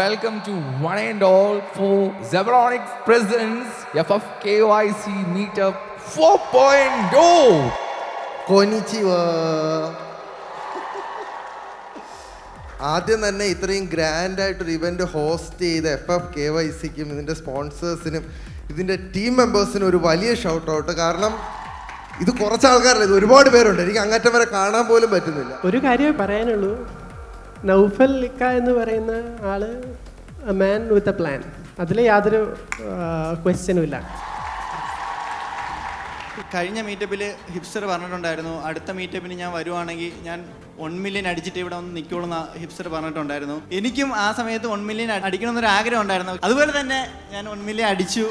welcome to one and all for Zebronics presents FFKYC Meetup 4.0. Konnichiwa. ആദ്യം തന്നെ ഇത്രയും ഗ്രാൻഡായിട്ടൊരു event host ചെയ്ത FFKYCക്കും ഇതിൻ്റെ സ്പോൺസേഴ്സിനും ഇതിൻ്റെ ടീം മെമ്പേഴ്സിനും ഒരു വലിയ ഷൗട്ട് ഔട്ട്. കാരണം ഇത് കുറച്ച് ആൾക്കാരല്ല, ഇത് ഒരുപാട് പേരുണ്ട്. എനിക്ക് അങ്ങറ്റം വരെ കാണാൻ പോലും പറ്റുന്നില്ല. ഒരു കാര്യമേ പറയാനുള്ളൂ, നൗഫൽ ഇക്ക എന്ന് പറയുന്ന ആള് a man with a plan. അതിൽ യാതൊരു ക്വസ്റ്റ്യനും ഇല്ല. കഴിഞ്ഞ മീറ്റപ്പിൽ ഹിപ്സ്റ്റർ പറഞ്ഞിട്ടുണ്ടായിരുന്നു, അടുത്ത മീറ്റപ്പിന് ഞാൻ വരുവാണെങ്കിൽ ഞാൻ 1 മില്യൺ അടിച്ചിട്ട് ഇവിടെ വന്ന് നിൽക്കുള്ളൂ എന്ന് ഹിപ്സ്റ്റർ പറഞ്ഞിട്ടുണ്ടായിരുന്നു. എനിക്കും ആ സമയത്ത് 1 മില്യൺ അടിക്കണമെന്നൊരു ആഗ്രഹം ഉണ്ടായിരുന്നു. അതുപോലെ തന്നെ ഞാൻ 1 മില്യൺ അടിച്ചു.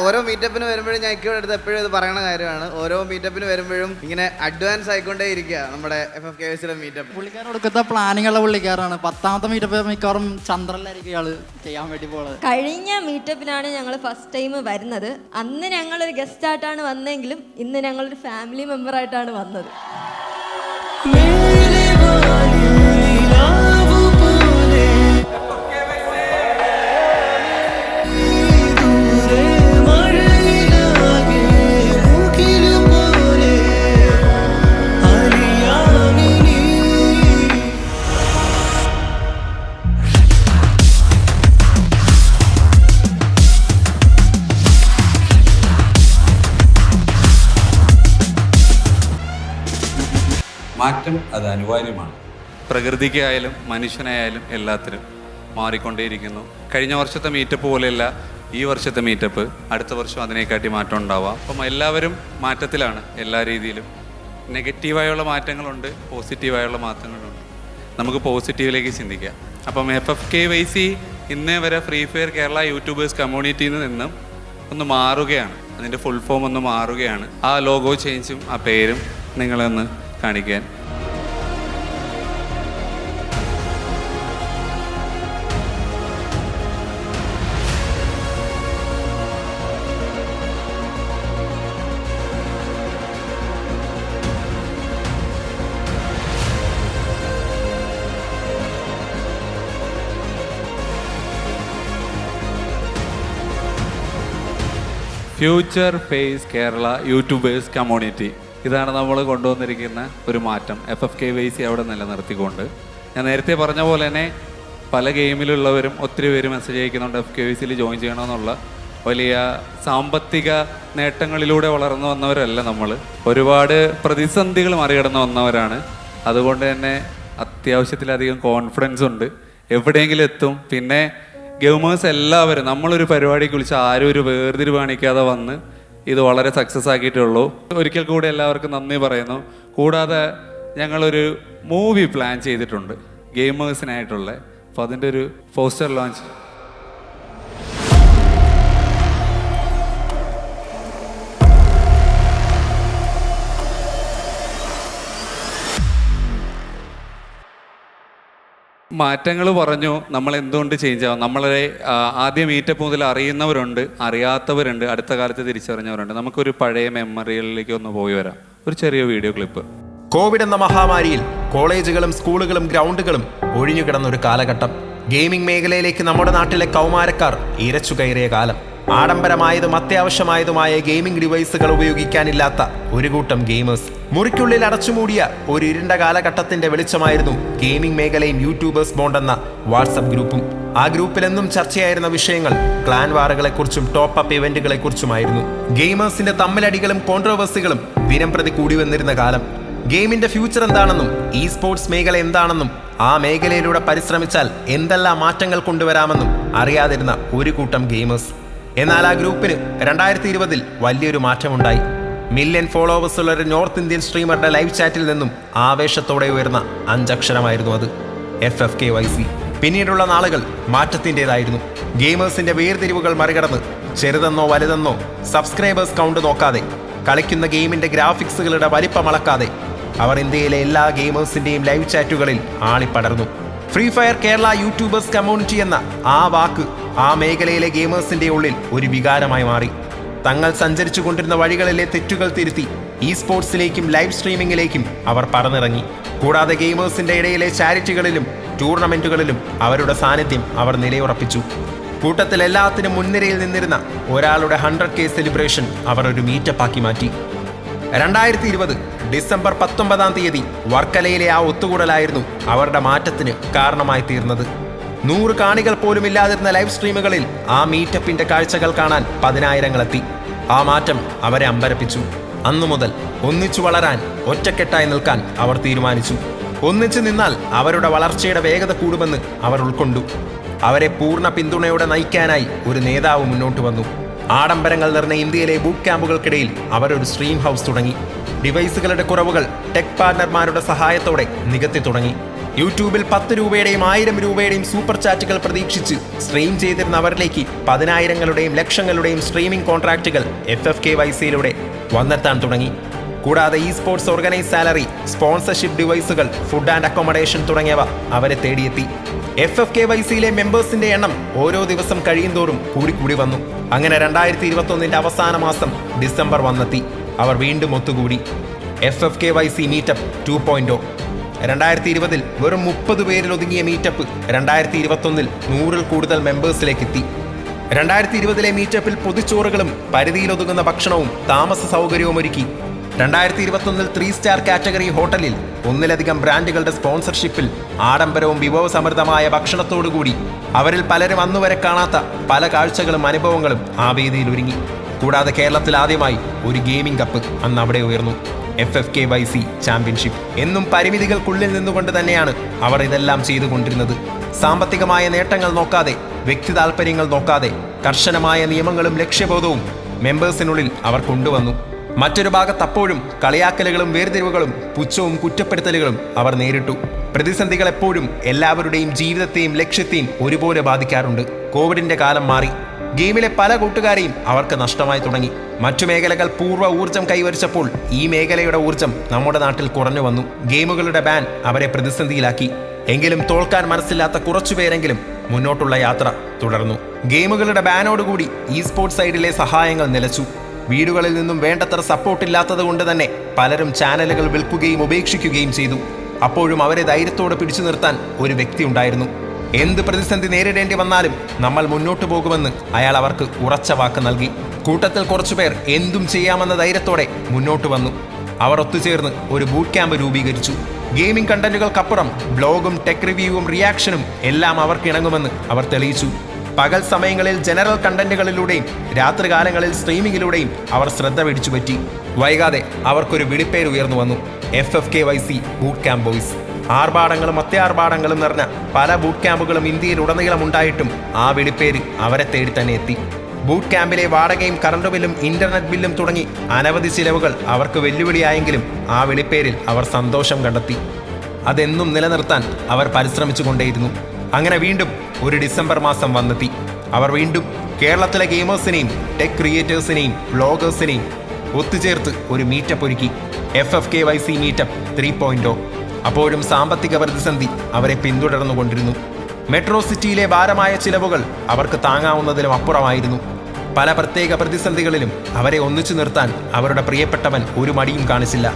ഓരോ മീറ്റപ്പിന് വരുമ്പോഴും ഞാൻ ഇക്കയുടെ അടുത്ത് എപ്പോഴും ഇത് പറയുന്ന കാര്യമാണ്. ഓരോ മീറ്റപ്പിന് വരുമ്പോഴും ഇങ്ങനെ അഡ്വാൻസ് ആയിക്കൊണ്ടേ ഇരിക്കുക നമ്മുടെ FFKYCയുടെ മീറ്റപ്പ്. പുള്ളിക്കാരൻ കൊടുക്കുന്ന പ്ലാനിങ്ങുള്ള പുള്ളിക്കാരാണ്. 10ാമത്തെ മീറ്റപ്പ് മിക്കവാറും ചന്ദ്രനിലായിരിക്കും ഇയാള് ചെയ്യാൻ വേണ്ടി പോകുന്നത്. കഴിഞ്ഞ മീറ്റപ്പിലാണ് ഞങ്ങൾ ഫസ്റ്റ് ടൈം വരുന്നത്. അന്ന് ഞങ്ങളൊരു ഗസ്റ്റ് ആയിട്ടാണ് വന്നെങ്കിലും ഇന്ന് ഞങ്ങളൊരു ഫാമിലി മെമ്പർ ആയിട്ടാണ് വന്നത്. മാറ്റം അത് അനിവാര്യമാണ്. പ്രകൃതിക്കായാലും മനുഷ്യനായാലും എല്ലാത്തിനും മാറിക്കൊണ്ടേയിരിക്കുന്നു. കഴിഞ്ഞ വർഷത്തെ മീറ്റപ്പ് പോലെയല്ല ഈ വർഷത്തെ മീറ്റപ്പ്. അടുത്ത വർഷം അതിനെക്കാട്ടി മാറ്റം ഉണ്ടാവാം. അപ്പം എല്ലാവരും മാറ്റത്തിലാണ്. എല്ലാ രീതിയിലും നെഗറ്റീവായുള്ള മാറ്റങ്ങളുണ്ട്, പോസിറ്റീവായുള്ള മാറ്റങ്ങളുണ്ട്. നമുക്ക് പോസിറ്റീവിലേക്ക് ചിന്തിക്കാം. അപ്പം FFKYC ഇന്നേ വരെ ഫ്രീ ഫയർ കേരള യൂട്യൂബേഴ്സ് കമ്മ്യൂണിറ്റിയിൽ നിന്നും ഒന്ന് മാറുകയാണ്. അതിൻ്റെ ഫുൾ ഫോം ഒന്ന് മാറുകയാണ്. ആ ലോഗോ ചേഞ്ചും ആ പേരും നിങ്ങളൊന്ന് കാണിക്കാൻ. Future face Kerala YouTubers community, ഇതാണ് നമ്മൾ കൊണ്ടുവന്നിരിക്കുന്ന ഒരു മാറ്റം. FFKYC അവിടെ നിലനിർത്തിക്കൊണ്ട് ഞാൻ നേരത്തെ പറഞ്ഞ പോലെ തന്നെ പല ഗെയിമിലുള്ളവരും ഒത്തിരി പേര് മെസ്സേജ് അയക്കുന്നുണ്ട് FFKYCയിൽ ജോയിൻ ചെയ്യണമെന്നുള്ള. വലിയ സാമ്പത്തിക നേട്ടങ്ങളിലൂടെ വളർന്നു വന്നവരല്ല നമ്മൾ. ഒരുപാട് പ്രതിസന്ധികൾ മറികടന്ന് വന്നവരാണ്. അതുകൊണ്ട് തന്നെ അത്യാവശ്യത്തിലധികം കോൺഫിഡൻസ് ഉണ്ട്, എവിടെയെങ്കിലും എത്തും. പിന്നെ ഗെയിമേഴ്സ് എല്ലാവരും നമ്മളൊരു പരിപാടിക്ക് വിളിച്ച് ആരും ഒരു വേർതിരിവ് കാണിക്കാതെ വന്ന് ഇത് വളരെ സക്സസ് ആക്കിയിട്ടുള്ളൂ. ഒരിക്കൽ കൂടി എല്ലാവർക്കും നന്ദി പറയുന്നു. കൂടാതെ ഞങ്ങളൊരു മൂവി പ്ലാൻ ചെയ്തിട്ടുണ്ട് ഗെയിമേഴ്സിനായിട്ടുള്ള. അപ്പോൾ അതിൻ്റെ ഒരു പോസ്റ്റർ ലോഞ്ച് മാറ്റങ്ങൾ പറഞ്ഞു. നമ്മൾ എന്തുകൊണ്ട് ചേഞ്ച് ആവും? നമ്മളെ ആദ്യ മീറ്റപ്പ് മുതൽ അറിയുന്നവരുണ്ട്, അറിയാത്തവരുണ്ട്, അടുത്ത കാലത്ത് തിരിച്ചറിഞ്ഞവരുണ്ട്. നമുക്കൊരു പഴയ മെമ്മറികളിലേക്ക് ഒന്ന് പോയി വരാം. ഒരു ചെറിയ വീഡിയോ ക്ലിപ്പ്. കോവിഡ് എന്ന മഹാമാരിയിൽ കോളേജുകളും സ്കൂളുകളും ഗ്രൗണ്ടുകളും ഒഴിഞ്ഞുകിടന്ന ഒരു കാലഘട്ടം. ഗെയിമിംഗ് മേഖലയിലേക്ക് നമ്മുടെ നാട്ടിലെ കൗമാരക്കാർ ഇരച്ചു കയറിയ കാലം. ആഡംബരമായതും അത്യാവശ്യമായതുമായ ഗെയിമിംഗ് ഡിവൈസുകൾ ഉപയോഗിക്കാനില്ലാത്ത ഒരു കൂട്ടം ഗെയിമേഴ്സ്. മുറിക്കുള്ളിൽ അടച്ചുമൂടിയ ഒരു ഇരുണ്ട കാലഘട്ടത്തിന്റെ വെളിച്ചമായിരുന്നു ഗെയിമിംഗ് മേഖലയും യൂട്യൂബേഴ്സ് ബോണ്ട് എന്ന വാട്സപ്പ് ഗ്രൂപ്പും. ആ ഗ്രൂപ്പിലെന്നും ചർച്ചയായിരുന്ന വിഷയങ്ങൾ ക്ലാൻ വാറുകളെക്കുറിച്ചും ടോപ്പ് അപ്പ് ഇവന്റുകളെക്കുറിച്ചുമായിരുന്നു. ഗെയിമേഴ്സിന്റെ തമ്മിലടികളും കോൺട്രോവേഴ്സികളും ദിനം പ്രതി കൂടി വന്നിരുന്ന കാലം. ഗെയിമിന്റെ ഫ്യൂച്ചർ എന്താണെന്നും ഈ സ്പോർട്സ് മേഖല എന്താണെന്നും ആ മേഖലയിലൂടെ പരിശ്രമിച്ചാൽ എന്തെല്ലാം മാറ്റങ്ങൾ കൊണ്ടുവരാമെന്നും അറിയാതിരുന്ന ഒരു കൂട്ടം ഗെയിമേഴ്സ്. എന്നാൽ ആ ഗ്രൂപ്പിന് 2020 വലിയൊരു മാറ്റമുണ്ടായി. മില്യൺ ഫോളോവേഴ്സ് ഉള്ള ഒരു നോർത്ത് ഇന്ത്യൻ സ്ട്രീമറുടെ ലൈവ് ചാറ്റിൽ നിന്നും ആവേശത്തോടെ ഉയർന്ന 5 അക്ഷരമായിരുന്നു അത്, FFKYC. പിന്നീടുള്ള നാളുകൾ മാറ്റത്തിൻ്റെതായിരുന്നു. ഗെയിമേഴ്സിന്റെ വേർതിരിവുകൾ മറികടന്ന് ചെറുതെന്നോ വലുതെന്നോ സബ്സ്ക്രൈബേഴ്സ് കൗണ്ട് നോക്കാതെ, കളിക്കുന്ന ഗെയിമിന്റെ ഗ്രാഫിക്സുകളുടെ വലിപ്പമളക്കാതെ അവർ ഇന്ത്യയിലെ എല്ലാ ഗെയിമേഴ്സിന്റെയും ലൈവ് ചാറ്റുകളിൽ ആളിപ്പടർന്നു. Free fire Kerala YouTubers community എന്ന ആ വാക്ക് ആ മേഖലയിലെ ഗെയിമേഴ്സിന്റെ ഉള്ളിൽ ഒരു വികാരമായി മാറി. തങ്ങൾ സഞ്ചരിച്ചു കൊണ്ടിരുന്ന വഴികളിലെ തെറ്റുകൾ തിരുത്തി ഈ സ്പോർട്സിലേക്കും ലൈവ് സ്ട്രീമിംഗിലേക്കും അവർ പറന്നിറങ്ങി. കൂടാതെ ഗെയിമേഴ്സിന്റെ ഇടയിലെ ചാരിറ്റികളിലും ടൂർണമെന്റുകളിലും അവരുടെ സാന്നിധ്യം അവർ നിലയുറപ്പിച്ചു. കൂട്ടത്തിൽ എല്ലാത്തിനും മുൻനിരയിൽ നിന്നിരുന്ന ഒരാളുടെ 100K സെലിബ്രേഷൻ അവർ ഒരു മീറ്റപ്പാക്കി മാറ്റി. 2020 ഡിസംബർ 19 വർക്കലയിലെ ആ ഒത്തുകൂടലായിരുന്നു അവരുടെ മാറ്റത്തിന് കാരണമായി തീർന്നത്. 100 കാണികൾ പോലും ഇല്ലാതിരുന്ന ലൈവ് സ്ട്രീമുകളിൽ ആ മീറ്റപ്പിന്റെ കാഴ്ചകൾ കാണാൻ 10,000 ആ മാറ്റം അവരെ അമ്പരപ്പിച്ചു. അന്നു മുതൽ ഒന്നിച്ചു വളരാൻ, ഒറ്റക്കെട്ടായി നിൽക്കാൻ അവർ തീരുമാനിച്ചു. ഒന്നിച്ചു നിന്നാൽ അവരുടെ വളർച്ചയുടെ വേഗത കൂടുമെന്ന് അവർ ഉൾക്കൊണ്ടു. അവരെ പൂർണ്ണ പിന്തുണയോടെ നയിക്കാനായി ഒരു നേതാവ് മുന്നോട്ട് വന്നു. ആഡംബരങ്ങൾ നിറഞ്ഞ ഇന്ത്യയിലെ ബൂട്ട് ക്യാമ്പുകൾക്കിടയിൽ അവർ ഒരു സ്ട്രീം ഹൗസ് തുടങ്ങി. ഡിവൈസുകളുടെ കുറവുകൾ ടെക് പാർട്ണർമാരുടെ സഹായത്തോടെ നികത്തി തുടങ്ങി. യൂട്യൂബിൽ 10 രൂപയുടെയും 1000 രൂപയുടെയും സൂപ്പർ ചാറ്റുകൾ പ്രതീക്ഷിച്ച് സ്ട്രീം ചെയ്തിരുന്ന അവരിലേക്ക് 10,000-ങ്ങളുടെയും ലക്ഷങ്ങളുടെയും സ്ട്രീമിംഗ് കോൺട്രാക്റ്റുകൾ FFKYCയിലൂടെ വന്നെത്താൻ തുടങ്ങി. കൂടാതെ e sports organise salary, sponsorship ഡിവൈസുകൾ, ഫുഡ് ആൻഡ് അക്കോമഡേഷൻ തുടങ്ങിയവ അവരെ തേടിയെത്തി. FFKYCയിലെ മെമ്പേഴ്സിന്റെ എണ്ണം ഓരോ ദിവസം കഴിയുന്തോറും കൂടിക്കൂടി വന്നു. അങ്ങനെ 2021 അവസാന മാസം ഡിസംബർ വന്നെത്തി. അവർ വീണ്ടും ഒത്തുകൂടി. FFKYC meetup 2.0. 2020 വെറും 30 പേരിൽ ഒതുങ്ങിയ മീറ്റപ്പ് 2021 100-ൽ കൂടുതൽ മെമ്പേഴ്സിലേക്ക് എത്തി. 2020 മീറ്റപ്പിൽ പൊതിച്ചോറുകളും പരിധിയിലൊതുങ്ങുന്ന ഭക്ഷണവും താമസ സൗകര്യവും ഒരുക്കി. 2021 3 സ്റ്റാർ കാറ്റഗറി ഹോട്ടലിൽ 1-ലധികം ബ്രാൻഡുകളുടെ സ്പോൺസർഷിപ്പിൽ ആഡംബരവും വിഭവസമൃദ്ധമായ ഭക്ഷണത്തോടുകൂടി അവരിൽ പലരും അന്നുവരെ കാണാത്ത പല കാഴ്ചകളും അനുഭവങ്ങളും ആ വേദിയിൽ ഒരുങ്ങി. കൂടാതെ കേരളത്തിൽ ആദ്യമായി ഒരു ഗെയിമിംഗ് കപ്പ് അന്ന് അവിടെ ഉയർന്നു, FFKYC ചാമ്പ്യൻഷിപ്പ്. എന്നും പരിമിതികൾക്കുള്ളിൽ നിന്നുകൊണ്ട് തന്നെയാണ് അവർ ഇതെല്ലാം ചെയ്തുകൊണ്ടിരുന്നത്. സാമ്പത്തികമായ നേട്ടങ്ങൾ നോക്കാതെ, വ്യക്തി താൽപ്പര്യങ്ങൾ നോക്കാതെ കർശനമായ നിയമങ്ങളും ലക്ഷ്യബോധവും മെമ്പേഴ്സിനുള്ളിൽ അവർ കൊണ്ടുവന്നു. മറ്റൊരു ഭാഗത്ത് അപ്പോഴും കളിയാക്കലുകളും വേർതിരിവുകളും പുച്ഛവും കുറ്റപ്പെടുത്തലുകളും അവർ നേരിട്ടു. പ്രതിസന്ധികൾ എപ്പോഴും എല്ലാവരുടെയും ജീവിതത്തെയും ലക്ഷ്യത്തെയും ഒരുപോലെ ബാധിക്കാറുണ്ട്. കോവിഡിന്റെ കാലം മാറി. ഗെയിമിലെ പല കൂട്ടുകാരെയും അവർക്ക് നഷ്ടമായി തുടങ്ങി. മറ്റു മേഖലകൾ പൂർവ്വ ഊർജം കൈവരിച്ചപ്പോൾ ഈ മേഖലയുടെ ഊർജം നമ്മുടെ നാട്ടിൽ കുറഞ്ഞു വന്നു. ഗെയിമുകളുടെ ബാൻ അവരെ പ്രതിസന്ധിയിലാക്കി. എങ്കിലും തോൽക്കാൻ മനസ്സില്ലാത്ത കുറച്ചുപേരെങ്കിലും മുന്നോട്ടുള്ള യാത്ര തുടർന്നു. ഗെയിമുകളുടെ ബാനോടുകൂടി ഇ സ്പോർട്സ് സൈഡിലെ സഹായങ്ങൾ നിലച്ചു. വീടുകളിൽ നിന്നും വേണ്ടത്ര സപ്പോർട്ട് ഇല്ലാത്തത് കൊണ്ട് തന്നെ പലരും ചാനലുകൾ വിൽക്കുകയും ഉപേക്ഷിക്കുകയും ചെയ്തു. അപ്പോഴും അവരെ ധൈര്യത്തോടെ പിടിച്ചു നിർത്താൻ ഒരു വ്യക്തി ഉണ്ടായിരുന്നു. എന്ത് പ്രതിസന്ധി നേരിടേണ്ടി വന്നാലും നമ്മൾ മുന്നോട്ട് പോകുമെന്ന് അയാൾ അവർക്ക് ഉറച്ച വാക്ക് നൽകി. കൂട്ടത്തിൽ കുറച്ചുപേർ എന്തും ചെയ്യാമെന്ന ധൈര്യത്തോടെ മുന്നോട്ട് വന്നു. അവർ ഒത്തുചേർന്ന് ഒരു ബൂട്ട് ക്യാമ്പ് രൂപീകരിച്ചു. ഗെയിമിംഗ് കണ്ടന്റുകൾക്കപ്പുറം ബ്ലോഗും ടെക് റിവ്യൂവും റിയാക്ഷനും എല്ലാം അവർക്ക് ഇണങ്ങുമെന്ന് അവർ തെളിയിച്ചു. പകൽ സമയങ്ങളിൽ ജനറൽ കണ്ടന്റുകളിലൂടെയും രാത്രികാലങ്ങളിൽ സ്ട്രീമിങ്ങിലൂടെയും അവർ ശ്രദ്ധ പിടിച്ചുപറ്റി. വൈകാതെ അവർക്കൊരു വിളിപ്പേര് ഉയർന്നു വന്നു, FFKYC ബൂട്ട് ക്യാമ്പ് ബോയ്സ്. ആർഭാടങ്ങളും അത്യാർഭാടങ്ങളും നിറഞ്ഞ പല ബൂട്ട് ക്യാമ്പുകളും ഇന്ത്യയിൽ ഉടനീളം ഉണ്ടായിട്ടും ആ വിളിപ്പേര് അവരെ തേടി തന്നെ എത്തി. ബൂട്ട് ക്യാമ്പിലെ വാടകയും കറണ്ട് ബില്ലും ഇന്റർനെറ്റ് ബില്ലും തുടങ്ങി അനവധി ചിലവുകൾ അവർക്ക് വെല്ലുവിളിയായെങ്കിലും ആ വിളിപ്പേരിൽ അവർ സന്തോഷം കണ്ടെത്തി. അതെന്നും നിലനിർത്താൻ അവർ പരിശ്രമിച്ചുകൊണ്ടേയിരുന്നു. അങ്ങനെ വീണ്ടും ഒരു ഡിസംബർ മാസം വന്നെത്തി. അവർ വീണ്ടും കേരളത്തിലെ ഗെയിമേഴ്സിനെയും ടെക് ക്രിയേറ്റേഴ്സിനെയും വ്ളോഗേഴ്സിനെയും ഒത്തുചേർത്ത് ഒരു മീറ്റപ്പ് ഒരുക്കി, FFKYC മീറ്റപ്പ് 3.0. അപ്പോഴും സാമ്പത്തിക പ്രതിസന്ധി അവരെ പിന്തുടർന്നുകൊണ്ടിരുന്നു. മെട്രോ സിറ്റിയിലെ ഭാരമായ ചിലവുകൾ അവർക്ക് താങ്ങാവുന്നതിലും അപ്പുറമായിരുന്നു. പല പ്രത്യേക പ്രതിസന്ധികളിലും അവരെ ഒന്നിച്ചു നിർത്താൻ അവരുടെ പ്രിയപ്പെട്ടവൻ ഒരു മടിയും കാണിച്ചില്ല.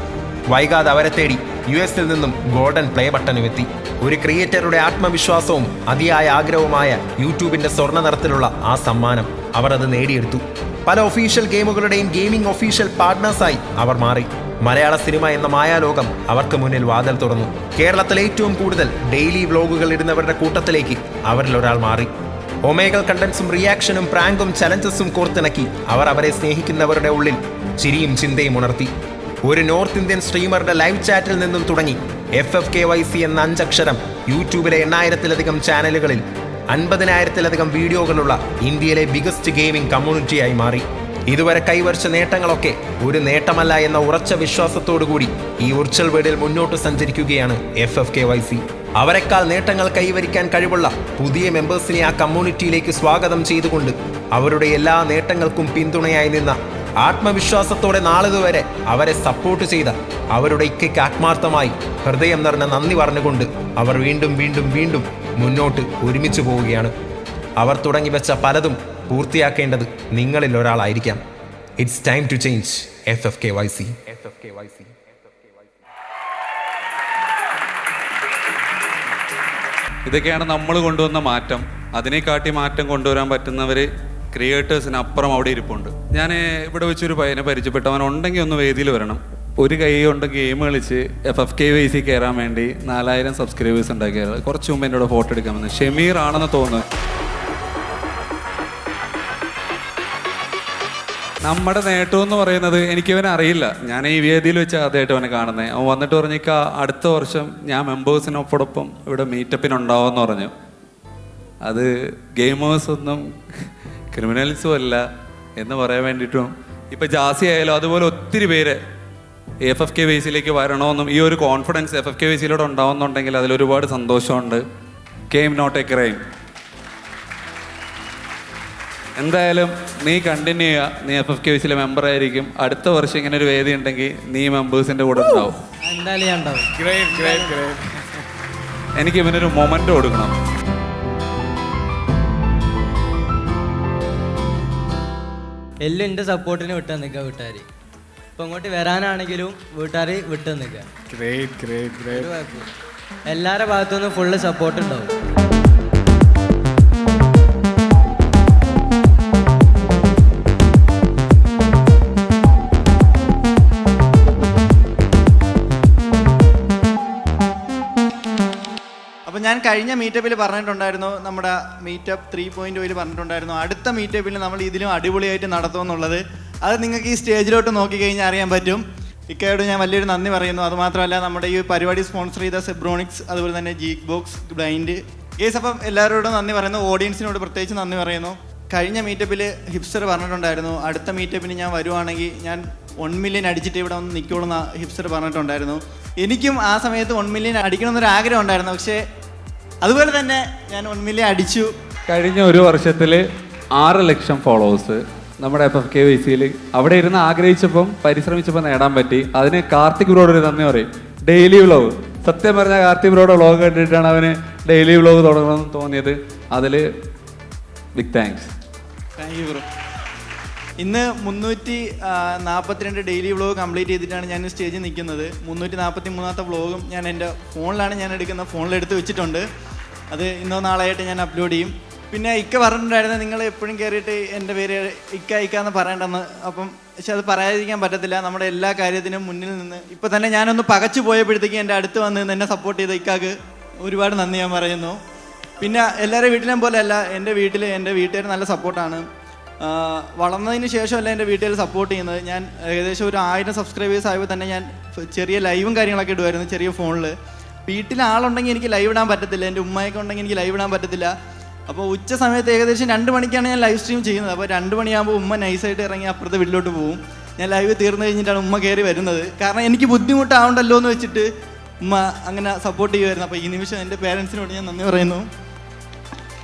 വൈകാതെ അവരെ തേടി US-ൽ നിന്നും ഗോൾഡൻ പ്ലേ ബട്ടനുമെത്തി. ഒരു ക്രിയേറ്ററുടെ ആത്മവിശ്വാസവും അതിയായ ആഗ്രഹവുമായ യൂട്യൂബിന്റെ സ്വർണ്ണ നിറത്തിലുള്ള ആ സമ്മാനം അവർ അത് നേടിയെടുത്തു. പല ഒഫീഷ്യൽ ഗെയിമുകളുടെയും ഗെയിമിംഗ് ഒഫീഷ്യൽ പാർട്ട്നേഴ്സായി അവർ മാറി. മലയാള സിനിമ എന്ന മായാലോകം അവർക്ക് മുന്നിൽ വാതിൽ തുറന്നു. കേരളത്തിൽ ഏറ്റവും കൂടുതൽ ഡെയിലി വ്ലോഗുകൾ ഇടുന്നവരുടെ കൂട്ടത്തിലേക്ക് അവരിൽ ഒരാൾ മാറി. ഒമേഗൽ കണ്ടന്റ്സും റിയാക്ഷനും പ്രാങ്കും ചലഞ്ചസും കോർത്തിണക്കി അവർ അവരെ സ്നേഹിക്കുന്നവരുടെ ഉള്ളിൽ ചിരിയും ചിന്തയും ഉണർത്തി. ഒരു നോർത്ത് ഇന്ത്യൻ സ്ട്രീമറുടെ ലൈവ് ചാറ്റിൽ നിന്നും തുടങ്ങി FFKYC എന്ന 5 അക്ഷരം യൂട്യൂബിലെ 8000-ലധികം ചാനലുകളിൽ 50,000-ലധികം വീഡിയോകളുള്ള ഇന്ത്യയിലെ ബിഗസ്റ്റ് ഗെയിമിംഗ് കമ്മ്യൂണിറ്റിയായി മാറി. ഇതുവരെ കൈവരിച്ച നേട്ടങ്ങളൊക്കെ ഒരു നേട്ടമല്ല എന്ന ഉറച്ച വിശ്വാസത്തോടുകൂടി ഈ വിർച്വൽ വേൾഡിൽ മുന്നോട്ട് സഞ്ചരിക്കുകയാണ് FFKYC. അവരെക്കാൾ നേട്ടങ്ങൾ കൈവരിക്കാൻ കഴിവുള്ള പുതിയ മെമ്പേഴ്സിനെ ആ കമ്മ്യൂണിറ്റിയിലേക്ക് സ്വാഗതം ചെയ്തുകൊണ്ട് അവരുടെ എല്ലാ നേട്ടങ്ങൾക്കും പിന്തുണയായി നിന്ന, ആത്മവിശ്വാസത്തോടെ നാളിതുവരെ അവരെ സപ്പോർട്ട് ചെയ്ത അവരുടെ ഇക്കയ്ക്ക് ആത്മാർത്ഥമായി ഹൃദയം നിറഞ്ഞ നന്ദി പറഞ്ഞുകൊണ്ട് അവർ വീണ്ടും വീണ്ടും വീണ്ടും മുന്നോട്ട് ഒരുമിച്ച് പോവുകയാണ്. അവർ തുടങ്ങി വെച്ച പലതും പൂർത്തിയാക്കേണ്ടത് നിങ്ങളിൽ ഒരാളായിരിക്കാം. It's time to change FFKYC. ഇതൊക്കെയാണ് നമ്മൾ കൊണ്ടുവന്ന മാറ്റം. അതിനെക്കാട്ടി മാറ്റം കൊണ്ടുവരാൻ പറ്റുന്നവർ ക്രിയേറ്റേഴ്സിന് അപ്പുറം അവിടെ ഇരിപ്പുണ്ട്. ഞാൻ ഇവിടെ വെച്ചൊരു പയ്യനെ പരിചയപ്പെട്ടവൻ ഉണ്ടെങ്കിൽ ഒന്ന് വേദിയിൽ വരണം. ഒരു കൈ കൊണ്ട് ഗെയിം കളിച്ച് FFKYC കയറാൻ വേണ്ടി 4000 സബ്സ്ക്രൈബേഴ്സ് ഉണ്ടാക്കിയത്. കുറച്ച് മുമ്പ് എൻ്റെ കൂടെ ഫോട്ടോ എടുക്കാൻ വന്നത് ഷമീർ ആണെന്ന് തോന്നുന്നു. നമ്മുടെ നേട്ടം എന്ന് പറയുന്നത് എനിക്കിവനെ അറിയില്ല. ഞാൻ ഈ വേദിയിൽ വെച്ച് ആദ്യമായിട്ട് അവനെ കാണുന്നത്. അവൻ വന്നിട്ട് പറഞ്ഞേക്ക അടുത്ത വർഷം ഞാൻ മെമ്പേഴ്സിനൊപ്പം ഇവിടെ മീറ്റപ്പിനുണ്ടാവുമെന്ന് പറഞ്ഞു. അത് ഗെയിമേഴ്സൊന്നും ക്രിമിനൽസും അല്ല എന്ന് പറയാൻ വേണ്ടിയിട്ടും ഇപ്പം ജാസി ആയാലും അതുപോലെ ഒത്തിരി പേര് FFKYCയിലേക്ക് വരണമെന്നും ഈ ഒരു കോൺഫിഡൻസ് FFKYCയിലൂടെ ഉണ്ടാവുന്നുണ്ടെങ്കിൽ അതിലൊരുപാട് സന്തോഷമുണ്ട്. Game not a crime. എന്തായാലും നീ കണ്ടിന്യൂ ചെയ്യുക. നീ FFKYCയിലെ മെമ്പറായിരിക്കും. അടുത്ത വർഷം ഇങ്ങനെ ഒരു വേദി ഉണ്ടെങ്കിൽ നീ മെമ്പേഴ്സിൻ്റെ കൂടെ ഉണ്ടാവും. എന്തായാലും ഞാൻ ഉണ്ടാവും. എനിക്ക് ഇവനൊരു മൊമെൻ്റ് കൊടുക്കണം. എല്ലാം എൻ്റെ സപ്പോർട്ടിന് വിട്ടു നിൽക്കുക വീട്ടുകാർ. ഇപ്പം ഇങ്ങോട്ട് വരാനാണെങ്കിലും വീട്ടുകാർ വിട്ടു നിൽക്കുക. എല്ലാവരുടെ ഭാഗത്തുനിന്നും ഫുള്ള് സപ്പോർട്ട് ഉണ്ടാവും. അപ്പോൾ ഞാൻ കഴിഞ്ഞ മീറ്റപ്പിൽ പറഞ്ഞിട്ടുണ്ടായിരുന്നു, നമ്മുടെ മീറ്റപ്പ് 3.0 പറഞ്ഞിട്ടുണ്ടായിരുന്നു അടുത്ത മീറ്റപ്പിൽ നമ്മൾ ഇതിലും അടിപൊളിയായിട്ട് നടത്തുമെന്നുള്ളത്. അത് നിങ്ങൾക്ക് ഈ സ്റ്റേജിലോട്ട് നോക്കിക്കഴിഞ്ഞാൽ അറിയാൻ പറ്റും. ഇക്കയോട് ഞാൻ വലിയൊരു നന്ദി പറയുന്നു. അതുമാത്രമല്ല നമ്മുടെ ഈ പരിപാടി സ്പോൺസർ ചെയ്ത സെബ്രോണിക്സ്, അതുപോലെ തന്നെ ജീക്ക് ബോക്സ്, ബ്ലൈൻഡ് കേസ്. അപ്പം എല്ലാവരോടും നന്ദി പറയുന്നു. ഓഡിയൻസിനോട് പ്രത്യേകിച്ച് നന്ദി പറയുന്നു. കഴിഞ്ഞ മീറ്റപ്പിൽ ഹിപ്സ്റ്റർ പറഞ്ഞിട്ടുണ്ടായിരുന്നു അടുത്ത മീറ്റപ്പിന് ഞാൻ വരുവാണെങ്കിൽ ഞാൻ 1 മില്യൺ അടിച്ചിട്ട് ഇവിടെ ഒന്ന് നിൽക്കുള്ളൂ എന്ന് ഹിപ്സ്റ്റർ പറഞ്ഞിട്ടുണ്ടായിരുന്നു. എനിക്കും ആ സമയത്ത് 1 മില്യൺ അടിക്കണമെന്നൊരു ആഗ്രഹം ഉണ്ടായിരുന്നു. പക്ഷേ അതുപോലെ തന്നെ ഞാൻ 1 മില്യൺ അടിച്ചു. കഴിഞ്ഞ ഒരു വർഷത്തിൽ 6 ലക്ഷം ഫോളോവേഴ്സ് നമ്മുടെ FFKYCയിൽ അവിടെ ഇരുന്ന് ആഗ്രഹിച്ചപ്പം പരിശ്രമിച്ചപ്പോൾ നേടാൻ പറ്റി. അതിന് കാർത്തിക് ബ്രോഡ് ഒരു നന്ദി പറയും. ഡെയിലി വ്ളോഗ്, സത്യം പറഞ്ഞാൽ കാർത്തിക് ബ്രോയുടെ വ്ളോഗ് കണ്ടിട്ടാണ് അവന് ഡെയിലി വ്ളോഗ് തുടങ്ങണമെന്ന് തോന്നിയത്. അതിൽ big thanks. Thank you bro. ഇന്ന് 342 ഡെയിലി വ്ളോഗ് കംപ്ലീറ്റ് ചെയ്തിട്ടാണ് ഞാൻ സ്റ്റേജിൽ നിൽക്കുന്നത്. 343ാമത്തെ വ്ളോഗും ഞാൻ എൻ്റെ ഫോണിലാണ് ഞാൻ എടുക്കുന്നത്. ഫോണിലെടുത്ത് വെച്ചിട്ടുണ്ട്. അത് ഇന്നോ നാളെയായിട്ട് ഞാൻ അപ്ലോഡ് ചെയ്യും. പിന്നെ ഇക്ക പറഞ്ഞിട്ടുണ്ടായിരുന്നു നിങ്ങൾ എപ്പോഴും കയറിയിട്ട് എൻ്റെ പേര് ഇക്ക എന്ന് പറയണ്ടെന്ന്. അപ്പം പക്ഷെ അത് പറയാതിരിക്കാൻ പറ്റത്തില്ല. നമ്മുടെ എല്ലാ കാര്യത്തിനും മുന്നിൽ നിന്ന് ഇപ്പം തന്നെ ഞാനൊന്ന് പകച്ചു പോയപ്പോഴത്തേക്കും എൻ്റെ അടുത്ത് വന്ന് എന്നെ സപ്പോർട്ട് ചെയ്ത ഇക്കാക്ക് ഒരുപാട് നന്ദി ഞാൻ പറയുന്നു. പിന്നെ എല്ലാവരും വീട്ടിലും പോലെ അല്ല, എൻ്റെ വീട്ടുകാർ നല്ല സപ്പോർട്ടാണ്. വളർന്നതിന് ശേഷമല്ല എൻ്റെ വീട്ടുകാർ സപ്പോർട്ട് ചെയ്യുന്നത്. ഞാൻ ഏകദേശം ഒരു 1000 സബ്സ്ക്രൈബേഴ്സ് ആയപ്പോൾ തന്നെ ഞാൻ ചെറിയ ലൈവും കാര്യങ്ങളൊക്കെ ഇടുമായിരുന്നു ചെറിയ ഫോണിൽ. വീട്ടിൽ ആളുണ്ടെങ്കിൽ എനിക്ക് ലൈവ് ഇടാൻ പറ്റത്തില്ല. എൻ്റെ ഉമ്മയൊക്കെ ഉണ്ടെങ്കിൽ എനിക്ക് ലൈവ് ഇടാൻ പറ്റത്തില്ല. അപ്പോൾ ഉച്ച സമയത്ത് ഏകദേശം 2 മണിക്കാണ് ഞാൻ ലൈവ് സ്ട്രീം ചെയ്യുന്നത്. അപ്പോൾ 2 മണിയാകുമ്പോൾ ഉമ്മ നൈസായിട്ട് ഇറങ്ങി അപ്പുറത്തെ വീട്ടിലോട്ട് പോകും. ഞാൻ ലൈവ് തീർന്നു കഴിഞ്ഞിട്ടാണ് ഉമ്മ കയറി വരുന്നത്. കാരണം എനിക്ക് ബുദ്ധിമുട്ടാവണ്ടല്ലോ എന്ന് വെച്ചിട്ട് ഉമ്മ അങ്ങനെ സപ്പോർട്ട് ചെയ്യുമായിരുന്നു. അപ്പോൾ ഈ നിമിഷം എൻ്റെ പേരൻസിനോട് ഞാൻ നന്ദി പറയുന്നു.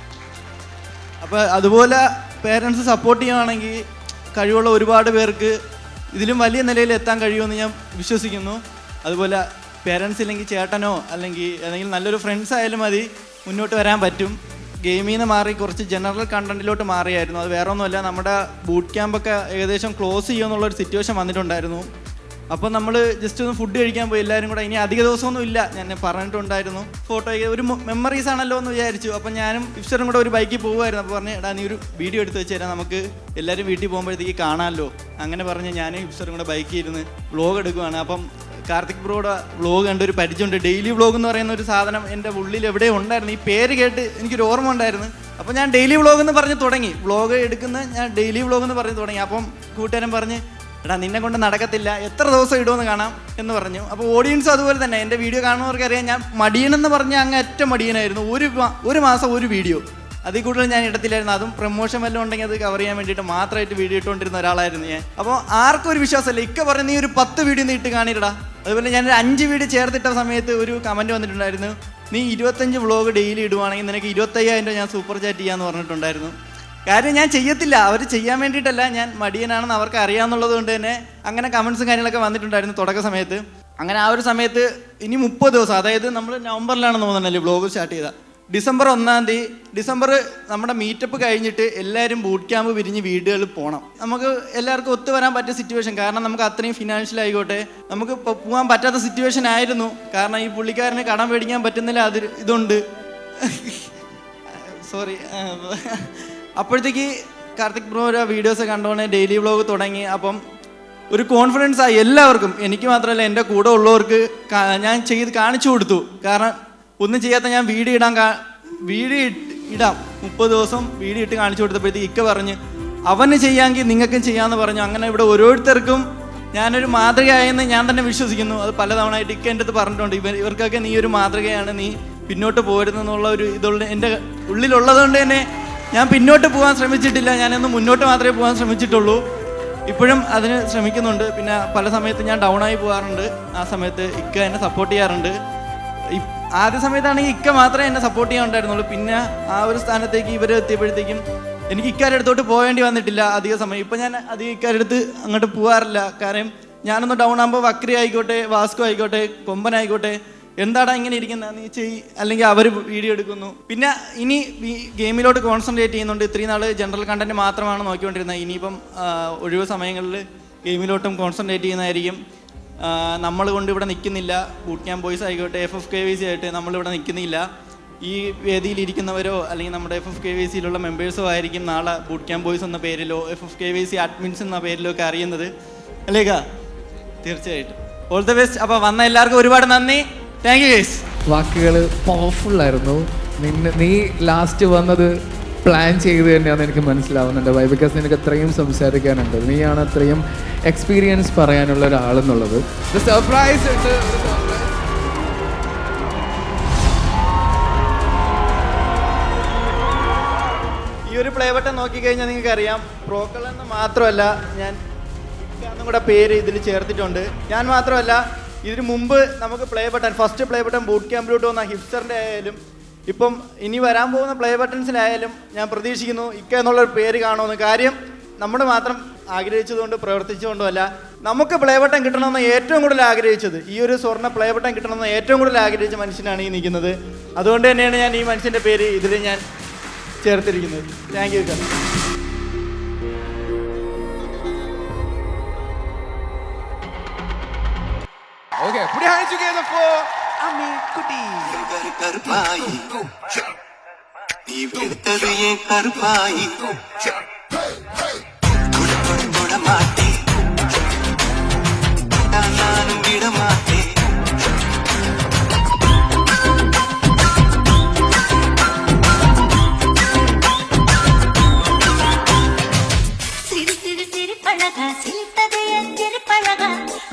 അപ്പോൾ അതുപോലെ പേരൻസ് സപ്പോർട്ട് ചെയ്യുകയാണെങ്കിൽ കഴിവുള്ള ഒരുപാട് പേർക്ക് ഇതിലും വലിയ നിലയിൽ എത്താൻ കഴിയുമെന്ന് ഞാൻ വിശ്വസിക്കുന്നു. അതുപോലെ പേരൻസ് ഇല്ലെങ്കിൽ ചേട്ടനോ അല്ലെങ്കിൽ ഏതെങ്കിലും നല്ലൊരു ഫ്രണ്ട്സ് ആയാലും മതി, മുന്നോട്ട് വരാൻ പറ്റും. ഗെയിമിൽ നിന്ന് മാറി കുറച്ച് ജനറൽ കണ്ടന്റിലോട്ട് മാറിയായിരുന്നു. അത് വേറെ ഒന്നുമല്ല, നമ്മുടെ ബൂട്ട് ക്യാമ്പൊക്കെ ഏകദേശം ക്ലോസ് ചെയ്യുമെന്നുള്ളൊരു സിറ്റുവേഷൻ വന്നിട്ടുണ്ടായിരുന്നു. അപ്പോൾ നമ്മൾ ജസ്റ്റ് ഒന്ന് ഫുഡ് കഴിക്കാൻ പോയി എല്ലാവരും കൂടെ. ഇനി അധിക ദിവസമൊന്നും ഇല്ല, ഞാൻ പറഞ്ഞിട്ടുണ്ടായിരുന്നു. ഫോട്ടോ ഒരു മെമ്മറീസ് ആണല്ലോ എന്ന് വിചാരിച്ചു. അപ്പം ഞാനും ഇഫ്സറും കൂടെ ഒരു ബൈക്കിൽ പോകുമായിരുന്നു. അപ്പോൾ പറഞ്ഞു എടാ നീ ഒരു വീഡിയോ എടുത്ത് വെച്ച് തരാം, നമുക്ക് എല്ലാവരും വീട്ടിൽ പോകുമ്പോഴത്തേക്ക് കാണാമല്ലോ. അങ്ങനെ പറഞ്ഞ് ഞാനും ഇഫ്സറും കൂടെ ബൈക്കിൽ ഇരുന്ന് വ്ളോഗ് എടുക്കുകയാണ്. അപ്പം കാർത്തിക് ബ്രോയുടെ വ്ളോഗ് കണ്ട ഒരു പരിചയമുണ്ട്. ഡെയിലി വ്ളോഗ് എന്ന് പറയുന്ന ഒരു സാധനം എൻ്റെ ഉള്ളിൽ എവിടെയോ ഉണ്ടായിരുന്നു. ഈ പേര് കേട്ട് എനിക്കൊരു ഓർമ്മ ഉണ്ടായിരുന്നു. അപ്പോൾ ഞാൻ ഡെയിലി വ്ളോഗ് എന്ന് പറഞ്ഞ് തുടങ്ങി. വ്ളോഗ് എടുക്കുന്ന ഞാൻ ഡെയിലി വ്ളോഗ് എന്ന് പറഞ്ഞ് തുടങ്ങി. അപ്പം കൂട്ടുകാരൻ പറഞ്ഞ് എടാ നിന്നെ കൊണ്ട് നടക്കത്തില്ല, എത്ര ദിവസം ഇടുമെന്ന് കാണാം എന്ന് പറഞ്ഞു. അപ്പോൾ ഓഡിയൻസ് അതുപോലെ തന്നെ എൻ്റെ വീഡിയോ കാണുന്നവർക്കറിയാം ഞാൻ മടിയനെന്ന് പറഞ്ഞാൽ അങ്ങ് ഏറ്റവും മടിയനായിരുന്നു. ഒരു മാസം ഒരു വീഡിയോ, അതിൽ കൂടുതൽ ഞാൻ ഇടത്തില്ലായിരുന്നു. അതും പ്രൊമോഷൻ വല്ലതും ഉണ്ടെങ്കിൽ അത് കവർ ചെയ്യാൻ വേണ്ടിയിട്ട് മാത്രമായിട്ട് വീഡിയോ ഇട്ടുകൊണ്ടിരുന്ന ഒരാളായിരുന്നു ഞാൻ. അപ്പോൾ ആർക്കും ഒരു വിശ്വാസമല്ല. ഇക്ക പറഞ്ഞ് നീ ഒരു 10 വീഡിയോ നീ ഇട്ട് കാണിയിടാ. അതുപോലെ ഞാൻ 5 വീഡിയോ ചേർത്തിട്ട സമയത്ത് ഒരു കമൻറ്റ് വന്നിട്ടുണ്ടായിരുന്നു, നീ 25 വ്ളോഗ് ഡെയിലി ഇടുവാണെങ്കിൽ നിനക്ക് 25,000 രൂപ ഞാൻ സൂപ്പർ ചാറ്റ് ചെയ്യാമെന്ന് പറഞ്ഞിട്ടുണ്ടായിരുന്നു. കാര്യം ഞാൻ ചെയ്യത്തില്ല, അവർ ചെയ്യാൻ വേണ്ടിയിട്ടല്ല, ഞാൻ മടിയനാണെന്ന് അവർക്ക് അറിയാമെന്നുള്ളത് കൊണ്ട് തന്നെ അങ്ങനെ കമൻസും കാര്യങ്ങളൊക്കെ വന്നിട്ടുണ്ടായിരുന്നു തുടക്ക സമയത്ത്. അങ്ങനെ ആ ഒരു സമയത്ത് ഇനി 30 ദിവസം, അതായത് നമ്മൾ നവംബറിലാണെന്ന് തോന്നുന്നല്ലേ വ്ളോഗ് സ്റ്റാർട്ട് ചെയ്ത. ഡിസംബർ 1-ാം തീയതി ഡിസംബർ നമ്മുടെ മീറ്റപ്പ് കഴിഞ്ഞിട്ട് എല്ലാവരും ബൂട്ട് ക്യാമ്പ് പിരിഞ്ഞ് വീടുകളിൽ പോകണം. നമുക്ക് എല്ലാവർക്കും ഒത്തുവരാൻ പറ്റിയ സിറ്റുവേഷൻ, കാരണം നമുക്ക് അത്രയും ഫിനാൻഷ്യൽ ആയിക്കോട്ടെ നമുക്ക് ഇപ്പോൾ പോകാൻ പറ്റാത്ത സിറ്റുവേഷൻ ആയിരുന്നു. കാരണം ഈ പുള്ളിക്കാരന് കടം മേടിക്കാൻ പറ്റുന്നില്ല, ഇതുണ്ട്. സോറി. അപ്പോഴത്തേക്ക് കാർത്തിക് ബ്രോ വീഡിയോസ് കണ്ടോണ്ട് ഡെയിലി വ്ളോഗ് തുടങ്ങി. അപ്പം ഒരു കോൺഫിഡൻസ് ആയി എല്ലാവർക്കും, എനിക്ക് മാത്രമല്ല എൻ്റെ കൂടെ ഉള്ളവർക്ക് ഞാൻ ചെയ്ത് കാണിച്ചു കൊടുത്തു. കാരണം ഒന്നും ചെയ്യാത്ത ഞാൻ വീഡിയോ ഇടാം 30 ദിവസം വീഡിയോ ഇട്ട് കാണിച്ചു കൊടുത്തപ്പോഴത്തേക്ക് ഇക്ക പറഞ്ഞ് അവന് ചെയ്യാമെങ്കിൽ നിങ്ങൾക്കും ചെയ്യാമെന്ന് പറഞ്ഞു. അങ്ങനെ ഇവിടെ ഓരോരുത്തർക്കും ഞാനൊരു മാതൃകയായെന്ന് ഞാൻ തന്നെ വിശ്വസിക്കുന്നു. അത് പലതവണയായിട്ട് ഇക്ക എൻ്റെ അടുത്ത് പറഞ്ഞിട്ടുണ്ട്, ഇവർക്കൊക്കെ നീ ഒരു മാതൃകയാണ്, നീ പിന്നോട്ട് പോരുന്നെന്നുള്ള ഒരു ഇതുള്ള എൻ്റെ ഉള്ളിലുള്ളത് കൊണ്ട് തന്നെ ഞാൻ പിന്നോട്ട് പോകാൻ ശ്രമിച്ചിട്ടില്ല. ഞാനൊന്ന് മുന്നോട്ട് മാത്രമേ പോകാൻ ശ്രമിച്ചിട്ടുള്ളൂ. ഇപ്പോഴും അതിന് ശ്രമിക്കുന്നുണ്ട്. പിന്നെ പല സമയത്ത് ഞാൻ ഡൗൺ ആയി പോകാറുണ്ട്. ആ സമയത്ത് ഇക്ക എന്നെ സപ്പോർട്ട് ചെയ്യാറുണ്ട്. ആദ്യ സമയത്താണെങ്കിൽ ഇക്ക മാത്രമേ എന്നെ സപ്പോർട്ട് ചെയ്യാൻ ഉണ്ടായിരുന്നുള്ളൂ. പിന്നെ ആ ഒരു സ്ഥാനത്തേക്ക് ഇവർ എത്തിയപ്പോഴത്തേക്കും എനിക്ക് ഇക്കാരുടെ അടുത്തോട്ട് പോകേണ്ടി വന്നിട്ടില്ല അധിക സമയം. ഇപ്പം ഞാൻ അധികം ഇക്കാരുടെ അടുത്ത് അങ്ങോട്ട് പോകാറില്ല. കാരണം ഞാനൊന്ന് ഡൗൺ ആകുമ്പോൾ വക്രി ആയിക്കോട്ടെ, വാസ്കോ ആയിക്കോട്ടെ, കൊമ്പനായിക്കോട്ടെ, എന്താടാ ഇങ്ങനെ ഇരിക്കുന്ന നീ അല്ലെങ്കിൽ അവർ വീഡിയോ എടുക്കുന്നു. പിന്നെ ഇനി ഗെയിമിലോട്ട് കോൺസെൻട്രേറ്റ് ചെയ്യുന്നുണ്ട്. ഇത്രയും നാൾ ജനറൽ കണ്ടന്റ് മാത്രമാണ് നോക്കിക്കൊണ്ടിരുന്നത്. ഇനിയിപ്പം ഒഴിവ് സമയങ്ങളിൽ ഗെയിമിലോട്ടും കോൺസെൻട്രേറ്റ് ചെയ്യുന്നതായിരിക്കും. നമ്മൾ കൊണ്ട് ഇവിടെ നിൽക്കുന്നില്ല. ബൂട്ട് ക്യാമ്പ് ബോയ്സ് ആയിക്കോട്ടെ, FFKVC ആയിട്ട് നമ്മളിവിടെ നിൽക്കുന്നില്ല. ഈ വേദിയിൽ ഇരിക്കുന്നവരോ അല്ലെങ്കിൽ നമ്മുടെ FFKVCയിലുള്ള മെമ്പേഴ്സോ ആയിരിക്കും നാളെ ബൂട്ട് ക്യാമ്പ് ബോയ്സ് എന്ന പേരിലോ FFKVC അഡ്മിൻസ് എന്ന പേരിലോ ഒക്കെ അറിയുന്നത് അല്ലേക്കാ? തീർച്ചയായിട്ടും. All the best. അപ്പോൾ വന്ന എല്ലാവർക്കും ഒരുപാട് നന്ദി. Thank you guys. വാക്കുകൾ പവർഫുള്ളായിരുന്നു. നീ ലാസ്റ്റ് വന്നത് പ്ലാൻ ചെയ്ത് തന്നെയാണെന്ന് എനിക്ക് മനസ്സിലാവുന്നുണ്ട്. വൈ ബിക്കോസ് നിനക്ക് അത്രയും സംസാരിക്കാനുണ്ട്. നീയാണ് അത്രയും എക്സ്പീരിയൻസ് പറയാനുള്ള ഒരാളെന്നുള്ളത്. സർപ്രൈസ് ഉണ്ട്. ഈ ഒരു പ്ലേ ബട്ടൺ നോക്കിക്കഴിഞ്ഞാൽ നിങ്ങൾക്ക് അറിയാം, പ്രോക്കൾ എന്ന് മാത്രമല്ല ഞാൻ ഇക്കാന്നും കൂടെ പേര് ഇതിൽ ചേർത്തിട്ടുണ്ട്. ഞാൻ മാത്രമല്ല, ഇതിന് മുമ്പ് നമുക്ക് play button first play button boot ക്യാമ്പിലോട്ട് വന്ന ഹിപ്സ്റ്ററിൻ്റെ ആയാലും ഇപ്പം ഇനി വരാൻ പോകുന്ന പ്ലേ ബട്ടൺസിലായാലും ഞാൻ പ്രതീക്ഷിക്കുന്നു ഇക്ക എന്നുള്ളൊരു പേര് കാണുമെന്ന്. കാര്യം നമ്മൾ മാത്രം ആഗ്രഹിച്ചതുകൊണ്ട് പ്രവർത്തിച്ചുകൊണ്ടുമല്ല, നമുക്ക് പ്ലേ ബട്ടൺ കിട്ടണമെന്ന് ഏറ്റവും കൂടുതൽ ആഗ്രഹിച്ചത്, ഈ ഒരു സ്വർണ്ണ പ്ലേ ബട്ടൺ കിട്ടണമെന്ന് ഏറ്റവും കൂടുതൽ ആഗ്രഹിച്ച മനുഷ്യനാണ് ഈ നിൽക്കുന്നത്. അതുകൊണ്ട് തന്നെയാണ് ഞാൻ ഈ മനുഷ്യൻ്റെ പേര് ഇതിൽ ഞാൻ ചേർത്തിരിക്കുന്നത്. Thank you. Okay, put your hands together for Ami Kuti. கருப்பாயி நீ வெளுத்தது ஏன் கருப்பாயி விட மாட்டேன் நானும் விட மாட்டேன். சிறு சிறு சிறு பழகா சிரித்தது என் சிறு பழகா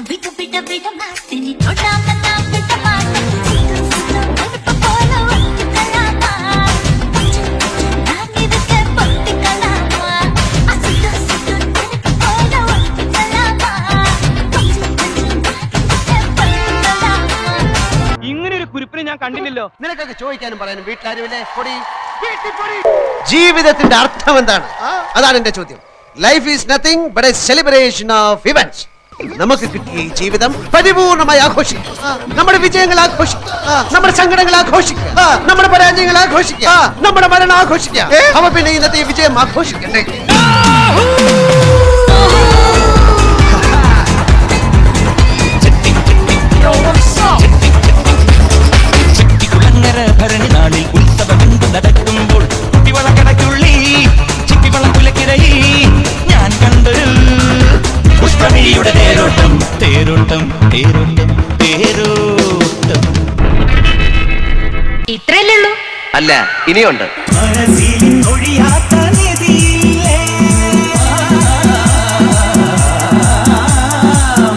விட்டு விட விட மாட்டேன் நீ தொடாம நான் விட மாட்டேன். நெருப்பு போல ஒட்டிக்கலாமா நான் இருக்க பொட்டிக்கலாமா அசுட்டு சுட்டு நெருப்பு போல ஒட்டிக்கலாமா ഇങ്ങനെ ഒരു കുരിപ്പിനെ ഞാൻ കണ്ടില്ലല്ലോ. നിനക്കൊക്കെ ചോദിക്കാനും പറയാനും വീട്ടിലാരുമില്ലേ? ജീവിതത്തിന്റെ അർത്ഥം എന്താണ്? അതാണ് എന്റെ ചോദ്യം. Life is nothing but A celebration of events. നമുക്ക് കിട്ടിയ ഈ ജീവിതം പരിപൂർണമായി ആഘോഷിക്കുക. നമ്മുടെ വിജയങ്ങൾ ആഘോഷിക്കുക, നമ്മുടെ സങ്കടങ്ങൾ ആഘോഷിക്കുക, നമ്മുടെ പരാജയങ്ങൾ ആഘോഷിക്കുക, നമ്മുടെ മരണം ആഘോഷിക്കുക. അവ പിന്നെ ഇന്നത്തെ ഈ വിജയം ആഘോഷിക്കണ്ടേ? ഭരണി നാളിൽ ഉത്സവമെന്തു നടക്കുമ്പോൾ കുട്ടിവളക്കടക്കുള്ളി ചിപ്പിവളക്കുലക്കിടയിൽ ഞാൻ കണ്ടൊരു പുഷ്പമിഴിയുടെ തേരോട്ടം തേരോട്ടം തേരോട്ടം തേരോട്ടം. ഇത്രയല്ലേ ഉള്ളൂ? അല്ല, ഇനിയുണ്ട്. ഒഴിയാത്ത നിധിയില്ലേ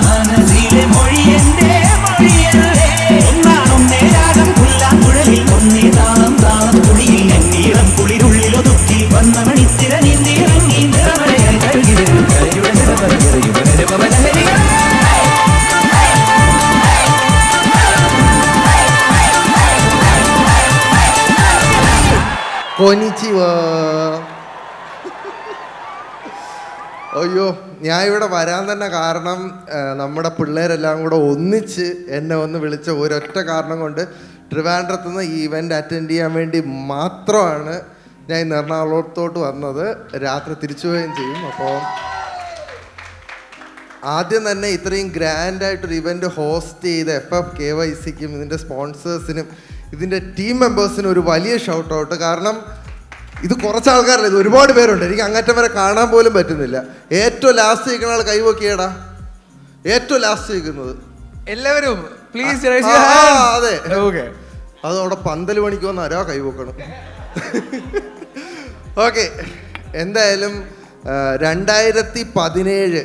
മനസ്സിലെ മൊഴിയന്റെ മൊഴിയല്ലേ ഒന്നാണൊന്നേ രാഗം പുല്ലാങ്കുഴലിൽ ഒന്നേ താളം താളം കുളിയിൽ എന്നീളം കുളിരുള്ളിൽ ഒതുക്കി വന്ന മണിത്തിര നീന്തിയിറങ്ങി നിറമലയായി കഴുകിവരും കരയുടെ നിറപറയുവനരപമലഹരി. കൊനിച്ചിവാ. അയ്യോ, ഞാൻ ഇവിടെ വരാൻ തന്നെ കാരണം നമ്മുടെ പിള്ളേരെല്ലാം കൂടെ ഒന്നിച്ച് എന്നെ ഒന്ന് വിളിച്ച ഒരൊറ്റ കാരണം കൊണ്ട് ട്രിവാൻഡ്രത്ത് നിന്ന് ഈ ഇവൻ്റ് അറ്റൻഡ് ചെയ്യാൻ വേണ്ടി മാത്രമാണ് ഞാൻ ഇന്ന് എറണാകുളത്തോട്ട് വന്നത്. രാത്രി തിരിച്ചു പോവുകയും ചെയ്യും. അപ്പോൾ ആദ്യം തന്നെ ഇത്രയും ഗ്രാൻഡായിട്ടൊരു ഇവൻ്റ് ഹോസ്റ്റ് ചെയ്ത FFKYCക്കും ഇതിൻ്റെ സ്പോൺസേഴ്സിനും ഇതിൻ്റെ ടീം മെമ്പേഴ്സിന് ഒരു വലിയ ഷൗട്ട് ഔട്ട്. കാരണം ഇത് കുറച്ച് ആൾക്കാരല്ല, ഇത് ഒരുപാട് പേരുണ്ട്. എനിക്ക് അങ്ങറ്റം വരെ കാണാൻ പോലും പറ്റുന്നില്ല. ഏറ്റവും ലാസ്റ്റ് നിൽക്കുന്ന ആൾ കൈവക്കിയടാ, ഏറ്റവും ലാസ്റ്റ് നിൽക്കുന്നത് എല്ലാവരും പ്ലീസ്. അതെ, അത് അവിടെ 12 മണിക്ക് വന്ന് ആരോ കൈവക്കണം. ഓക്കെ, എന്തായാലും 2017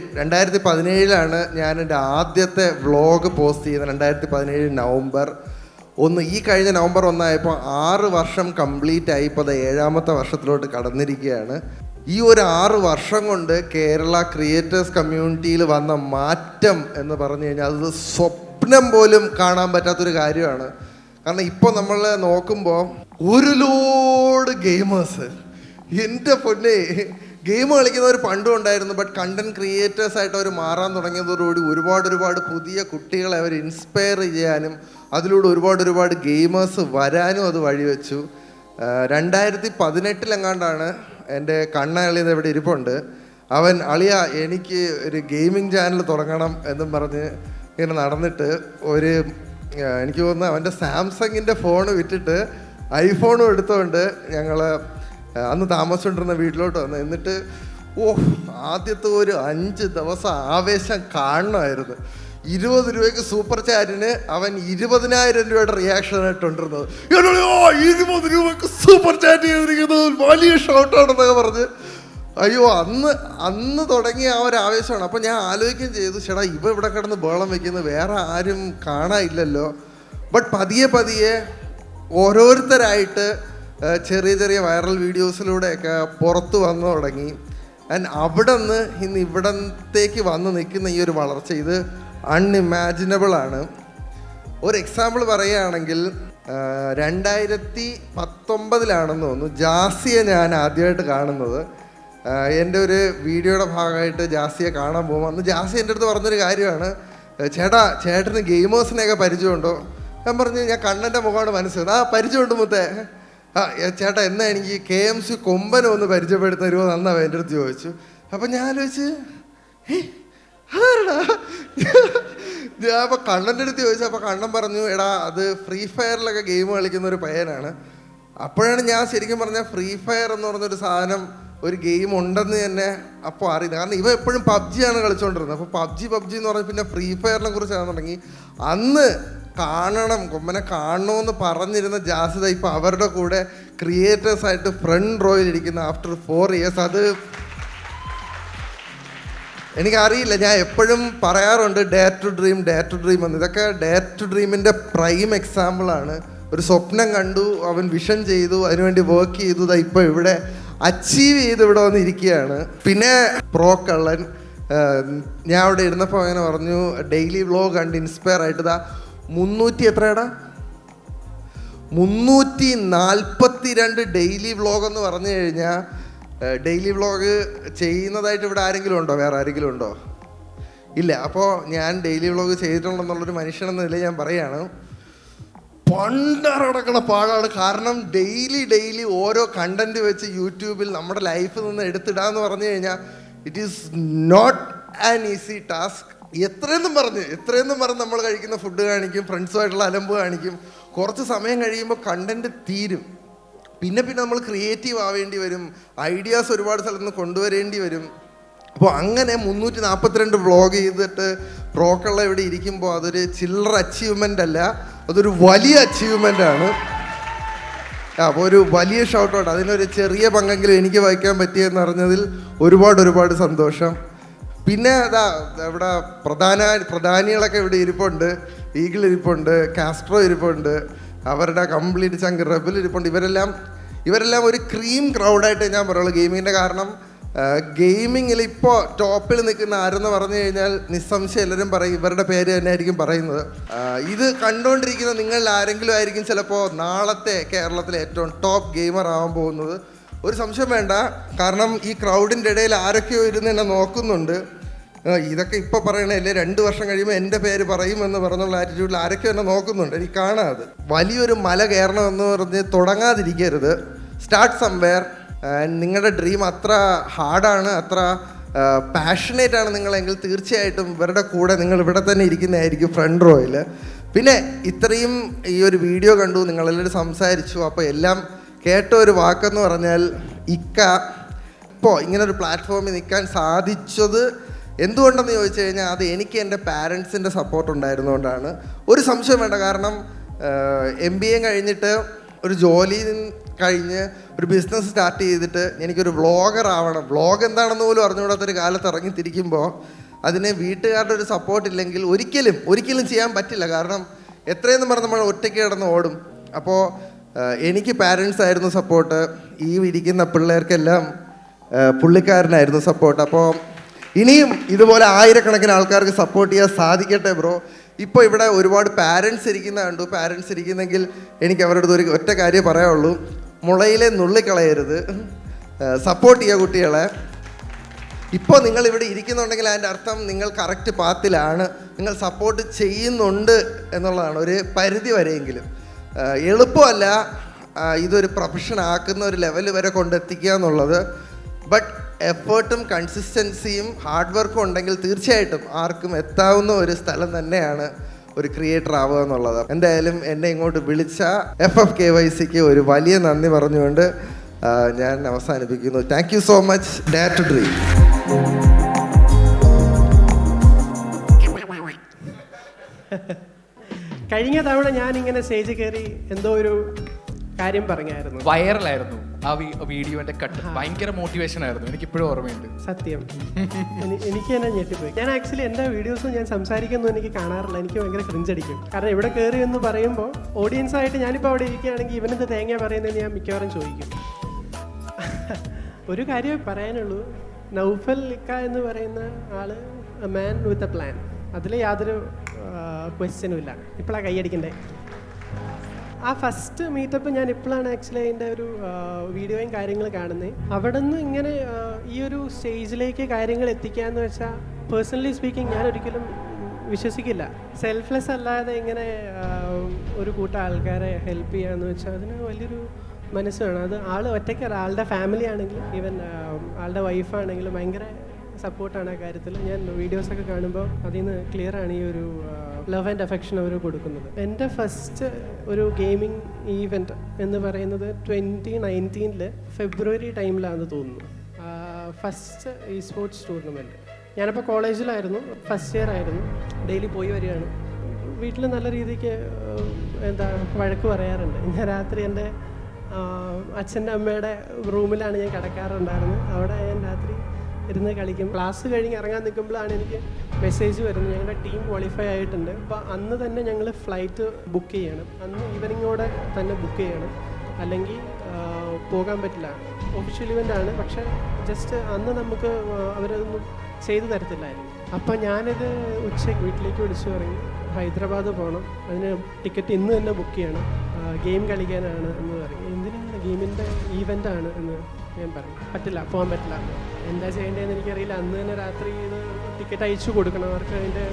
ഞാൻ എൻ്റെ ആദ്യത്തെ വ്ളോഗ് പോസ്റ്റ് ചെയ്യുന്നത്. 2017 നവംബർ 1. ഈ കഴിഞ്ഞ നവംബർ 1 ആയപ്പോൾ 6 വർഷം കംപ്ലീറ്റ് ആയി. ഇപ്പോൾ അത് 7ാമത്തെ വർഷത്തിലോട്ട് കടന്നിരിക്കുകയാണ്. ഈ ഒരു 6 വർഷം കൊണ്ട് കേരള ക്രിയേറ്റേഴ്സ് കമ്മ്യൂണിറ്റിയിൽ വന്ന മാറ്റം എന്ന് പറഞ്ഞു കഴിഞ്ഞാൽ അത് സ്വപ്നം പോലും കാണാൻ പറ്റാത്തൊരു കാര്യമാണ്. കാരണം ഇപ്പോൾ നമ്മൾ നോക്കുമ്പോൾ ഒരു ലോഡ് ഗെയിമേഴ്സ്, എൻ്റെ പൊന്നെ, ഗെയിം കളിക്കുന്നവർ പണ്ടും ഉണ്ടായിരുന്നു. ബട്ട് കണ്ടന്റ് ക്രിയേറ്റേഴ്സായിട്ട് അവർ മാറാൻ തുടങ്ങിയതോടുകൂടി ഒരുപാട് പുതിയ കുട്ടികളെ അവർ ഇൻസ്പയർ ചെയ്യാനും അതിലൂടെ ഒരുപാട് ഗെയിമേഴ്സ് വരാനും അത് വഴിവെച്ചു. 2018 എൻ്റെ കണ്ണളിയത് ഇവിടെ ഇരിപ്പുണ്ട്. അവൻ അളിയ എനിക്ക് ഒരു ഗെയിമിംഗ് ചാനൽ തുടങ്ങണം എന്നും പറഞ്ഞ് ഇങ്ങനെ നടന്നിട്ട് എനിക്ക് തോന്നുന്നു അവൻ്റെ സാംസങ്ങിൻ്റെ ഫോൺ വിറ്റിട്ട് ഐഫോണും എടുത്തുകൊണ്ട് ഞങ്ങൾ അന്ന് താമസിച്ചുകൊണ്ടിരുന്ന വീട്ടിലോട്ട് വന്നു. എന്നിട്ട് ആദ്യത്തെ ഒരു 5 ദിവസം ആവേശം കാണണമായിരുന്നു. 20 രൂപയ്ക്ക് സൂപ്പർ ചാറ്റിന് അവൻ 20,000 രൂപയുടെ റിയാക്ഷൻ ആയിട്ടുണ്ടിരുന്നത്. 20 രൂപയ്ക്ക് സൂപ്പർ ചാറ്റ് ചെയ്തിരിക്കുന്നത് വലിയ ഷോട്ടാണെന്നൊക്കെ പറഞ്ഞ് അയ്യോ അന്ന് തുടങ്ങിയ ആ ഒരു ആവേശമാണ്. അപ്പം ഞാൻ ആലോചിക്കുകയും ചെയ്തു, ചേട്ടാ ഇവിടെ കിടന്ന് ബഹളം വെക്കുന്നത് വേറെ ആരും കാണാനില്ലല്ലോ. ബട്ട് പതിയെ ഓരോരുത്തരായിട്ട് ചെറിയ വൈറൽ വീഡിയോസിലൂടെയൊക്കെ പുറത്ത് വന്നു തുടങ്ങി. ആൻഡ് അവിടെ നിന്ന് ഇന്ന് ഇവിടത്തേക്ക് വന്ന് നിൽക്കുന്ന ഈ ഒരു വളർച്ച ഇത് അൺഇമാജിനബിൾ ആണ്. ഒരു എക്സാമ്പിൾ പറയുകയാണെങ്കിൽ 2019 തോന്നുന്നു ജാസിയെ ഞാൻ ആദ്യമായിട്ട് കാണുന്നത്. എൻ്റെ ഒരു വീഡിയോയുടെ ഭാഗമായിട്ട് ജാസിയെ കാണാൻ പോകുമ്പോൾ അന്ന് ജാസി എൻ്റെ അടുത്ത് പറഞ്ഞൊരു കാര്യമാണ്, ചേട്ടന് ഗെയിമേഴ്സിനെയൊക്കെ പരിചയമുണ്ടോ? ഞാൻ പറഞ്ഞു ഞാൻ കണ്ണൻ്റെ മുഖമാണ് മനസ്സിലായത്. പരിചയമുണ്ട് മുത്തേ. ചേട്ടാ എന്നാ എനിക്ക് KMC കൊമ്പനെ ഒന്ന് പരിചയപ്പെടുത്ത തരുമോ നന്നാ എൻ്റെ അടുത്ത് ചോദിച്ചു. അപ്പം ഞാൻ ആലോചിച്ച് ഞാൻ അപ്പോൾ കണ്ണൻ്റെ അടുത്ത് ചോദിച്ചു. അപ്പോൾ കണ്ണൻ പറഞ്ഞു, എടാ അത് ഫ്രീ ഫയറിലൊക്കെ ഗെയിം കളിക്കുന്ന ഒരു പയ്യനാണ്. അപ്പോഴാണ് ഞാൻ ശരിക്കും പറഞ്ഞാൽ ഫ്രീ ഫയർ എന്ന് പറഞ്ഞൊരു സാധനം, ഒരു ഗെയിം ഉണ്ടെന്ന് തന്നെ അപ്പോൾ അറിയുന്നത്. കാരണം ഇവ എപ്പോഴും PUBG കളിച്ചുകൊണ്ടിരുന്നത്. അപ്പോൾ PUBG എന്ന് പറഞ്ഞാൽ പിന്നെ ഫ്രീ ഫയറിനെ കുറിച്ച് അറിയാൻ തുടങ്ങി. അന്ന് കൊമ്പനെ കാണണമെന്ന് പറഞ്ഞിരുന്ന ജാസിത ഇപ്പോൾ അവരുടെ കൂടെ ക്രിയേറ്റേഴ്സായിട്ട് ഫ്രണ്ട് റോയിൽ ഇരിക്കുന്ന ആഫ്റ്റർ 4 ഇയേഴ്സ്. അത് എനിക്കറിയില്ല, ഞാൻ എപ്പോഴും പറയാറുണ്ട് ഡെയർ ടു ഡ്രീം എന്ന്. ഇതൊക്കെ ഡെയർ ടു ഡ്രീമിൻ്റെ പ്രൈം എക്സാമ്പിളാണ്. ഒരു സ്വപ്നം കണ്ടു, അവൻ വിഷൻ ചെയ്തു, അതിനുവേണ്ടി വർക്ക് ചെയ്തു, ഇപ്പോൾ ഇവിടെ അച്ചീവ് ചെയ്ത് ഇവിടെ വന്നിരിക്കുകയാണ്. പിന്നെ പ്രോ കള്ളൻ, ഞാൻ അവിടെ ഇരുന്നപ്പോൾ അങ്ങനെ പറഞ്ഞു, ഡെയിലി വ്ലോഗ് കണ്ട് ഇൻസ്പയർ ആയിട്ട് 342 ഡെയിലി വ്ലോഗ് എന്ന് പറഞ്ഞു കഴിഞ്ഞാൽ, ഡെയിലി വ്ലോഗ് ചെയ്യുന്നതായിട്ട് ഇവിടെ ആരെങ്കിലും ഉണ്ടോ? വേറെ ആരെങ്കിലും ഉണ്ടോ? ഇല്ല. അപ്പോൾ ഞാൻ ഡെയിലി വ്ലോഗ് ചെയ്തിട്ടുണ്ടെന്നുള്ളൊരു മനുഷ്യനെന്ന നിലയിൽ ഞാൻ പറയുകയാണ്, പണ്ടറടക്കണ പാടാണ്. കാരണം ഡെയിലി ഓരോ കണ്ടന്റ് വെച്ച് യൂട്യൂബിൽ നമ്മുടെ ലൈഫിൽ നിന്ന് എടുത്തിടാന്ന് പറഞ്ഞു കഴിഞ്ഞാൽ it is not an easy task. എത്രയെന്നും പറഞ്ഞ് നമ്മൾ കഴിക്കുന്ന ഫുഡ് കാണിക്കും, ഫ്രണ്ട്സുമായിട്ടുള്ള അലമ്പ് കാണിക്കും. കുറച്ച് സമയം കഴിയുമ്പോൾ കണ്ടന്റ് തീരും. പിന്നെ നമ്മൾ ക്രിയേറ്റീവ് ആവേണ്ടി വരും, ഐഡിയാസ് ഒരുപാട് സ്ഥലത്ത് നിന്ന് കൊണ്ടുവരേണ്ടി വരും. അപ്പോൾ അങ്ങനെ 342 വ്ളോഗ് ചെയ്തിട്ട് പ്രോക്കുള്ള ഇവിടെ ഇരിക്കുമ്പോൾ അതൊരു ചില്ലറ അച്ചീവ്മെൻ്റ് അല്ല, അതൊരു വലിയ അച്ചീവ്മെൻ്റ് ആണ്. അപ്പോൾ ഒരു വലിയ ഷൗട്ട് ഔട്ട്. അതിനൊരു ചെറിയ പങ്കെങ്കിലും എനിക്ക് വഹിക്കാൻ പറ്റിയെന്ന് അറിഞ്ഞതിൽ ഒരുപാട് സന്തോഷം. പിന്നെ ഇവിടെ പ്രധാനികളൊക്കെ ഇവിടെ ഇരിപ്പുണ്ട്. ഈഗിൾ ഇരിപ്പുണ്ട്, കാസ്ട്രോ ഇരിപ്പുണ്ട്, അവരുടെ കംപ്ലീറ്റ് ചങ്ക് റെബൽ ഇരിപ്പുണ്ട്. ഇവരെല്ലാം ഒരു ക്രീം ക്രൗഡായിട്ട് ഞാൻ പറയുള്ളൂ ഗെയിമിങ്ങിൻ്റെ. കാരണം ഗെയിമിങ്ങിൽ ഇപ്പോൾ ടോപ്പിൽ നിൽക്കുന്ന ആരെന്ന് പറഞ്ഞു കഴിഞ്ഞാൽ നിസ്സംശയം എല്ലാവരും പറയും ഇവരുടെ പേര് തന്നെ ആയിരിക്കും പറയുന്നത്. ഇത് കണ്ടുകൊണ്ടിരിക്കുന്ന നിങ്ങളിൽ ആരെങ്കിലും ആയിരിക്കും ചിലപ്പോൾ നാളത്തെ കേരളത്തിലെ ഏറ്റവും ടോപ്പ് ഗെയിമർ ആവാൻ പോകുന്നത്. ഒരു സംശയം വേണ്ട. കാരണം ഈ ക്രൗഡിൻ്റെ ഇടയിൽ ആരൊക്കെയോ ഇരുന്ന് എന്നെ നോക്കുന്നുണ്ട്. ഇതൊക്കെ ഇപ്പോൾ പറയണല്ലേ 2 വർഷം കഴിയുമ്പോൾ എൻ്റെ പേര് പറയുമെന്ന് പറഞ്ഞുള്ള ആറ്റിറ്റ്യൂഡിൽ ആരൊക്കെയോ എന്നെ നോക്കുന്നുണ്ട്. എനിക്ക് കാണാതെ വലിയൊരു മല കയറണമെന്ന് പറഞ്ഞ് തുടങ്ങാതിരിക്കരുത്. Start somewhere. നിങ്ങളുടെ ഡ്രീം അത്ര ഹാർഡാണ്, അത്ര പാഷനേറ്റ് ആണ് നിങ്ങളെങ്കിൽ തീർച്ചയായിട്ടും ഇവരുടെ കൂടെ നിങ്ങൾ ഇവിടെ തന്നെ ഇരിക്കുന്നതായിരിക്കും ഫ്രണ്ട് റോയിൽ. പിന്നെ ഇത്രയും ഈ ഒരു വീഡിയോ കണ്ടു, നിങ്ങളെല്ലാവരും സംസാരിച്ചു. അപ്പോൾ എല്ലാം കേട്ട ഒരു വാക്കെന്ന് പറഞ്ഞാൽ ഇപ്പോൾ ഇങ്ങനൊരു പ്ലാറ്റ്ഫോമിൽ നിൽക്കാൻ സാധിച്ചത് എന്തുകൊണ്ടെന്ന് ചോദിച്ചു കഴിഞ്ഞാൽ അത് എനിക്ക് എൻ്റെ പാരൻസിൻ്റെ സപ്പോർട്ട് ഉണ്ടായിരുന്നുകൊണ്ടാണ്. ഒരു സംശയം വേണ്ട. കാരണം MBA കഴിഞ്ഞിട്ട് ഒരു ജോലി കഴിഞ്ഞ് ഒരു ബിസിനസ് സ്റ്റാർട്ട് ചെയ്തിട്ട് എനിക്കൊരു വ്ളോഗർ ആവണം, വ്ളോഗ് എന്താണെന്ന് പോലും അറിഞ്ഞുകൂടാത്തൊരു കാലത്ത് ഇറങ്ങിത്തിരിക്കുമ്പോൾ അതിന് വീട്ടുകാരുടെ ഒരു സപ്പോർട്ട് ഇല്ലെങ്കിൽ ഒരിക്കലും ചെയ്യാൻ പറ്റില്ല. കാരണം എത്രയെന്ന് പറഞ്ഞ് നമ്മൾ ഒറ്റയ്ക്ക് കിടന്ന് ഓടും. അപ്പോൾ എനിക്ക് പാരൻസ് ആയിരുന്നു സപ്പോർട്ട്, ഈ ഇരിക്കുന്ന പിള്ളേർക്കെല്ലാം പുള്ളിക്കാരനായിരുന്നു സപ്പോർട്ട്. അപ്പോൾ ഇനിയും ഇതുപോലെ ആയിരക്കണക്കിന് ആൾക്കാർക്ക് സപ്പോർട്ട് ചെയ്യാൻ സാധിക്കട്ടെ ബ്രോ. ഇപ്പോൾ ഇവിടെ ഒരുപാട് പാരൻസ് ഇരിക്കുന്ന കണ്ടു. പാരൻസ് ഇരിക്കുന്നെങ്കിൽ എനിക്ക് അവരുടെ ഒരു ഒറ്റ കാര്യം പറയാനുള്ളൂ, മുളയിലെ നുള്ളിക്കളയരുത്, സപ്പോർട്ട് ചെയ്യുക കുട്ടികളെ. ഇപ്പോൾ നിങ്ങളിവിടെ ഇരിക്കുന്നുണ്ടെങ്കിൽ അതിൻ്റെ അർത്ഥം നിങ്ങൾ കറക്റ്റ് പാത്തിലാണ്, നിങ്ങൾ സപ്പോർട്ട് ചെയ്യുന്നുണ്ട് എന്നുള്ളതാണ്, ഒരു പരിധി വരെയെങ്കിലും. എളുപ്പമല്ല ഇതൊരു പ്രൊഫഷൻ ആക്കുന്ന ഒരു ലെവൽ വരെ കൊണ്ടെത്തിക്കുക എന്നുള്ളത്. ബട്ട് എഫേർട്ടും കൺസിസ്റ്റൻസിയും ഹാർഡ് വർക്കും ഉണ്ടെങ്കിൽ തീർച്ചയായിട്ടും ആർക്കും എത്താവുന്ന ഒരു സ്ഥലം തന്നെയാണ് ഒരു ക്രിയേറ്റർ ആവുക എന്നുള്ളത്. എന്തായാലും എന്നെ ഇങ്ങോട്ട് വിളിച്ച FFKYCക്ക് ഒരു വലിയ നന്ദി പറഞ്ഞുകൊണ്ട് ഞാൻ അവസാനിപ്പിക്കുന്നു. Thank you so much. Dare to dream. കഴിഞ്ഞ തവണ ഞാനിങ്ങനെ സ്റ്റേജിൽ കയറി എന്തോ ഒരു കാര്യം പറഞ്ഞായിരുന്നു, വൈറലായിരുന്നു ആ വീഡിയോന്റെ കട്ട്. ഭയങ്കര മോട്ടിവേഷൻ ആയിരുന്നു, എനിക്കിപ്പോഴും ഓർമ്മയുണ്ട്. സത്യം. എനിക്ക് തന്നെ ഞെട്ടിപ്പോയി. ഞാൻ ആക്ച്വലി എൻ്റെ വീഡിയോസ് ഞാൻ സംസാരിക്കുന്നു എനിക്ക് കാണാറില്ല, എനിക്ക് ഭയങ്കര ക്രിഞ്ചടിക്കും. കാരണം ഇവിടെ കയറി എന്ന് പറയുമ്പോൾ ഓഡിയൻസ് ആയിട്ട് ഞാനിപ്പോൾ അവിടെ ഇരിക്കുകയാണെങ്കിൽ ഇവനെന്ത് തേങ്ങ പറയുന്നതെന്ന് ഞാൻ മിക്കവാറും ചോദിക്കും. ഒരു കാര്യമേ പറയാനുള്ളൂ, നൗഫൽ ഇക്ക എന്ന് പറയുന്ന ആള് a man with a plan. അതിൽ യാതൊരു ക്വസ്റ്റ്യനും ഇല്ല. ഇപ്പോഴാണ് കൈയടിക്കണ്ടേ. ആ ഫസ്റ്റ് മീറ്റപ്പ് ഞാൻ ഇപ്പോഴാണ് ആക്ച്വലി അതിൻ്റെ ഒരു വീഡിയോയും കാര്യങ്ങൾ കാണുന്നത്. അവിടെ നിന്ന് ഇങ്ങനെ ഈ ഒരു സ്റ്റേജിലേക്ക് കാര്യങ്ങൾ എത്തിക്കാന്ന് വെച്ചാൽ പേഴ്സണലി സ്പീക്കിംഗ് ഞാൻ ഒരിക്കലും വിശ്വസിക്കില്ല. സെൽഫ്ലെസ് അല്ലാതെ ഇങ്ങനെ ഒരു കൂട്ടം ആൾക്കാരെ ഹെൽപ്പ് ചെയ്യാന്ന് വെച്ചാൽ അതിന് വലിയൊരു മനസ്സ് വേണം. അത് ആൾ ഒറ്റയ്ക്ക് ആളുടെ ഫാമിലി ആണെങ്കിലും ഈവൻ ആളുടെ വൈഫാണെങ്കിലും ഭയങ്കര സപ്പോർട്ടാണ് ആ കാര്യത്തിൽ. ഞാൻ വീഡിയോസൊക്കെ കാണുമ്പോൾ അതിൽ നിന്ന് ക്ലിയറാണ് ഈ ഒരു ലവ് ആൻഡ് അഫെക്ഷൻ അവർ കൊടുക്കുന്നത്. എൻ്റെ ഫസ്റ്റ് ഒരു ഗെയിമിംഗ് ഈവൻറ്റ് എന്ന് പറയുന്നത് 2019 ഫെബ്രുവരി ടൈമിലാണെന്ന് തോന്നുന്നു. ഫസ്റ്റ് ഈ സ്പോർട്സ് ടൂർണമെൻറ്റ്. ഞാനപ്പോൾ കോളേജിലായിരുന്നു, ഫസ്റ്റ് ഇയർ ആയിരുന്നു, ഡെയിലി പോയി വരികയാണ്. വീട്ടിൽ നല്ല രീതിക്ക് വഴക്ക് പറയാറുണ്ട്. ഞാൻ രാത്രി എൻ്റെ അച്ഛൻ്റെ അമ്മയുടെ റൂമിലാണ് ഞാൻ കിടക്കാറുണ്ടായിരുന്നത്. അവിടെ ഞാൻ രാത്രി ഇരുന്ന് കളിക്കും. ക്ലാസ് കഴിഞ്ഞ് ഇറങ്ങാൻ നിൽക്കുമ്പോഴാണ് എനിക്ക് മെസ്സേജ് വരുന്നത്, ഞങ്ങളുടെ ടീം ക്വാളിഫൈ ആയിട്ടുണ്ട്. അപ്പോൾ അന്ന് തന്നെ ഞങ്ങൾ ഫ്ലൈറ്റ് ബുക്ക് ചെയ്യണം, അന്ന് ഈവനിങ്ങോടെ തന്നെ ബുക്ക് ചെയ്യണം, അല്ലെങ്കിൽ പോകാൻ പറ്റില്ല. ഒഫീഷ്യൽ ഇവൻ്റ് ആണ്, പക്ഷേ ജസ്റ്റ് അന്ന് നമുക്ക് അവരതൊന്നും ചെയ്തു തരത്തില്ലായിരുന്നു. അപ്പോൾ ഞാനിത് ഉച്ചയ്ക്ക് വീട്ടിലേക്ക് വിളിച്ചു പറയും, ഹൈദരാബാദ് പോകണം, അതിന് ടിക്കറ്റ് ഇന്ന് തന്നെ ബുക്ക് ചെയ്യണം, ഗെയിം കളിക്കാനാണ് എന്ന് പറയും. എന്തിനാണ്, ഗെയിമിൻ്റെ ഈവൻ്റാണ് എന്ന് ഞാൻ പറയും. പറ്റില്ല, പോകാൻ പറ്റില്ല. എന്താ ചെയ്യേണ്ടതെന്ന് എനിക്കറിയില്ല. അന്ന് തന്നെ രാത്രി ഇത് ടിക്കറ്റ് അയച്ചു കൊടുക്കണം, അവർക്ക് അതിൻ്റെ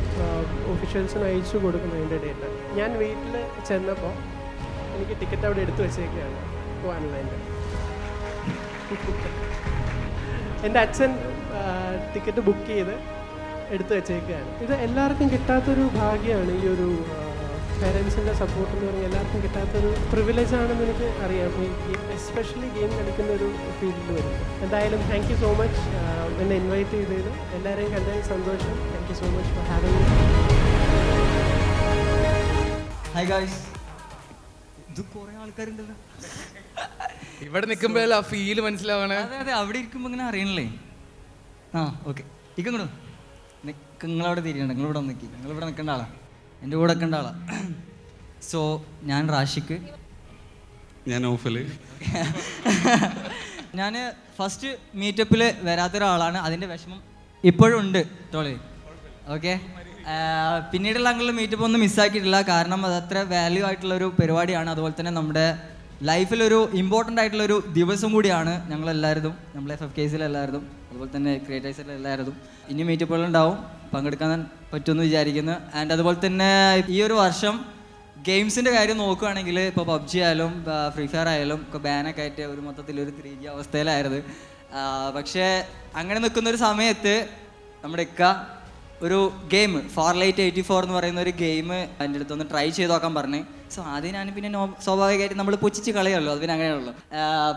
ഒഫീഷ്യൽസിന് അയച്ചു കൊടുക്കണം അതിൻ്റെ ഡേറ്റ്. ഞാൻ വീട്ടിൽ ചെന്നപ്പോൾ എനിക്ക് ടിക്കറ്റ് അവിടെ എടുത്തു വെച്ചേക്കുകയാണ് പോകാനുള്ള. എൻ്റെ അച്ഛൻ ടിക്കറ്റ് ബുക്ക് ചെയ്ത് എടുത്തു വെച്ചേക്കുകയാണ്. ഇത് എല്ലാവർക്കും കിട്ടാത്തൊരു ഭാഗ്യമാണ്, ഈ ഒരു പേരൻസിൻ്റെ സപ്പോർട്ട് എന്ന് പറഞ്ഞാൽ എല്ലാവർക്കും കിട്ടാത്തൊരു പ്രിവിലേജ് ആണെന്ന് എനിക്ക് അറിയാം, എസ്പെഷ്യലി ഗെയിം കളിക്കുന്ന ഒരു ഫീൽഡിൽ വരുന്നത്. എന്തായാലും താങ്ക് യു സോ മച്ച് എന്നെ ഇൻവൈറ്റ് ചെയ്തത്. എല്ലാവരെയും കണ്ടതിൽ സന്തോഷം. Thank you so much four having me. Hi guys. ഇത് കുറേ ആൾക്കാരുണ്ടല്ലോ ഇവിടെ നിൽക്കുമ്പോഴല്ല ആ ഫീല് മനസ്സിലാവണേ. അതെ, അവിടെ ഇരിക്കുമ്പോൾ ഇങ്ങനെ അറിയണല്ലേ. ആ ഓക്കെ, ഇങ്ങോട്ട് നിങ്ങളവിടെ തിരിയണ്ട, നിങ്ങളിവിടെ നിൽക്കി, നിങ്ങളിവിടെ നിൽക്കേണ്ട ആളാ, എൻ്റെ കൂടെ നിൽക്കേണ്ട ആളാ. സോ ഞാൻ റാഷിക്ക്, ഞാൻ നൗഫൽ. ഞാൻ ഫസ്റ്റ് മീറ്റപ്പിൽ വരാത്തൊരാളാണ്, അതിൻ്റെ വിഷമം ഇപ്പോഴും ഉണ്ട് ടോളി. ഓക്കെ, പിന്നീടുള്ള അങ്ങനെ മീറ്റപ്പ് ഒന്നും മിസ്സാക്കിയിട്ടില്ല, കാരണം അതത്ര വാല്യൂ ആയിട്ടുള്ളൊരു പരിപാടിയാണ്. അതുപോലെ തന്നെ നമ്മുടെ ലൈഫിലൊരു ഇമ്പോർട്ടൻ്റ് ആയിട്ടുള്ളൊരു ദിവസം കൂടിയാണ് ഞങ്ങളെല്ലാവരും, നമ്മളെ FFKCയിലെല്ലാവരും, അതുപോലെ തന്നെ ക്രിയേറ്റേഴ്സിലെല്ലാവരും. ഇനി മീറ്റപ്പുകളുണ്ടാവും, പങ്കെടുക്കാൻ പറ്റുമെന്ന് വിചാരിക്കുന്നു. ആൻഡ് അതുപോലെ തന്നെ ഈ ഒരു വർഷം ഗെയിംസിൻ്റെ കാര്യം നോക്കുകയാണെങ്കിൽ ഇപ്പോൾ PUBG ആയാലും ഫ്രീ ഫയർ ആയാലും ഒക്കെ ബാനൊക്കെ ആയിട്ട് ഒരു മൊത്തത്തിലൊരു 3G അവസ്ഥയിലായിരുന്നു. പക്ഷേ അങ്ങനെ നിൽക്കുന്നൊരു സമയത്ത് നമ്മുടെ ഇക്ക ഒരു ഗെയിം ഫോർലൈറ്റ് 84 എന്ന് പറയുന്ന ഒരു ഗെയിം എൻ്റെ അടുത്തൊന്ന് ട്രൈ ചെയ്ത് നോക്കാൻ പറഞ്ഞു. സോ അത് ഞാൻ പിന്നെ സ്വാഭാവികമായിട്ട് നമ്മൾ പൊച്ചിച്ച് കളയുമല്ലോ, അത് പിന്നെ അങ്ങനെയുള്ളൂ.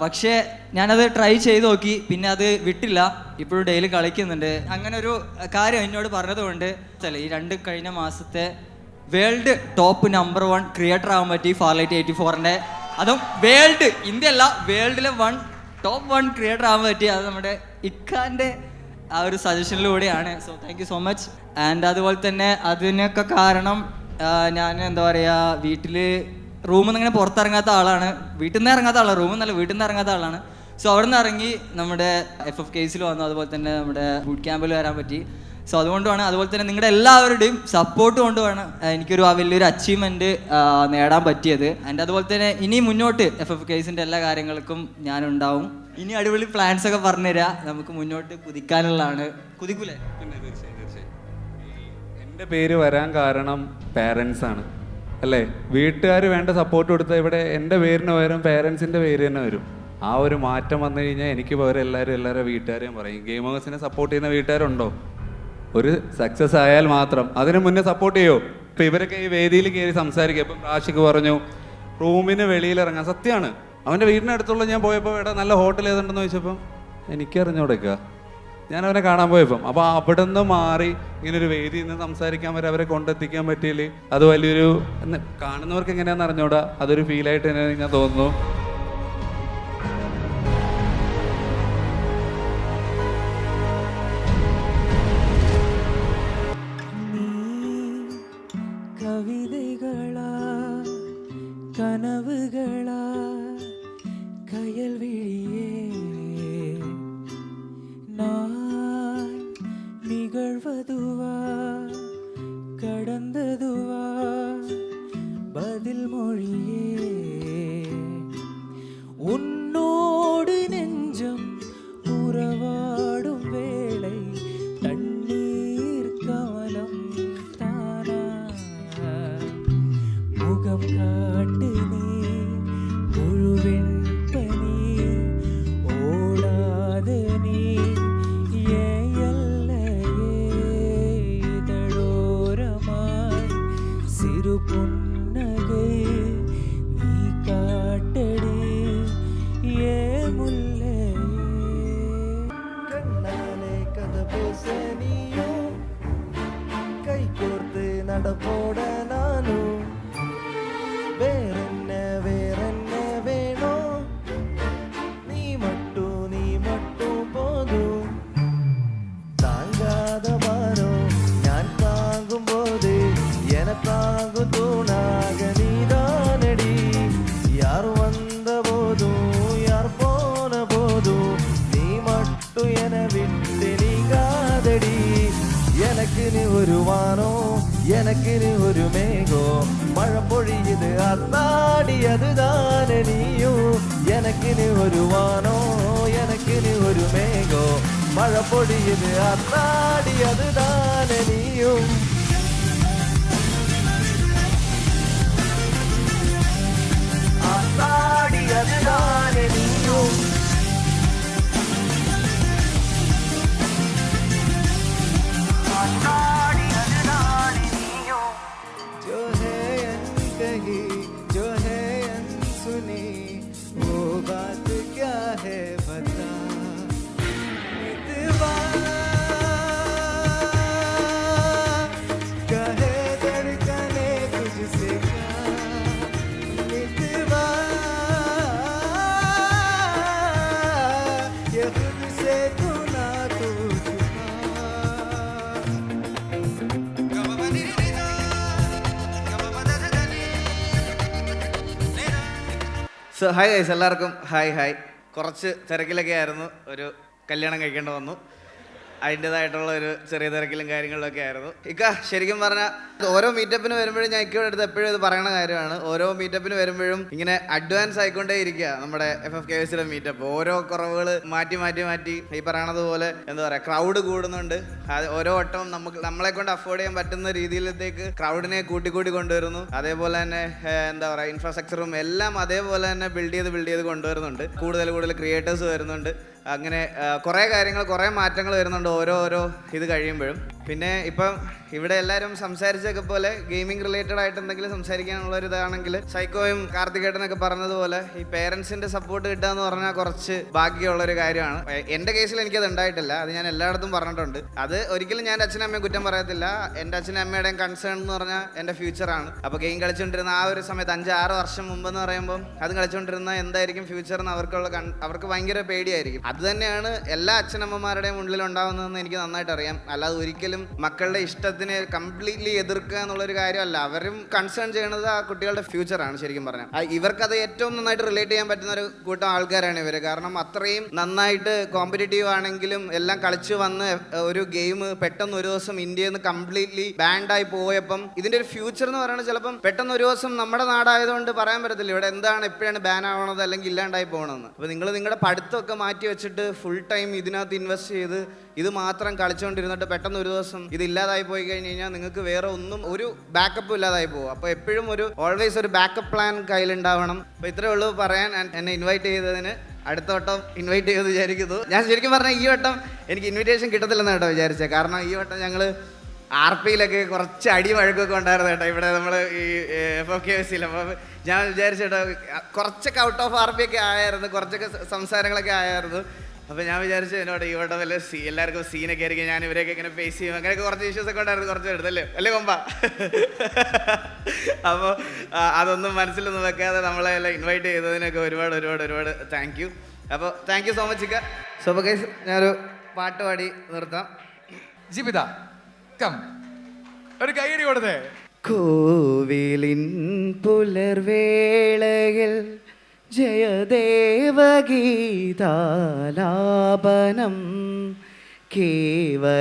പക്ഷേ ഞാനത് ട്രൈ ചെയ്ത് നോക്കി, പിന്നെ അത് വിട്ടില്ല, ഇപ്പോഴും ഡെയിലി കളിക്കുന്നുണ്ട്. അങ്ങനെ ഒരു കാര്യം എന്നോട് പറഞ്ഞതുകൊണ്ട് ഈ കഴിഞ്ഞ മാസത്തെ വേൾഡ് ടോപ്പ് നമ്പർ 1 ക്രിയേറ്റർ ആകാൻ പറ്റി ഫോർലൈറ്റ് 84ൻ്റെ. അതും വേൾഡ്, ഇന്ത്യ അല്ല, വേൾഡിലെ ടോപ്പ് 1 ക്രിയേറ്റർ ആകാൻ പറ്റി. അത് നമ്മുടെ ഇക്കാൻ്റെ ആ ഒരു സജഷനിലൂടെയാണ്. So thank you so much. And അതുപോലെ തന്നെ അതിനൊക്കെ കാരണം ഞാൻ എന്താ പറയുക, വീട്ടിൽ റൂമിൽ നിന്ന് ഇങ്ങനെ പുറത്തിറങ്ങാത്ത ആളാണ്, വീട്ടിൽ നിന്ന് ഇറങ്ങാത്ത ആളാണ്, റൂമിൽ നിന്നല്ല വീട്ടിൽ നിന്ന് ഇറങ്ങാത്ത ആളാണ്. സോ അവിടെ നിന്ന് ഇറങ്ങി നമ്മുടെ FFKSൽ വന്നു, അതുപോലെ തന്നെ നമ്മുടെ ബൂട്ട് ക്യാമ്പിൽ വരാൻ പറ്റി. സോ അതുകൊണ്ടാണ്, അതുപോലെ തന്നെ നിങ്ങളുടെ എല്ലാവരുടെയും സപ്പോർട്ട് കൊണ്ടുമാണ് എനിക്കൊരു വലിയൊരു അച്ചീവ്മെൻറ്റ് നേടാൻ പറ്റിയത്. ആൻഡ് അതുപോലെ തന്നെ ഇനി മുന്നോട്ട് FFKSൻ്റെ എല്ലാ കാര്യങ്ങൾക്കും ഞാനുണ്ടാവും. ഇനി അടിപൊളി പ്ലാൻസ് ഒക്കെ പറഞ്ഞുതരാം, നമുക്ക് മുന്നോട്ട് കുതിക്കാനുള്ളതാണ്. കുതിക്കൂലേ? പിന്നെ തീർച്ചയായും തീർച്ചയായും. എൻ്റെ പേര് വരാൻ കാരണം പാരൻസ് ആണ്, അല്ലേ? വീട്ടുകാർ വേണ്ട സപ്പോർട്ട് കൊടുത്താൽ ഇവിടെ എൻ്റെ പേരിന് പകരം പാരൻസിൻ്റെ പേര് തന്നെ വരും. ആ ഒരു മാറ്റം വന്നു കഴിഞ്ഞാൽ എനിക്ക് പകരം എല്ലാവരും വീട്ടുകാരെയും പറയും. ഗെയിമേഴ്സിനെ സപ്പോർട്ട് ചെയ്യുന്ന വീട്ടുകാരുണ്ടോ? ഒരു സക്സസ് ആയാൽ മാത്രം, അതിന് മുന്നേ സപ്പോർട്ട് ചെയ്യോ? ഇപ്പം ഇവരൊക്കെ ഈ വേദിയിൽ കയറി സംസാരിക്കുക. ഇപ്പം റാഷിക്ക് പറഞ്ഞു റൂമിന് വെളിയിലിറങ്ങാൻ. സത്യമാണ്, അവൻ്റെ വീടിനടുത്തുള്ള ഞാൻ പോയപ്പോൾ ഇവിടെ നല്ല ഹോട്ടൽ ഏതുണ്ടെന്ന് ചോദിച്ചപ്പം എനിക്കറിഞ്ഞോടേക്കുക, ഞാൻ അവനെ കാണാൻ പോയപ്പം. അപ്പോൾ അവിടെ നിന്ന് മാറി ഇങ്ങനൊരു വേദിയിൽ നിന്ന് സംസാരിക്കാൻ വരെ അവരെ കൊണ്ടെത്തിക്കാൻ പറ്റിയില്ല, അത് വലിയൊരു കാണുന്നവർക്ക് എങ്ങനെയാണെന്ന് അറിഞ്ഞൂടാ, അതൊരു ഫീലായിട്ട് തന്നെ ഞാൻ തോന്നുന്നു. കവിതകളാ കനവുകളാ കയൽവിഴിയേ நான் நிகழ்வதுவா கடந்ததுவா பதில் மொழியே உன்னோடு நெஞ்சம் உறவாடும் வேளை தண்ணீர் கவனம் தானா முகம் காட்டு நீ முழுவெண் பனி ஓடாத நீ இதழோரமாய் சிறு புன்னகை நீ காட்டடி ஏ முல்லை கண்ணாலே கதை பேச நீயும் கை கோர்த்து நடப்போட நானும் வேறென்ன வேணும் நீ மட்டும் போதும் தாங்காத பாரம் நான் தாங்கும் போது என தாங்கும் தூணாக நீதானடி யார் வந்த போதும் யார் போன போதும் நீ மட்டும் என விட்டு நீங்காதடி எனக்கு நீ ஒரு வானம் எனக்கு நீ ஒரு மேகம் மழை பொழியுது அத்தாடி அதுதானே நீயும் எனக்கு நீ ஒரு வானம் எனக்கு நீ ஒரு மேகம் மழை பொழியுது அத்தாடி அதுதானே நீயும் அத்தாடி அதுதானே நீயும் அத்தாடி அதுதானே நீயும் जो है अनकही जो है अनसुनी वो बात क्या है बता मितवा कहे धड़कने तुझसे क्या मितवा ये खुद से तू ना तू സോ ഹായ് ഗൈസ്, എല്ലാവർക്കും ഹായ്. കുറച്ച് തിരക്കിലൊക്കെ ആയിരുന്നു, ഒരു കല്യാണം കഴിക്കേണ്ടി വന്നു, അതിൻ്റെതായിട്ടുള്ള ഒരു ചെറിയ തിരക്കിലും കാര്യങ്ങളിലൊക്കെ ആയിരുന്നു. ഇക്ക ശരിക്കും പറഞ്ഞാൽ ഓരോ മീറ്റപ്പിന് വരുമ്പോഴും ഞാൻ ഇക്കയുടെ അടുത്ത് എപ്പോഴും ഇത് പറയുന്ന കാര്യമാണ്. ഓരോ മീറ്റപ്പിന് വരുമ്പോഴും ഇങ്ങനെ അഡ്വാൻസ് ആയിക്കൊണ്ടേ ഇരിക്കുക നമ്മുടെ FFKSലെ മീറ്റപ്പ്. ഓരോ കുറവുകൾ മാറ്റി ഈ പറയണത് പോലെ എന്താ പറയുക, ക്രൗഡ് കൂടുന്നുണ്ട്. അത് ഓരോ വട്ടവും നമ്മളെ കൊണ്ട് അഫോർഡ് ചെയ്യാൻ പറ്റുന്ന രീതിയിലത്തേക്ക് ക്രൗഡിനെ കൂട്ടി കൊണ്ടുവരുന്നു. അതേപോലെ തന്നെ എന്താ പറയുക, ഇൻഫ്രാസ്ട്രക്ചറും എല്ലാം അതേപോലെ തന്നെ ബിൽഡ് ചെയ്ത് കൊണ്ടുവരുന്നുണ്ട്. കൂടുതൽ ക്രിയേറ്റേഴ്സ് വരുന്നുണ്ട്. അങ്ങനെ കുറേ കാര്യങ്ങൾ, കുറേ മാറ്റങ്ങൾ വരുന്നുണ്ട് ഓരോ ഇത് കഴിയുമ്പോഴും. പിന്നെ ഇപ്പം ഇവിടെ എല്ലാവരും സംസാരിച്ചൊക്കെ പോലെ ഗെയിമിംഗ് റിലേറ്റഡ് ആയിട്ട് എന്തെങ്കിലും സംസാരിക്കാനുള്ള ഒരു ഇതാണെങ്കിൽ സൈക്കോയും കാർത്തികേട്ടനൊക്കെ പറഞ്ഞതുപോലെ ഈ പേരൻസിന്റെ സപ്പോർട്ട് കിട്ടുക എന്ന് പറഞ്ഞാൽ കുറച്ച് ഭാഗ്യമുള്ളൊരു കാര്യമാണ്. എൻ്റെ കേസിൽ എനിക്കത് ഉണ്ടായിട്ടില്ല, അത് ഞാൻ എല്ലായിടത്തും പറഞ്ഞിട്ടുണ്ട്. അത് ഒരിക്കലും ഞാൻ അച്ഛനും അമ്മയും കുറ്റം പറയത്തില്ല. എൻ്റെ അച്ഛനും അമ്മയുടെയും കൺസേൺ എന്ന് പറഞ്ഞാൽ എൻ്റെ ഫ്യൂച്ചറാണ്. അപ്പോൾ ഗെയിം കളിച്ചുകൊണ്ടിരുന്ന ആ ഒരു സമയത്ത് 5-6 വർഷം മുമ്പെന്ന് പറയുമ്പോൾ അത് കളിച്ചുകൊണ്ടിരുന്ന എന്തായിരിക്കും ഫ്യൂച്ചർ എന്ന് അവർക്ക് ഭയങ്കര പേടിയായിരിക്കും. അത് തന്നെയാണ് എല്ലാ അച്ഛനമ്മമാരുടെയും ഉള്ളിൽ ഉണ്ടാകുന്നതെന്ന് എനിക്ക് നന്നായിട്ട് അറിയാം. അല്ലാതെ ഒരിക്കലും മക്കളുടെ ഇഷ്ടത്തിനെ കംപ്ലീറ്റ്ലി എതിർക്കുക എന്നുള്ളൊരു കാര്യമല്ല. അവരും കൺസേൺ ചെയ്യുന്നത് ആ കുട്ടികളുടെ ഫ്യൂച്ചറാണ്. ശരിക്കും പറഞ്ഞാൽ ഇവർക്കത് ഏറ്റവും നന്നായിട്ട് റിലേറ്റ് ചെയ്യാൻ പറ്റുന്ന ഒരു കൂട്ടം ആൾക്കാരാണ് ഇവർ. കാരണം അത്രയും നന്നായിട്ട് കോമ്പറ്റീറ്റീവ് ആണെങ്കിലും എല്ലാം കളിച്ചു വന്ന് ഒരു ഗെയിം പെട്ടെന്ന് ഒരു ദിവസം ഇന്ത്യയിൽ നിന്ന് കംപ്ലീറ്റ്ലി ബാൻഡായി പോയപ്പം ഇതിന്റെ ഒരു ഫ്യൂച്ചർ എന്ന് പറയുന്നത് ചിലപ്പം പെട്ടെന്ന് ഒരു ദിവസം നമ്മുടെ നാടായതുകൊണ്ട് പറയാൻ പറ്റത്തില്ല ഇവിടെ എന്താണ് എപ്പോഴാണ് ബാൻ ആവണത് അല്ലെങ്കിൽ ഇല്ലാണ്ടായി പോകണമെന്ന്. അപ്പോൾ നിങ്ങൾ നിങ്ങളുടെ പഠിത്തമൊക്കെ മാറ്റി വെച്ചിട്ട് ഫുൾ ടൈം ഇതിനകത്ത് ഇൻവെസ്റ്റ് ചെയ്ത് ഇത് മാത്രം കളിച്ചുകൊണ്ടിരുന്നിട്ട് പെട്ടെന്ന് ഒരു ദിവസം ഇത് ഇല്ലാതായി പോയി കഴിഞ്ഞ് കഴിഞ്ഞാൽ നിങ്ങൾക്ക് വേറെ ഒന്നും ഒരു ബാക്കപ്പും ഇല്ലാതായി പോകും. അപ്പോൾ എപ്പോഴും ഓൾവേസ് ഒരു ബാക്കപ്പ് പ്ലാൻ കയ്യിലുണ്ടാവണം. അപ്പോൾ ഇത്രയേ ഉള്ളൂ പറയാൻ. എന്നെ ഇൻവൈറ്റ് ചെയ്തതിന് അടുത്ത വട്ടം ഇൻവൈറ്റ് ചെയ്യുമെന്ന് വിചാരിക്കുന്നു. ഞാൻ ശരിക്കും പറഞ്ഞാൽ ഈ വട്ടം എനിക്ക് ഇൻവിറ്റേഷൻ കിട്ടത്തില്ലെന്ന് കേട്ടോ വിചാരിച്ചത്. കാരണം ഈ വട്ടം ഞങ്ങൾ RPയിലൊക്കെ കുറച്ച് അടി വഴക്കൊക്കെ ഉണ്ടായിരുന്നു കേട്ടോ ഇവിടെ നമ്മൾ ഈ FFKVCയിൽ. അപ്പോൾ ഞാൻ വിചാരിച്ചു കേട്ടോ കുറച്ചൊക്കെ ഔട്ട് ഓഫ് RP ഒക്കെ ആയിരുന്നു, കുറച്ചൊക്കെ സംസാരങ്ങളൊക്കെ ആയിരുന്നു. അപ്പോൾ ഞാൻ വിചാരിച്ചു എന്നോട് ഈ വട്ടം വല്ല എല്ലാവർക്കും സീനൊക്കെ ആയിരിക്കും, ഞാൻ ഇവരെയൊക്കെ ഇങ്ങനെ ഫേസ് ചെയ്യും, അങ്ങനെയൊക്കെ കുറച്ച് ഇഷ്യൂസ് ഒക്കെ ഉണ്ടായിരുന്നു കുറച്ച് എടുത്തല്ലേ അല്ലേ കൊമ്പ. അപ്പോൾ അതൊന്നും മനസ്സിലൊന്നും വെക്കാതെ നമ്മളെ എല്ലാം ഇൻവൈറ്റ് ചെയ്തതിനൊക്കെ ഒരുപാട് താങ്ക് യു. അപ്പോൾ താങ്ക് യു സോ മച്ച് ഇക്ക. സോ അപ്പോൾ ഗൈസ് ഞാനൊരു പാട്ട് പാടി നിർത്താം. ജിബിത ഒരു കൈയടി കൊടുത്തേ. കോവിലിൻ പുലർവേളയിൽ ജയദേവഗീതാലാപനം കേവലാനന്ദാമൃത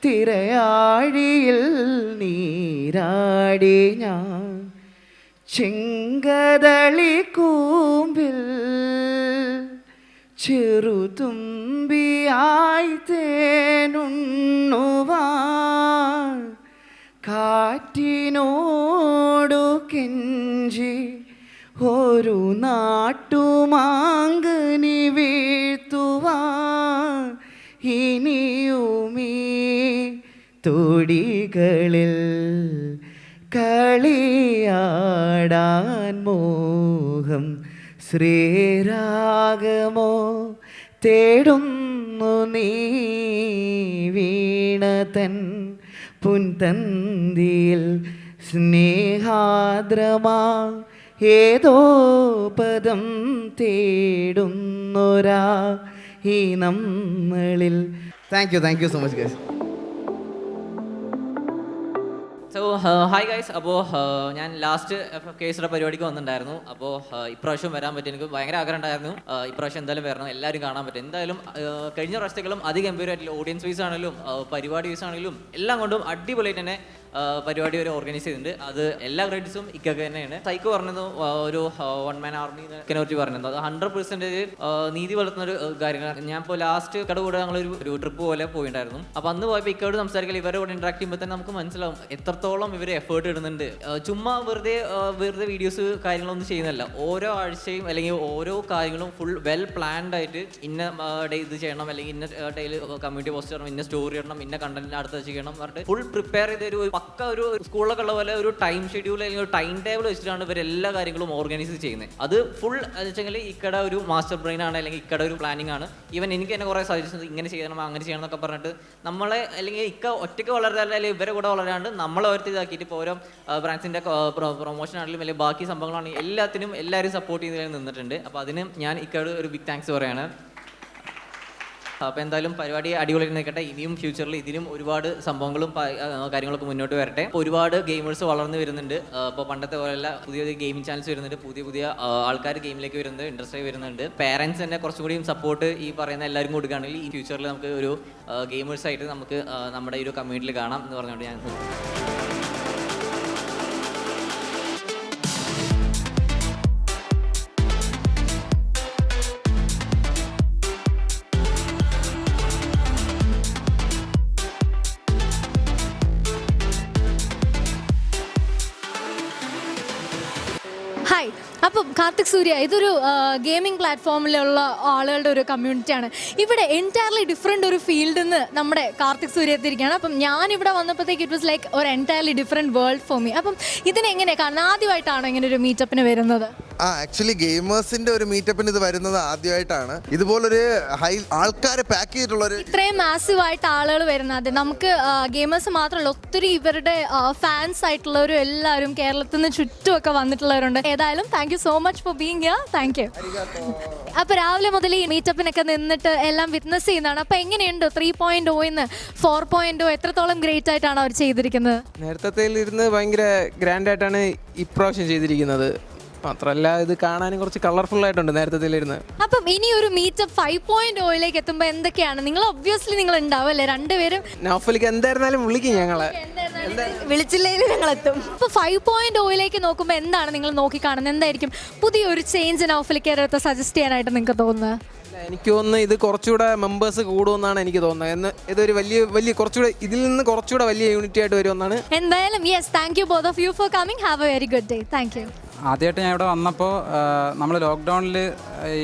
തിരയാഴിയിൽ നീരാടി ഞാൻ ചെങ്കദളി കൂമ്പിൽ ചെറുതുമ്പിയായി തേനുണ്ണുവാൻ കാറ്റിനോടു കെഞ്ചി ഒരു നാട്ടുമാങ്കനി വീഴ്ത്തുവാൻ ഇനിയുമീ തൊടികളിൽ കളിയാടാൻ മോഹം ശ്രീരാഗമോ തേടുന്നു നീ വീണതൻ പുൻതന്തിയിൽ സ്നേഹാദ്രമാ ഏതോ പദം തേടുന്നൊരാ ഈ നമ്മളിൽ. Thank you so much guys. So hi guys. അപ്പോൾ ഞാൻ ലാസ്റ്റ് FFKVCയുടെ പരിപാടിക്ക് വന്നിട്ടുണ്ടായിരുന്നു. അപ്പോൾ ഇപ്രാവശ്യം വരാൻ പറ്റും. എനിക്ക് ഭയങ്കര ആഗ്രഹം ഉണ്ടായിരുന്നു ഇപ്രാവശ്യം എന്തായാലും വരണം, എല്ലാവരും കാണാൻ പറ്റും. എന്തായാലും കഴിഞ്ഞ പ്രാവശ്യത്തേക്കാളും അതിഗംഭീരമായിട്ടുള്ള ഓഡിയൻസ് വൈസ് ആണെങ്കിലും പരിപാടി വൈസ് ആണെങ്കിലും എല്ലാം കൊണ്ടും അടിപൊളിയായിട്ട് തന്നെ പരിപാടി ഒരു ഓർഗനൈസ് ചെയ്തിട്ടുണ്ട്. അത് എല്ലാ ക്രെഡിറ്റ്സും ഇക്കൊക്കെ തന്നെയാണ്. സൈക്കോ പറഞ്ഞത് ഒരു 1 man ആർമി കുറിച്ച് പറഞ്ഞത് അത് 100% നീതി വളർത്തുന്ന ഒരു കാര്യങ്ങളാണ്. ഞാൻ ഇപ്പോൾ ലാസ്റ്റ് ഇക്കടെ കൂടെ ഞങ്ങളൊരു ട്രിപ്പ് പോലെ പോയിട്ടുണ്ടായിരുന്നു. അപ്പോൾ അന്ന് പോയപ്പോൾ ഇക്കോട് സംസാരിക്കാൻ ഇവരുടെ കൂടെ ഇൻട്രാക്ട് ചെയ്യുമ്പോൾ തന്നെ നമുക്ക് മനസ്സിലാവും എത്രത്തോളം ഇവർ എഫേർട്ട് ഇടുന്നുണ്ട്. ചുമ്മാ വെറുതെ വീഡിയോസ് കാര്യങ്ങളൊന്നും ചെയ്യുന്നില്ല. ഓരോ ആഴ്ചയും അല്ലെങ്കിൽ ഓരോ കാര്യങ്ങളും ഫുൾ വെൽ പ്ലാൻഡ് ആയിട്ട് ഇന്ന ഡേ ഇത് ചെയ്യണം, അല്ലെങ്കിൽ ഇന്ന ഡേയിൽ കമ്മ്യൂണിറ്റി പോസ്റ്റ് ചെയ്യണം, ഇന്ന സ്റ്റോറി ഇടണം, ഇന്ന കണ്ടന്റ് അടുത്ത് ചെയ്യണം പറഞ്ഞിട്ട് ഫുൾ പ്രിപ്പയർ ചെയ്ത ഒരു പക്ക ഒരു സ്കൂളിലൊക്കെ ഉള്ള പോലെ ഒരു ടൈം ഷെഡ്യൂൾ അല്ലെങ്കിൽ ഒരു ടൈം ടേബിൾ വെച്ചിട്ടാണ് ഇവർ എല്ലാ കാര്യങ്ങളും ഓർഗനൈസ് ചെയ്യുന്നത്. അത് ഫുൾ എന്ന് വെച്ചെങ്കിൽ ഇക്കടെ ഒരു മാസ്റ്റർ ബ്രെയിൻ ആണ്, അല്ലെങ്കിൽ ഇക്കടെ ഒരു പ്ലാനിങ് ആണ്. ഈവൻ എനിക്ക് തന്നെ കുറേ സജഷൻസ് ഇങ്ങനെ ചെയ്യണം അങ്ങനെ ചെയ്യണം എന്നൊക്കെ പറഞ്ഞിട്ട് നമ്മളെ അല്ലെങ്കിൽ ഇക്ക ഒറ്റയ്ക്ക് വളരാതെ അല്ലെങ്കിൽ ഇവരെ കൂടെ വളരാണ്ട് നമ്മളെ ഓരോരുത്തർ ഇതാക്കിയിട്ട് ഇപ്പോൾ ഓരോ ബ്രാൻഡ്സിൻ്റെ പ്രൊമോഷൻ ആണെങ്കിലും അല്ലെങ്കിൽ ബാക്കി സംഭവങ്ങളാണെങ്കിലും എല്ലാത്തിനും എല്ലാവരും സപ്പോർട്ട് ചെയ്ത് നിന്നിട്ടുണ്ട്. അപ്പോൾ അതിന് ഞാൻ ഇക്കോട് ഒരു ബിഗ് താങ്ക്സ് പറയാണ്. അപ്പോൾ എന്തായാലും പരിപാടി അടിപൊളി നിൽക്കട്ടെ. ഇനിയും ഫ്യൂച്ചറിൽ ഇതിനും ഒരുപാട് സംഭവങ്ങളും കാര്യങ്ങളൊക്കെ മുന്നോട്ട് വരട്ടെ. ഒരുപാട് ഗെയിമേഴ്സ് വളർന്നു വരുന്നുണ്ട്. ഇപ്പോൾ പണ്ടത്തെ പോലെയല്ല, പുതിയ ഗെയിമിംഗ് ചാനൽസ് വരുന്നുണ്ട്, പുതിയ ആൾക്കാർ ഗെയിമിലേക്ക് വരുന്നുണ്ട്, ഇൻട്രസ്റ്റ് വരുന്നുണ്ട്. പാരൻസ് തന്നെ കുറച്ചും കൂടിയും സപ്പോർട്ട് ഈ പറയുന്ന എല്ലാവരും കൊടുക്കുകയാണെങ്കിൽ ഈ ഫ്യൂച്ചറിൽ നമുക്ക് ഒരു ഗെയിമേഴ്സായിട്ട് നമുക്ക് നമ്മുടെ ഈ ഒരു കമ്മ്യൂണിറ്റിയിൽ കാണാം എന്ന് പറഞ്ഞുകൊണ്ട് ഞാൻ ഹായ്, അപ്പം കാർത്തിക് സൂര്യ ഇതൊരു ഗെയിമിംഗ് പ്ലാറ്റ്ഫോമിലുള്ള ആളുകളുടെ ഒരു കമ്മ്യൂണിറ്റിയാണ്. ഇവിടെ എൻറ്റയർലി ഡിഫറെൻ്റ് ഒരു ഫീൽഡിൽ നിന്ന് നമ്മുടെ കാർത്തിക് സൂര്യ എത്തിയിരിക്കുകയാണ്. അപ്പം ഞാനിവിടെ വന്നപ്പോഴത്തേക്ക് ഇറ്റ് വാസ് ലൈക്ക് ഒരു entirely different world for me. അപ്പം ഇതിനെങ്ങനെ കാണുന്നത്? ആദ്യമായിട്ടാണോ ഇങ്ങനെ ഒരു മീറ്റപ്പിന് വരുന്നത്? ആക്ച്വലി ഗെയിമേഴ്സിന്റെ ഒരു മീറ്റപ്പിന് ഇത് വരുന്നത് ആദ്യമായിട്ടാണ്. ഇതുപോലൊരു ആൾക്കാരെ പാക്ക് ചെയ്തിട്ടുള്ളൊരു ഇത്രയും മാസീവായിട്ട് ആളുകൾ വരുന്നത് നമുക്ക് ഗെയിമേഴ്സ് മാത്രമല്ല, ഒത്തിരി ഇവരുടെ ഫാൻസ് ആയിട്ടുള്ളവരും എല്ലാവരും കേരളത്തിൽ നിന്ന് ചുറ്റുമൊക്കെ വന്നിട്ടുള്ളവരുണ്ട്. ഏതായാലും thank you so much for being here. Thank you. അപ്പോൾ രാവിലെ മുതൽ ഈ മീറ്റപ്പിനൊക്കെ നിന്നിട്ട് എല്ലാം വിറ്റ്നസ് ചെയ്യുന്നതാണ്. അപ്പോൾ എങ്ങനെയുണ്ട് 3.0 4.0 എത്രത്തോളം ഗ്രേറ്റ് ആയിട്ടാണ് അവർ ചെയ്തിരിക്കുന്നത്? നേരത്തെ ഇരുന്ന് ഭയങ്കര ഗ്രാൻഡായിട്ടാണ് ഇപ്രാവശ്യം ചെയ്തിരിക്കുന്നത്. മാത്രമല്ല ഇത് കാണാനും കുറച്ച് കളർഫുൾ ആയിട്ടുണ്ട് നേരത്തെ. അപ്പം ഇനി ഒരു മീറ്റപ്പ് 5.0 എത്തുമ്പോൾ എന്തൊക്കെയാണ്? നിങ്ങൾ ഒബ്വിയസ്ലി നിങ്ങൾ ഉണ്ടാവും അല്ലേ രണ്ടുപേരും? നൗഫലിക്ക് എന്തായിരുന്നാലും വിളിക്കും ഞങ്ങളെ, വിളിച്ചില്ലെങ്കിൽ ഞങ്ങൾ എത്തും. അപ്പോൾ 5.0 നോക്കുമ്പോൾ എന്താണ് നിങ്ങൾ നോക്കി കാണുന്നത്? എന്തായിരിക്കും പുതിയൊരു ചേഞ്ച് നൗഫലിക്ക് അടുത്ത് സജസ്റ്റ് ചെയ്യാനായിട്ട് നിങ്ങൾക്ക് തോന്നുന്നത്? എനിക്ക് തോന്നുന്നു ഇത് കുറച്ചുകൂടെ മെമ്പേഴ്സ് കൂടുമെന്നാണ് എനിക്ക് തോന്നുന്നത്. ഇതൊരു വലിയ കുറച്ചുകൂടെ ഇതിൽ നിന്ന് കുറച്ചുകൂടെ വലിയ യൂണിറ്റി ആയിട്ട് വരുമെന്നാണ്. എന്തായാലും yes, thank you both of you for coming. Have A very good day. Thank you. ആദ്യമായിട്ട് ഞാൻ ഇവിടെ വന്നപ്പോൾ നമ്മൾ ലോക്ക്ഡൗണിൽ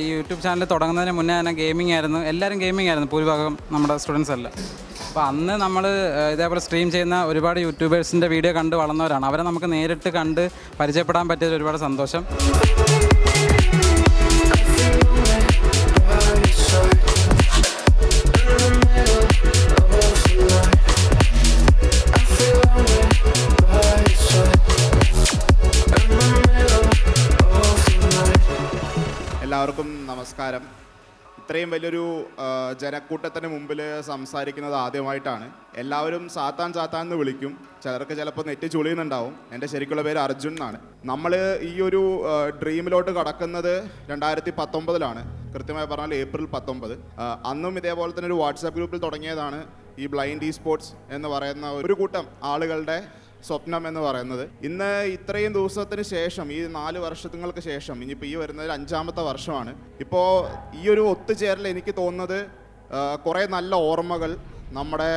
ഈ യൂട്യൂബ് ചാനൽ തുടങ്ങുന്നതിന് മുന്നേ തന്നെ ഗെയിമിംഗ് ആയിരുന്നു. എല്ലാവരും ഗെയിമിംഗ് ആയിരുന്നു, ഭൂരിഭാഗം നമ്മുടെ സ്റ്റുഡൻസ് എല്ലാം. അപ്പോൾ അന്ന് നമ്മൾ ഇതേപോലെ സ്ട്രീം ചെയ്യുന്ന ഒരുപാട് യൂട്യൂബേഴ്സിൻ്റെ വീഡിയോ കണ്ട് വളർന്നവരാണ്. അവരെ നമുക്ക് നേരിട്ട് കണ്ട് പരിചയപ്പെടാൻ പറ്റിയതിൽ ഒരുപാട് സന്തോഷം. എല്ലാവർക്കും നമസ്കാരം. ഇത്രയും വലിയൊരു ജനക്കൂട്ടത്തിന് മുമ്പിൽ സംസാരിക്കുന്നത് ആദ്യമായിട്ടാണ്. എല്ലാവരും സാത്താൻ സാത്താൻ എന്ന് വിളിക്കും, ചിലർക്ക് ചിലപ്പോൾ നെറ്റ് ചുളിയുന്നുണ്ടാവും. എൻ്റെ ശരിക്കുള്ള പേര് അർജുൻ എന്നാണ്. നമ്മൾ ഈ ഒരു ഡ്രീമിലോട്ട് കടക്കുന്നത് 2019 കൃത്യമായി പറഞ്ഞാൽ ഏപ്രിൽ 19. അന്നും ഇതേപോലെ തന്നെ ഒരു വാട്സാപ്പ് ഗ്രൂപ്പിൽ തുടങ്ങിയതാണ് ഈ ബ്ലൈൻഡ് സ്പോർട്സ് എന്ന് പറയുന്ന ഒരു കൂട്ടം ആളുകളുടെ സ്വപ്നം എന്ന് പറയുന്നത്. ഇന്ന് ഇത്രയും ദിവസത്തിന് ശേഷം, ഈ 4 വർഷങ്ങൾക്ക് ശേഷം, ഇനിയിപ്പോൾ ഈ വരുന്നതിൽ 5ാമത്തെ വർഷമാണ്. ഇപ്പോൾ ഈ ഒരു ഒത്തുചേരൽ എനിക്ക് തോന്നുന്നത് കുറേ നല്ല ഓർമ്മകൾ, നമ്മുടെ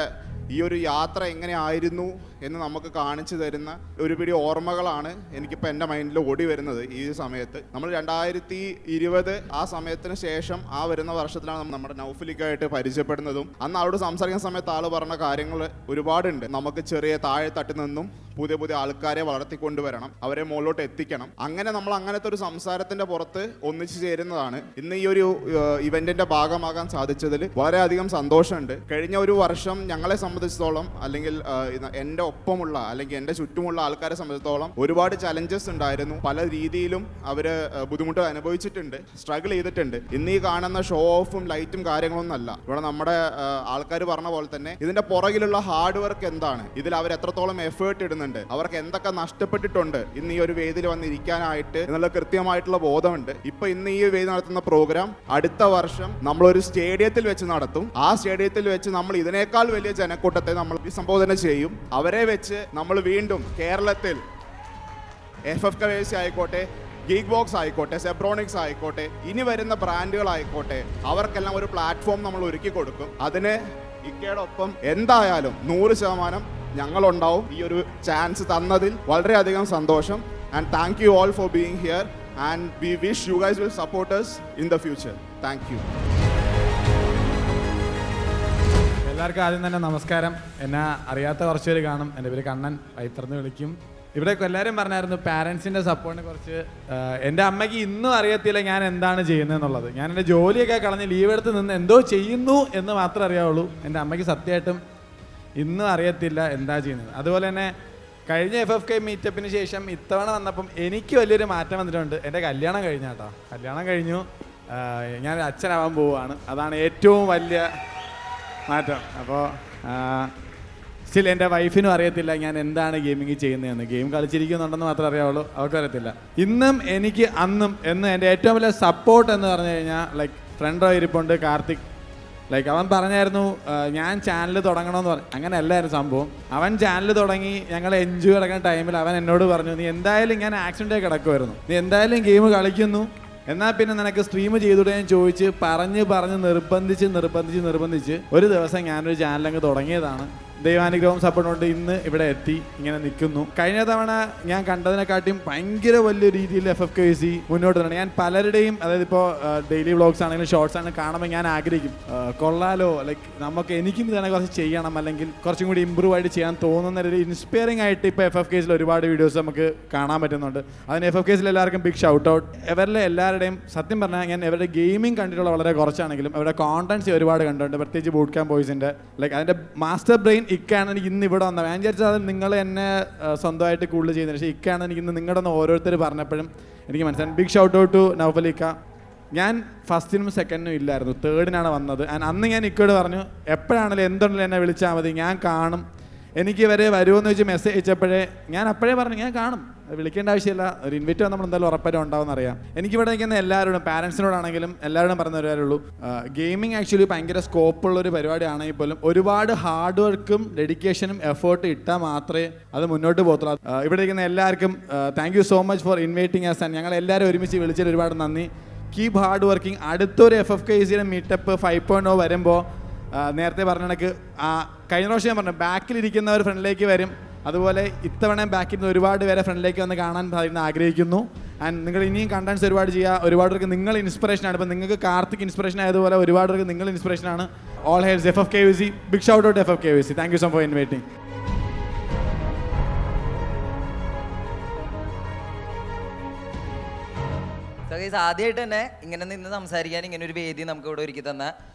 ഈ ഒരു യാത്ര എങ്ങനെയായിരുന്നു എന്ന് നമുക്ക് കാണിച്ചു തരുന്ന ഒരു പിടി ഓർമ്മകളാണ് എനിക്കിപ്പോൾ എൻ്റെ മൈൻഡിൽ ഓടി വരുന്നത് ഈ സമയത്ത്. നമ്മൾ 2020 ആ സമയത്തിന് ശേഷം ആ വരുന്ന വർഷത്തിലാണ് നമ്മുടെ നൗഫലിക്കായിട്ട് പരിചയപ്പെടുന്നതും. അന്ന് അവരോട് സംസാരിക്കുന്ന സമയത്ത് ആൾ പറഞ്ഞ കാര്യങ്ങൾ ഒരുപാടുണ്ട്. നമുക്ക് ചെറിയ താഴെ തട്ടിൽ നിന്നും പുതിയ ആൾക്കാരെ വളർത്തിക്കൊണ്ടുവരണം, അവരെ മുകളിലോട്ട് എത്തിക്കണം. അങ്ങനെ നമ്മൾ അങ്ങനത്തെ ഒരു സംസാരത്തിൻ്റെ പുറത്ത് ഒന്നിച്ചു ചേരുന്നതാണ്. ഇന്ന് ഈ ഒരു ഇവൻറ്റിൻ്റെ ഭാഗമാകാൻ സാധിച്ചതിൽ വളരെയധികം സന്തോഷമുണ്ട്. കഴിഞ്ഞ ഒരു വർഷം ഞങ്ങളെ സംബന്ധിച്ചിടത്തോളം, അല്ലെങ്കിൽ എൻ്റെ ഒപ്പമുള്ള അല്ലെങ്കിൽ എൻ്റെ ചുറ്റുമുള്ള ആൾക്കാരെ സംബന്ധിച്ചിടത്തോളം ഒരുപാട് ചലഞ്ചസ് ഉണ്ടായിരുന്നു. പല രീതിയിലും അവർ ബുദ്ധിമുട്ട് അനുഭവിച്ചിട്ടുണ്ട്, സ്ട്രഗിൾ ചെയ്തിട്ടുണ്ട്. ഇന്ന് ഈ കാണുന്ന ഷോ ഓഫും ലൈറ്റും കാര്യങ്ങളൊന്നും അല്ല. ഇവിടെ നമ്മുടെ ആൾക്കാർ പറഞ്ഞ പോലെ തന്നെ ഇതിൻ്റെ പുറകിലുള്ള ഹാർഡ് വർക്ക് എന്താണ്, ഇതിൽ അവർ എത്രത്തോളം എഫേർട്ട് ഇടുന്നുണ്ട്, അവർക്ക് എന്തൊക്കെ നഷ്ടപ്പെട്ടിട്ടുണ്ട് ഇന്ന് ഈ ഒരു വേദിയിൽ വന്നിരിക്കാനായിട്ട് എന്നുള്ള കൃത്യമായിട്ടുള്ള ബോധമുണ്ട്. ഇപ്പൊ ഇന്ന് ഈ വേദി നടത്തുന്ന പ്രോഗ്രാം അടുത്ത വർഷം നമ്മളൊരു സ്റ്റേഡിയത്തിൽ വെച്ച് നടത്തും. ആ സ്റ്റേഡിയത്തിൽ വെച്ച് നമ്മൾ ഇതിനേക്കാൾ വലിയ ജനക്കൂട്ടത്തെ നമ്മൾ സംബോധന ചെയ്യും. അവരെ വെച്ച് നമ്മൾ വീണ്ടും കേരളത്തിൽ FFKVC ആയിക്കോട്ടെ, ഗീഗ് ബോക്സ് ആയിക്കോട്ടെ, സെബ്രോണിക്സ് ആയിക്കോട്ടെ, ഇനി വരുന്ന ബ്രാൻഡുകളായിക്കോട്ടെ, അവർക്കെല്ലാം ഒരു പ്ലാറ്റ്ഫോം നമ്മൾ ഒരുക്കി കൊടുക്കും. അതിന് ഇക്കയുടെ ഒപ്പം എന്തായാലും 100% ഞങ്ങളുണ്ടാവും. ഈ ഒരു ചാൻസ് തന്നതിൽ വളരെയധികം സന്തോഷം. And thank you all for being here and we wish you guys will support us in the future. Thank you. എല്ലാവർക്കും ആദ്യം തന്നെ നമസ്കാരം. എന്നെ അറിയാത്ത കുറച്ച് പേര് കാണും. എൻ്റെ പേര് കണ്ണൻ, വൈത്തർന്ന് വിളിക്കും. ഇവിടെ എല്ലാവരും പറഞ്ഞായിരുന്നു പാരൻസിൻ്റെ സപ്പോർട്ടിനെ കുറിച്ച്. എൻ്റെ അമ്മയ്ക്ക് ഇന്നും അറിയത്തില്ല ഞാൻ എന്താണ് ചെയ്യുന്നതെന്നുള്ളത്. ഞാൻ എൻ്റെ ജോലിയൊക്കെ കളഞ്ഞ് ലീവ് എടുത്ത് നിന്ന് എന്തോ ചെയ്യുന്നു എന്ന് മാത്രമേ അറിയാവുള്ളൂ. എൻ്റെ അമ്മയ്ക്ക് സത്യമായിട്ടും ഇന്നും അറിയത്തില്ല എന്താ ചെയ്യുന്നത്. അതുപോലെ തന്നെ കഴിഞ്ഞ FFK മീറ്റപ്പിന് ശേഷം ഇത്തവണ വന്നപ്പം എനിക്ക് വലിയൊരു മാറ്റം വന്നിട്ടുണ്ട്. എൻ്റെ കല്യാണം കഴിഞ്ഞാട്ടോ, കല്യാണം കഴിഞ്ഞു. ഞാൻ അച്ഛനാവാൻ പോവുകയാണ്. അതാണ് ഏറ്റവും വലിയ മാറ്റം. അപ്പോൾ സ്റ്റിൽ എൻ്റെ വൈഫിനും അറിയത്തില്ല ഞാൻ എന്താണ് ഗെയിമിങ് ചെയ്യുന്നതെന്ന്. ഗെയിം കളിച്ചിരിക്കുന്നുണ്ടെന്ന് മാത്രമേ അറിയാവുള്ളൂ, അവർക്കും അറിയത്തില്ല. ഇന്നും എനിക്ക് അന്നും എന്ന് എൻ്റെ ഏറ്റവും വലിയ സപ്പോർട്ട് എന്ന് പറഞ്ഞു കഴിഞ്ഞാൽ ലൈക്ക് ഫ്രണ്ട് റോ ഇരിപ്പുണ്ട് കാർത്തിക്. ലൈക്ക് അവൻ പറഞ്ഞായിരുന്നു ഞാൻ ചാനൽ തുടങ്ങണമെന്ന് പറഞ്ഞു. അങ്ങനെ അല്ലായിരുന്നു സംഭവം. അവൻ ചാനൽ തുടങ്ങി ഞങ്ങൾ എൻജോയ് കിടക്കുന്ന ടൈമിൽ അവൻ എന്നോട് പറഞ്ഞു, നീ എന്തായാലും ഞാൻ ആക്സിഡൻ്റായി കിടക്കുമായിരുന്നു, നീ എന്തായാലും ഗെയിം കളിക്കുന്നു, എന്നാൽ പിന്നെ നിനക്ക് സ്ട്രീം ചെയ്തുകൂടെ ഞാൻ ചോദിച്ച് പറഞ്ഞ് നിർബന്ധിച്ച് ഒരു ദിവസം ഞാനൊരു ചാനലങ്ങ് തുടങ്ങിയതാണ്. ദൈവാനുഗ്രഹവും സപ്പോർട്ടും കൊണ്ട് ഇന്ന് ഇവിടെ എത്തി ഇങ്ങനെ നിൽക്കുന്നു. കഴിഞ്ഞ തവണ ഞാൻ കണ്ടതിനെക്കാട്ടിയും ഭയങ്കര വലിയ രീതിയിൽ FFKYC മുന്നോട്ട് വരണം. ഞാൻ പലരുടെയും, അതായത് ഇപ്പോൾ ഡെയിലി വ്ളോഗ്സ് ആണെങ്കിലും ഷോർട്സ് ആണെങ്കിലും കാണുമ്പോൾ ഞാൻ ആഗ്രഹിക്കും കൊള്ളാലോ, ലൈക്ക് എനിക്കും ഇതാണ് കുറച്ച് ചെയ്യണം, അല്ലെങ്കിൽ കുറച്ചും കൂടി ഇമ്പ്രൂവ് ആയിട്ട് ചെയ്യാൻ തോന്നുന്ന ഒരു ഇൻസ്പയറിംഗ് ആയിട്ട് ഇപ്പോൾ FFKYCയിൽ ഒരുപാട് വീഡിയോസ് നമുക്ക് കാണാൻ പറ്റുന്നുണ്ട്. അതിന് FFKYCയിൽ എല്ലാവർക്കും ബിഗ് ഷൗട്ട് ഔട്ട്. ഇവരിലെ എല്ലാവരുടെയും സത്യം പറഞ്ഞാൽ ഞാൻ ഇവരുടെ ഗെയിമിംഗ് കണ്ടിട്ടുള്ള വളരെ കുറച്ചാണെങ്കിലും അവരുടെ കോണ്ടന്റ്സ് ഒരുപാട് കണ്ടിട്ടുണ്ട്. പ്രത്യേകിച്ച് ബൂട്ട് ക്യാമ്പ് ബോയ്സിൻ്റെ ലൈക്ക് അതിൻ്റെ മാസ്റ്റർ ബ്രെയിൻ ഇക്കാണ് എനിക്ക് ഇന്ന് ഇവിടെ വന്നത്. ഞാൻ വിചാരിച്ചാൽ അത് നിങ്ങൾ എന്നെ സ്വന്തമായിട്ട് കൂടുതൽ ചെയ്യുന്നത്, പക്ഷേ ഇക്കാണ് എനിക്ക് ഇന്ന് നിങ്ങളുടെ ഒന്ന് ഓരോരുത്തർ പറഞ്ഞപ്പോഴും എനിക്ക് മനസ്സിലായി. Big shout out to Naufal ഇക്ക. ഞാൻ ഫസ്റ്റിനും സെക്കൻഡിനും ഇല്ലായിരുന്നു, തേർഡിനാണ് വന്നത്. അന്ന് ഞാൻ ഇക്കോട് പറഞ്ഞു എപ്പോഴാണെങ്കിലും എന്തുണ്ടെങ്കിലും എന്നെ വിളിച്ചാൽ മതി, ഞാൻ കാണും. എനിക്ക് വരെ വരുമോയെന്ന് വെച്ച് മെസ്സേജ് അയച്ചപ്പോഴേ ഞാൻ അപ്പോഴേ പറഞ്ഞു ഞാൻ കാണും, വിളിക്കേണ്ട ആവശ്യമില്ല, ഒരു ഇൻവിറ്റ് നമ്മൾ എന്തായാലും ഉറപ്പായിട്ടും ഉണ്ടാവും അറിയാം. എനിക്കിവിടെ നിൽക്കുന്ന എല്ലാവരോടും, പാരൻസിനോടാണെങ്കിലും എല്ലാവരോടും പറഞ്ഞു തരാറുള്ളൂ, ഗെയിമിംഗ് ആക്ച്വലി ഭയങ്കര സ്കോപ്പുള്ളൊരു പരിപാടിയാണെങ്കിൽ പോലും ഒരുപാട് ഹാർഡ് വർക്കും ഡെഡിക്കേഷനും എഫേർട്ട് ഇട്ടാൽ മാത്രമേ അത് മുന്നോട്ട് പോകത്തുള്ളൂ. ഇവിടെ ഇരിക്കുന്ന എല്ലാവർക്കും thank you so much for inviting us. And ഞങ്ങൾ എല്ലാവരും ഒരുമിച്ച് വിളിച്ചതിൽ ഒരുപാട് നന്ദി. Keep hard working. അടുത്തൊരു FFKYCയുടെ മീറ്റപ്പ് 5.0 വരുമ്പോൾ നേരത്തെ പറഞ്ഞ കണക്ക് കഴിഞ്ഞ പ്രാവശ്യം ഞാൻ പറഞ്ഞു ബാക്കിലിരിക്കുന്നവർ ഫ്രണ്ടിലേക്ക് വരും, അതുപോലെ ഇത്തവണ ബാക്കിൽ നിന്ന് ഒരുപാട് പേരെ ഫ്രണ്ടിലേക്ക് വന്ന് കാണാൻ സാധിക്കുന്ന ആഗ്രഹിക്കുന്നു. ആൻഡ് നിങ്ങൾ ഇനിയും കണ്ടൻസ് ഒരുപാട് ചെയ്യുക. ഒരുപാട് പേർക്ക് നിങ്ങൾ ഇൻസ്പിറേഷനാണ്. ഇപ്പോൾ നിങ്ങൾക്ക് കാർത്തിക് ഇൻസ്പിറേഷൻ ആയതുപോലെ ഒരുപാട് പേർക്ക് നിങ്ങൾ ഇൻസ്പിറേഷനാണ്. All hails FFKYC. Big shout out FFKYC. Thank you so for inviting. ആദ്യമായിട്ട് തന്നെ ഇങ്ങനെ നിന്ന് സംസാരിക്കാൻ ഇങ്ങനെ ഒരു വേദി നമുക്ക് ഇവിടെ ഒരുക്കി തന്ന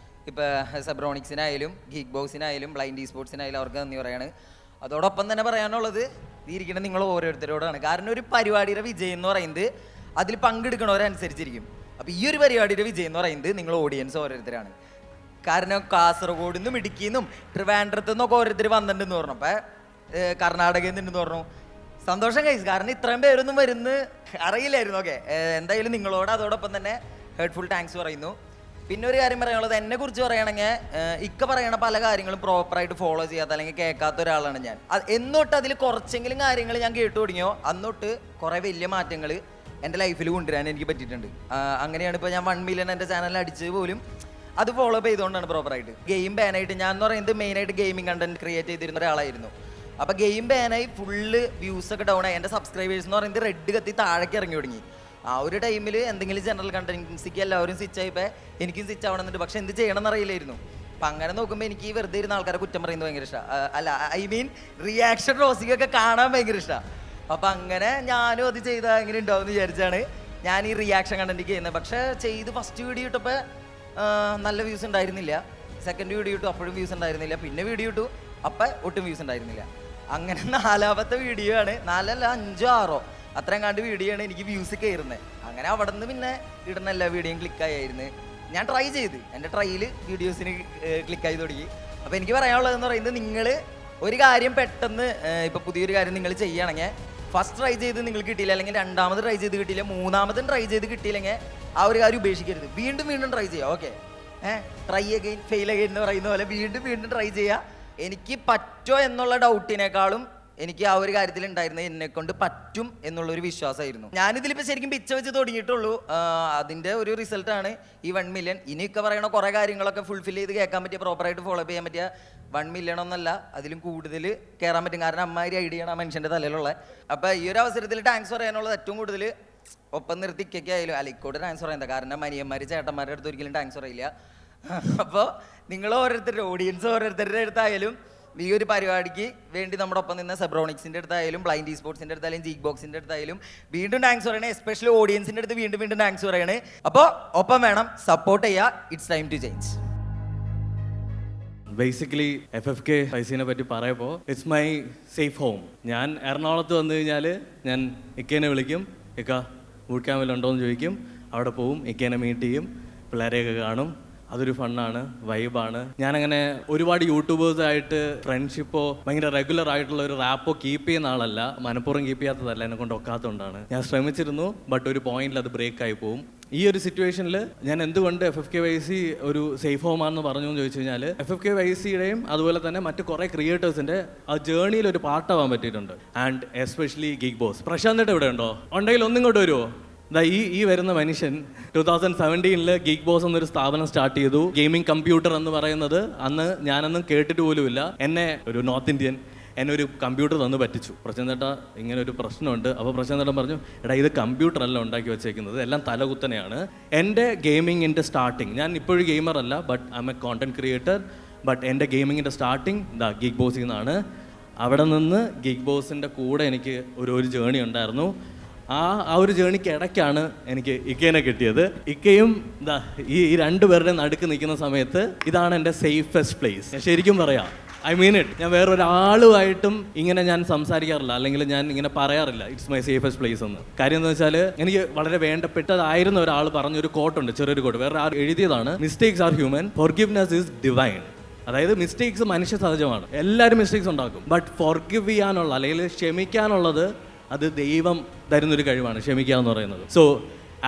ഇപ്പോൾ സെബ്രോണിക്സിനായാലും ഗീക്ക് ബോക്സിനായാലും ബ്ലൈൻഡ് സ്പോർട്സിനായാലും അവർക്ക് നന്ദി പറയാണ്. അതോടൊപ്പം തന്നെ പറയാനുള്ളത് ഇരിക്കുന്ന നിങ്ങൾ ഓരോരുത്തരോടാണ്. കാരണം ഒരു പരിപാടിയുടെ വിജയം എന്ന് പറയുന്നത് അതിൽ പങ്കെടുക്കണവരനുസരിച്ചിരിക്കും. അപ്പോൾ ഈ ഒരു പരിപാടിയുടെ വിജയം എന്ന് പറയുന്നത് നിങ്ങൾ ഓഡിയൻസ് ഓരോരുത്തരാണ്. കാരണം കാസർഗോഡ് നിന്നും ഇടുക്കിയിൽ നിന്നും ട്രിവാൻഡ്രത്തു നിന്നൊക്കെ ഓരോരുത്തർ വന്നിട്ടുണ്ടെന്ന് പറഞ്ഞു. അപ്പോൾ കർണാടകയിൽ നിന്നുണ്ടെന്ന് പറഞ്ഞു. സന്തോഷം കഴിച്ചു. കാരണം ഇത്രയും പേരൊന്നും വരുന്ന അറിയില്ലായിരുന്നു. ഓക്കെ, എന്തായാലും നിങ്ങളോട് അതോടൊപ്പം തന്നെ ഹേർട്ട്ഫുൾ താങ്ക്സ് പറയുന്നു. പിന്നെ ഒരു കാര്യം പറയാനുള്ളത്, എന്നെ കുറിച്ച് പറയുകയാണെങ്കിൽ ഇക്ക പറയണ പല കാര്യങ്ങളും പ്രോപ്പറായിട്ട് ഫോളോ ചെയ്യാത്ത അല്ലെങ്കിൽ കേൾക്കാത്ത ഒരാളാണ് ഞാൻ. എന്നൊട്ട് അതിൽ കുറച്ചെങ്കിലും കാര്യങ്ങൾ ഞാൻ കേട്ടു തുടങ്ങിയോ അന്നൊട്ട് കുറേ വലിയ മാറ്റങ്ങൾ എൻ്റെ ലൈഫിൽ കൊണ്ടുവരാൻ എനിക്ക് പറ്റിയിട്ടുണ്ട്. അങ്ങനെയാണ് ഇപ്പോൾ ഞാൻ 1 മില്യൺ എൻ്റെ ചാനലിൽ അടിച്ച് പോലും അത് ഫോളോ അപ്പ് ചെയ്തുകൊണ്ടാണ് പ്രോപ്പറായിട്ട്. ഗെയിം ബാനായിട്ട് ഞാൻ എന്ന് പറയുന്നത് മെയിനായിട്ട് ഗെയിമിംഗ് കണ്ടന്റ് ക്രിയേറ്റ് ചെയ്തിരുന്ന ഒരാളായിരുന്നു. അപ്പോൾ ഗെയിം ബാനായി ഫുള്ള് വ്യൂസൊക്കെ ഡൗൺ ആയി. എൻ്റെ സബ്സ്ക്രൈബേഴ്സ് എന്ന് പറയുന്നത് റെഡ് കത്തി താഴേക്ക് ഇറങ്ങി തുടങ്ങി. ആ ഒരു ടൈമിൽ എന്തെങ്കിലും ജനറൽ കണ്ടൻസിക്ക് എല്ലാവരും സ്വിച്ച് ആയിപ്പോൾ എനിക്കും സ്വിച്ച് ആവണമെന്നുണ്ട്. പക്ഷെ എന്ത് ചെയ്യണമെന്ന് അറിയില്ലായിരുന്നു. അപ്പം അങ്ങനെ നോക്കുമ്പോൾ എനിക്ക് വെറുതെ ഇരുന്ന ആൾക്കാരെ കുറ്റം പറയുന്നത് ഭയങ്കര ഇഷ്ടമാണ്. അല്ല, ഐ മീൻ റിയാക്ഷൻ റോസിക്കൊക്കെ കാണാൻ ഭയങ്കര ഇഷ്ടമാണ്. അപ്പം അങ്ങനെ ഞാനും അത് ചെയ്താൽ എങ്ങനെ ഉണ്ടാവും എന്ന് വിചാരിച്ചാണ് ഞാൻ ഈ റിയാക്ഷൻ കണ്ടന്റ് ചെയ്യുന്നത്. പക്ഷേ ചെയ്ത് ഫസ്റ്റ് വീഡിയോ ഇട്ടപ്പോൾ നല്ല വ്യൂസ് ഉണ്ടായിരുന്നില്ല. സെക്കൻഡ് വീഡിയോ ഇട്ടു, അപ്പോഴും വ്യൂസ് ഉണ്ടായിരുന്നില്ല. പിന്നെ വീഡിയോ ഇട്ടു, അപ്പം ഒട്ടും വ്യൂസ് ഉണ്ടായിരുന്നില്ല. അങ്ങനെ 4ാമത്തെ വീഡിയോ ആണ്, 4 അല്ല 5 6 അത്രയും കണ്ട് വീഡിയോ ആണ് എനിക്ക് വ്യൂസ് കയറുന്നത്. അങ്ങനെ അവിടെ നിന്ന് പിന്നെ ഇടുന്ന എല്ലാ വീഡിയോയും ക്ലിക്കായിരുന്നു. ഞാൻ ട്രൈ ചെയ്ത് എൻ്റെ ട്രൈയിൽ വീഡിയോസിന് ക്ലിക്കായി തുടങ്ങി. അപ്പോൾ എനിക്ക് പറയാനുള്ളതെന്ന് പറയുന്നത്, നിങ്ങൾ ഒരു കാര്യം പെട്ടെന്ന് ഇപ്പോൾ പുതിയൊരു കാര്യം നിങ്ങൾ ചെയ്യുകയാണെങ്കിൽ ഫസ്റ്റ് ട്രൈ ചെയ്ത് നിങ്ങൾക്ക് കിട്ടിയില്ല, അല്ലെങ്കിൽ 2ാമത് ട്രൈ ചെയ്ത് കിട്ടിയില്ല, 3ാമതും ട്രൈ ചെയ്ത് കിട്ടിയില്ലെങ്കിൽ ആ ഒരു കാര്യം ഉപേക്ഷിക്കരുത്. വീണ്ടും വീണ്ടും ട്രൈ ചെയ്യുക. Okay, try again fail again എന്ന് പറയുന്ന പോലെ വീണ്ടും വീണ്ടും ട്രൈ ചെയ്യുക. എനിക്ക് പറ്റോ എന്നുള്ള ഡൗട്ടിനേക്കാളും എനിക്ക് ആ ഒരു കാര്യത്തിൽ ഉണ്ടായിരുന്നത് എന്നെ കൊണ്ട് പറ്റും എന്നുള്ളൊരു വിശ്വാസമായിരുന്നു. ഞാനിതിലിപ്പോൾ ശരിക്കും പിച്ച വെച്ച് തുടങ്ങിയിട്ടുള്ളൂ. അതിൻ്റെ ഒരു റിസൾട്ടാണ് ഈ 1 മില്യൺ. ഇനിയൊക്കെ പറയണ കുറേ കാര്യങ്ങളൊക്കെ ഫുൾഫിൽ ചെയ്ത് കേൾക്കാൻ പറ്റിയ, പ്രോപ്പറായിട്ട് ഫോളോ അപ്പ് ചെയ്യാൻ പറ്റിയ 1 മില്യൺ ഒന്നല്ല, അതിലും കൂടുതൽ കയറാൻ പറ്റും. കാരണം അമ്മാതിരി ഐഡിയ ആണ് ആ മനുഷ്യൻ്റെ തലയിലുള്ള. അപ്പോൾ ഈ ഒരു അവസരത്തിൽ താങ്ക്സ് പറയാനുള്ളത് ഏറ്റവും കൂടുതൽ ഒപ്പം നിർത്തി ഇക്കൊക്കെയായാലും അലിക്കോട് താങ്ക്സ് പറയുന്നത്. കാരണം മനിയന്മാർ ചേട്ടന്മാരുടെ അടുത്ത് ഒരിക്കലും താങ്ക്സ് പറയില്ല. അപ്പോൾ നിങ്ങൾ ഓരോരുത്തരുടെ ഓഡിയൻസ് ഓരോരുത്തരുടെ അടുത്തായാലും ഈ ഒരു പരിപാടിക്ക് വേണ്ടി നമ്മുടെ ഒപ്പം നിന്ന് സെബ്രോണിക്സിൻ്റെ അടുത്തായാലും ബ്ലൈൻഡ് സ്പോർട്സിൻ്റെ അടുത്തായാലും ഗീക്ക് ബോക്സിൻ്റെ അടുത്തായാലും വീണ്ടും താങ്ക്സ് പറയണേ. എസ്പെഷ്യലി ഓഡിയൻസിൻ്റെ അടുത്ത് വീണ്ടും വീണ്ടും താങ്ക്സ് പറയണേ. അപ്പോൾ ഒപ്പം വേണം, സപ്പോർട്ട് ചെയ്യുക. It's time to change. Basically FFKYCനെ പറ്റി പറയുമ്പോൾ ഇറ്റ്സ് മൈ സേഫ് ഹോം. ഞാൻ എറണാകുളത്ത് വന്നു കഴിഞ്ഞാൽ ഞാൻ ഇക്കേനെ വിളിക്കും, ഇക്ക ബൂട്ട് ക്യാമ്പിലുണ്ടോയെന്ന് ചോദിക്കും, അവിടെ പോവും, ഇക്കേനെ മീറ്റ് ചെയ്യും, പിള്ളേരെയൊക്കെ കാണും. അതൊരു ഫണ്ണാണ്, വൈബാണ്. ഞാനങ്ങനെ ഒരുപാട് യൂട്യൂബേഴ്സായിട്ട് ഫ്രണ്ട്ഷിപ്പോ ഭയങ്കര റെഗുലർ ആയിട്ടുള്ള ഒരു റാപ്പോ കീപ്പ് ചെയ്യുന്ന ആളല്ല. മനഃപൂർവ്വം കീപ്പ് ചെയ്യാത്തതല്ല, എന്നെ കൊണ്ട് ഒക്കാത്തതുകൊണ്ടാണ്. ഞാൻ ശ്രമിച്ചിരുന്നു, ബട്ട് ഒരു പോയിന്റിൽ അത് ബ്രേക്ക് ആയി പോകും. ഈ ഒരു സിറ്റുവേഷനിൽ ഞാൻ എന്തുകൊണ്ട് FFKYC ഒരു സേഫ് ഹോമാണെന്ന് പറഞ്ഞു എന്ന് ചോദിച്ചു കഴിഞ്ഞാൽ, FFKYCയുടെയും അതുപോലെ തന്നെ മറ്റ് കുറേ ക്രിയേറ്റേഴ്സിൻ്റെ ആ ജേർണിയിൽ ഒരു പാർട്ടാവാൻ പറ്റിയിട്ടുണ്ട്. And especially geek boss. പ്രശാന്തിട്ട് ഇവിടെ ഉണ്ടോ? ഉണ്ടെങ്കിൽ ഒന്നിങ്ങോട്ട് വരുമോ? ഈ വരുന്ന മനുഷ്യൻ 2017 ഗീക്ക് ബോസ് എന്നൊരു സ്ഥാപനം സ്റ്റാർട്ട് ചെയ്തു. ഗെയിമിംഗ് കമ്പ്യൂട്ടർ എന്ന് പറയുന്നത് അന്ന് ഞാനൊന്നും കേട്ടിട്ട് പോലുമില്ല. എന്നെ ഒരു നോർത്ത് ഇന്ത്യൻ എന്നെ ഒരു കമ്പ്യൂട്ടർ തന്നു പറ്റിച്ചു. പ്രശാന്തേട്ടാ ഇങ്ങനെ ഒരു പ്രശ്നമുണ്ട്. അപ്പോൾ പ്രശാന്തേട്ടൻ പറഞ്ഞു, എടാ ഇത് കമ്പ്യൂട്ടറല്ല ഉണ്ടാക്കി വെച്ചേക്കുന്നത്, എല്ലാം തലകുത്തനെയാണ്. എൻ്റെ ഗെയിമിങ്ങിൻ്റെ സ്റ്റാർട്ടിങ്, ഞാൻ ഇപ്പോഴും ഗെയിമർ അല്ല, but I M A content creator. But എൻ്റെ ഗെയിമിങ്ങിൻ്റെ സ്റ്റാർട്ടിങ് ഗീക്ക് ബോസിൽ നിന്നാണ്. അവിടെ നിന്ന് ഗീക്ക് ബോസിൻ്റെ കൂടെ എനിക്ക് ഒരു ജേണി ഉണ്ടായിരുന്നു. ആ ഒരു ജേണിക്ക് ഇടയ്ക്കാണ് എനിക്ക് ഇക്കേനെ കിട്ടിയത്. ഇക്കയും ഈ രണ്ടുപേരുടെ നടുക്ക് നിൽക്കുന്ന സമയത്ത് ഇതാണ് എൻ്റെ സേഫസ്റ്റ് പ്ലേസ്. ഞാൻ ശരിക്കും പറയാം, ഐ മീൻ ഇറ്റ്. ഞാൻ വേറൊരാളുമായിട്ടും ഇങ്ങനെ ഞാൻ സംസാരിക്കാറില്ല, അല്ലെങ്കിൽ ഞാൻ ഇങ്ങനെ പറയാറില്ല ഇറ്റ്സ് മൈ സേഫസ്റ്റ് പ്ലേസ് എന്ന്. കാര്യം എന്ന് വെച്ചാൽ എനിക്ക് വളരെ വേണ്ടപ്പെട്ടതായിരുന്ന ഒരാൾ പറഞ്ഞൊരു കോട്ടുണ്ട്, ചെറിയൊരു കോട്ട്, വേറെ ആൾ എഴുതിയതാണ്. Mistakes R human, forgiveness is divine. അതായത് മിസ്റ്റേക്സ് മനുഷ്യ സഹജമാണ്, എല്ലാവരും മിസ്റ്റേക്സ് ഉണ്ടാക്കും. ബട്ട് ഫോർഗിവ് ചെയ്യാനുള്ള അല്ലെങ്കിൽ ക്ഷമിക്കാനുള്ളത് അത് ദൈവം തരുന്നൊരു കഴിവാണ്, ക്ഷമിക്കുക എന്ന് പറയുന്നത്. So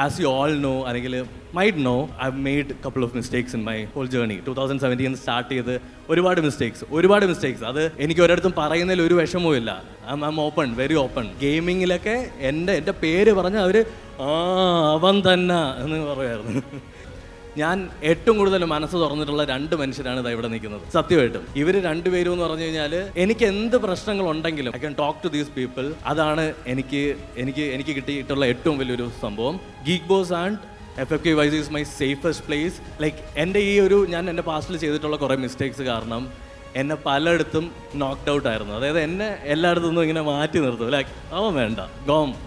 as you all know, അല്ലെങ്കിൽ might know, I have made couple of mistakes in my whole journey. 2017 start ചെയ്ത് ഒരുപാട് മിസ്റ്റേക്സ്. അത് എനിക്ക് ഒരിടത്തും പറയുന്നതിൽ ഒരു വിഷമവും ഇല്ല. I am open, very open. ഗെയിമിങ്ങിലൊക്കെ എൻ്റെ പേര് പറഞ്ഞ് അവർ അവൻ തന്നെ എന്ന് പറയുമായിരുന്നു. ഞാൻ ഏറ്റവും കൂടുതൽ മനസ്സ് തുറന്നിട്ടുള്ള 2 മനുഷ്യരാണ് ഇതാ ഇവിടെ നിൽക്കുന്നത്. സത്യമായിട്ടും ഇവർ രണ്ടുപേരും എന്ന് പറഞ്ഞു കഴിഞ്ഞാൽ എനിക്ക് എന്ത് പ്രശ്നങ്ങളുണ്ടെങ്കിലും I can talk to these people. അതാണ് എനിക്ക് കിട്ടിയിട്ടുള്ള ഏറ്റവും വലിയൊരു സംഭവം. Geek boss and FFKYC is my safest place. Like ഞാൻ എൻ്റെ പാസ്റ്റിൽ ചെയ്തിട്ടുള്ള കുറേ മിസ്റ്റേക്സ് കാരണം എന്നെ പലയിടത്തും നോക്ക്ഡ് ഔട്ട് ആയിരുന്നു. അതായത് എന്നെ എല്ലായിടത്തു നിന്നും ഇങ്ങനെ മാറ്റി നിർത്തും. ലൈക്ക് അവൻ വേണ്ട,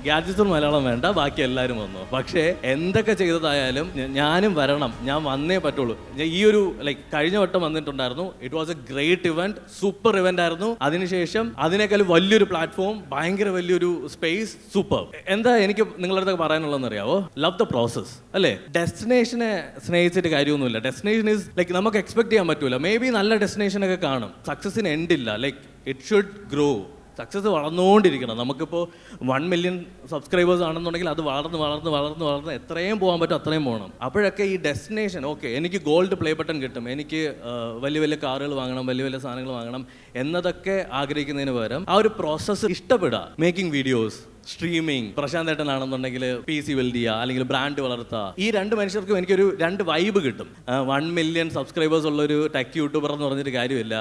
ഗാഡ്ജറ്റ്സും മലയാളം വേണ്ട, ബാക്കി എല്ലാവരും വന്നു. പക്ഷേ എന്തൊക്കെ ചെയ്തതായാലും ഞാനും വരണം, ഞാൻ വന്നേ പറ്റുള്ളൂ. ലൈക്ക് കഴിഞ്ഞ വട്ടം വന്നിട്ടുണ്ടായിരുന്നു. It was A great event, super event ആയിരുന്നു. അതിനുശേഷം അതിനേക്കാൾ വലിയൊരു പ്ലാറ്റ്ഫോം, ഭയങ്കര വലിയൊരു സ്പേസ്, സൂപ്പർ. എന്താ എനിക്ക് നിങ്ങളുടെ അടുത്തൊക്കെ പറയാനുള്ളതെന്ന് അറിയാവോ? ലവ് ദ പ്രോസസ്, അല്ലേ? ഡെസ്റ്റിനേഷനെ സ്നേഹിച്ചിട്ട് കാര്യമൊന്നുമില്ല. ഡെസ്റ്റിനേഷൻ ഈസ് ലൈക്ക് നമുക്ക് എക്സ്പെക്ട് ചെയ്യാൻ പറ്റൂല. മേ ബി നല്ല ഡെസ്റ്റിനേഷനൊക്കെ കാണും, സക്സസിന് എൻഡില്ല. Like it should grow. Success വളർന്നുകൊണ്ടിരിക്കണം. നമുക്കിപ്പോൾ 1 മില്യൺ സബ്സ്ക്രൈബേഴ്സ് ആണെന്നുണ്ടെങ്കിൽ അത് വളർന്ന് എത്രയും പോകാൻ പറ്റും അത്രയും പോകണം. അപ്പോഴൊക്കെ ഈ ഡെസ്റ്റിനേഷൻ, ഓക്കെ എനിക്ക് ഗോൾഡ് പ്ലേ ബട്ടൺ കിട്ടും, എനിക്ക് വലിയ കാറുകൾ വാങ്ങണം, വലിയ സാധനങ്ങൾ വാങ്ങണം എന്നതൊക്കെ ആഗ്രഹിക്കുന്നതിന് പകരം ആ ഒരു പ്രോസസ്സ് ഇഷ്ടപ്പെടുക. മേക്കിംഗ് വീഡിയോസ്, സ്ട്രീമിങ്, പ്രശാന്തേട്ടനാണെന്നുണ്ടെങ്കിൽ PC ബിൽഡ് ചെയ്യുക, അല്ലെങ്കിൽ ബ്രാൻഡ് വളർത്തുക. ഈ 2 മനുഷ്യർക്കും എനിക്കൊരു 2 വൈബ് കിട്ടും. 1 മില്യൺ സബ്സ്ക്രൈബേഴ്സ് ഉള്ള ഒരു ടെക് യൂട്യൂബർ എന്ന് പറഞ്ഞിട്ട് കാര്യമില്ല.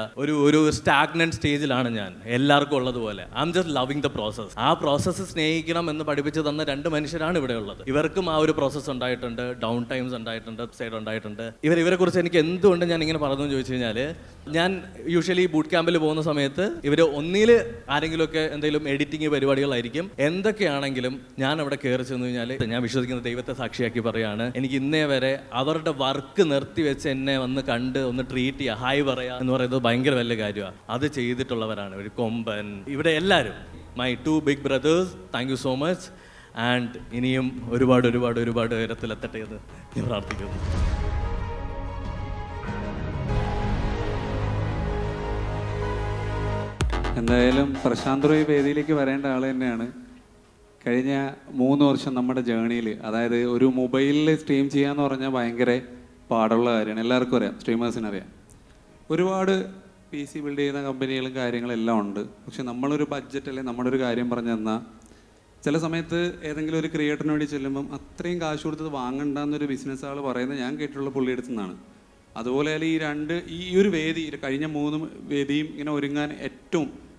ഒരു സ്റ്റാഗ്നന്റ് സ്റ്റേജിലാണ് ഞാൻ, എല്ലാവർക്കും ഉള്ളതുപോലെ. I am just loving the process. ആ പ്രോസസ്സ് സ്നേഹിക്കണം എന്ന് പഠിപ്പിച്ച് തന്ന 2 മനുഷ്യരാണ് ഇവിടെ ഉള്ളത്. ഇവർക്കും ആ ഒരു പ്രോസസ്സ് ഉണ്ടായിട്ടുണ്ട്, ഡൗൺ ടൈംസ് ഉണ്ടായിട്ടുണ്ട്, സൈഡ് ഉണ്ടായിട്ടുണ്ട്. ഇവരെ കുറിച്ച് എനിക്ക് എന്തുകൊണ്ട് ഞാൻ ഇങ്ങനെ പറഞ്ഞു ചോദിച്ചു കഴിഞ്ഞാൽ, ഞാൻ യൂഷ്വലി ബൂട്ട് ക്യാമ്പിൽ പോകുന്ന സമയത്ത് ഇവർ ഒന്നിൽ ആരെങ്കിലുമൊക്കെ എന്തെങ്കിലും എഡിറ്റിംഗ് പരിപാടികളായിരിക്കും. എന്തൊക്കെയാണെങ്കിലും ഞാൻ അവിടെ കയറി ചെന്ന് കഴിഞ്ഞാൽ ഞാൻ വിശ്വസിക്കുന്ന ദൈവത്തെ സാക്ഷിയാക്കി പറയാണ്, എനിക്ക് ഇന്നേ വരെ അവരുടെ വർക്ക് നിർത്തി വെച്ച് എന്നെ വന്ന് കണ്ട് ഒന്ന് ട്രീറ്റ് ചെയ്യുക, ഹായ് പറയുക എന്ന് പറയുന്നത് ഭയങ്കര വലിയ കാര്യമാണ്. അത് ചെയ്തിട്ടുള്ളവരാണ് ഒരു കൊമ്പൻ, ഇവിടെ എല്ലാവരും. My 2 big brothers, thank you so much. And ഇനിയും ഒരുപാട് ഉയരത്തിലെത്തട്ടെ എന്ന് ഞാൻ പ്രാർത്ഥിക്കുന്നു. എന്തായാലും പ്രശാന്ത് റോയ് വേദിയിലേക്ക് വരേണ്ട ആൾ തന്നെയാണ്. കഴിഞ്ഞ 3 വർഷം നമ്മുടെ ജേണിയിൽ, അതായത് ഒരു മൊബൈലിൽ സ്ട്രീം ചെയ്യാന്ന് പറഞ്ഞാൽ ഭയങ്കര പാടുള്ള കാര്യമാണ്, എല്ലാവർക്കും അറിയാം, സ്ട്രീമേഴ്സിനറിയാം. ഒരുപാട് PC ബിൽഡ് ചെയ്യുന്ന കമ്പനികളും കാര്യങ്ങളെല്ലാം ഉണ്ട്. പക്ഷെ നമ്മളൊരു ബഡ്ജറ്റ് അല്ലെങ്കിൽ നമ്മുടെ ഒരു കാര്യം പറഞ്ഞു തന്നാൽ ചില സമയത്ത് ഏതെങ്കിലും ഒരു ക്രിയേറ്ററിന് വേണ്ടി ചെല്ലുമ്പം അത്രയും കാശ് കൊടുത്തത് വാങ്ങണ്ടെന്നൊരു ബിസിനസ് ആൾ പറയുന്നത് ഞാൻ കേട്ടിട്ടുള്ള പുള്ളിയെടുത്തു നിന്നാണ്. അതുപോലെ ഈ ഒരു വേദി, കഴിഞ്ഞ 3 വേദിയും ഇങ്ങനെ ഒരുങ്ങാൻ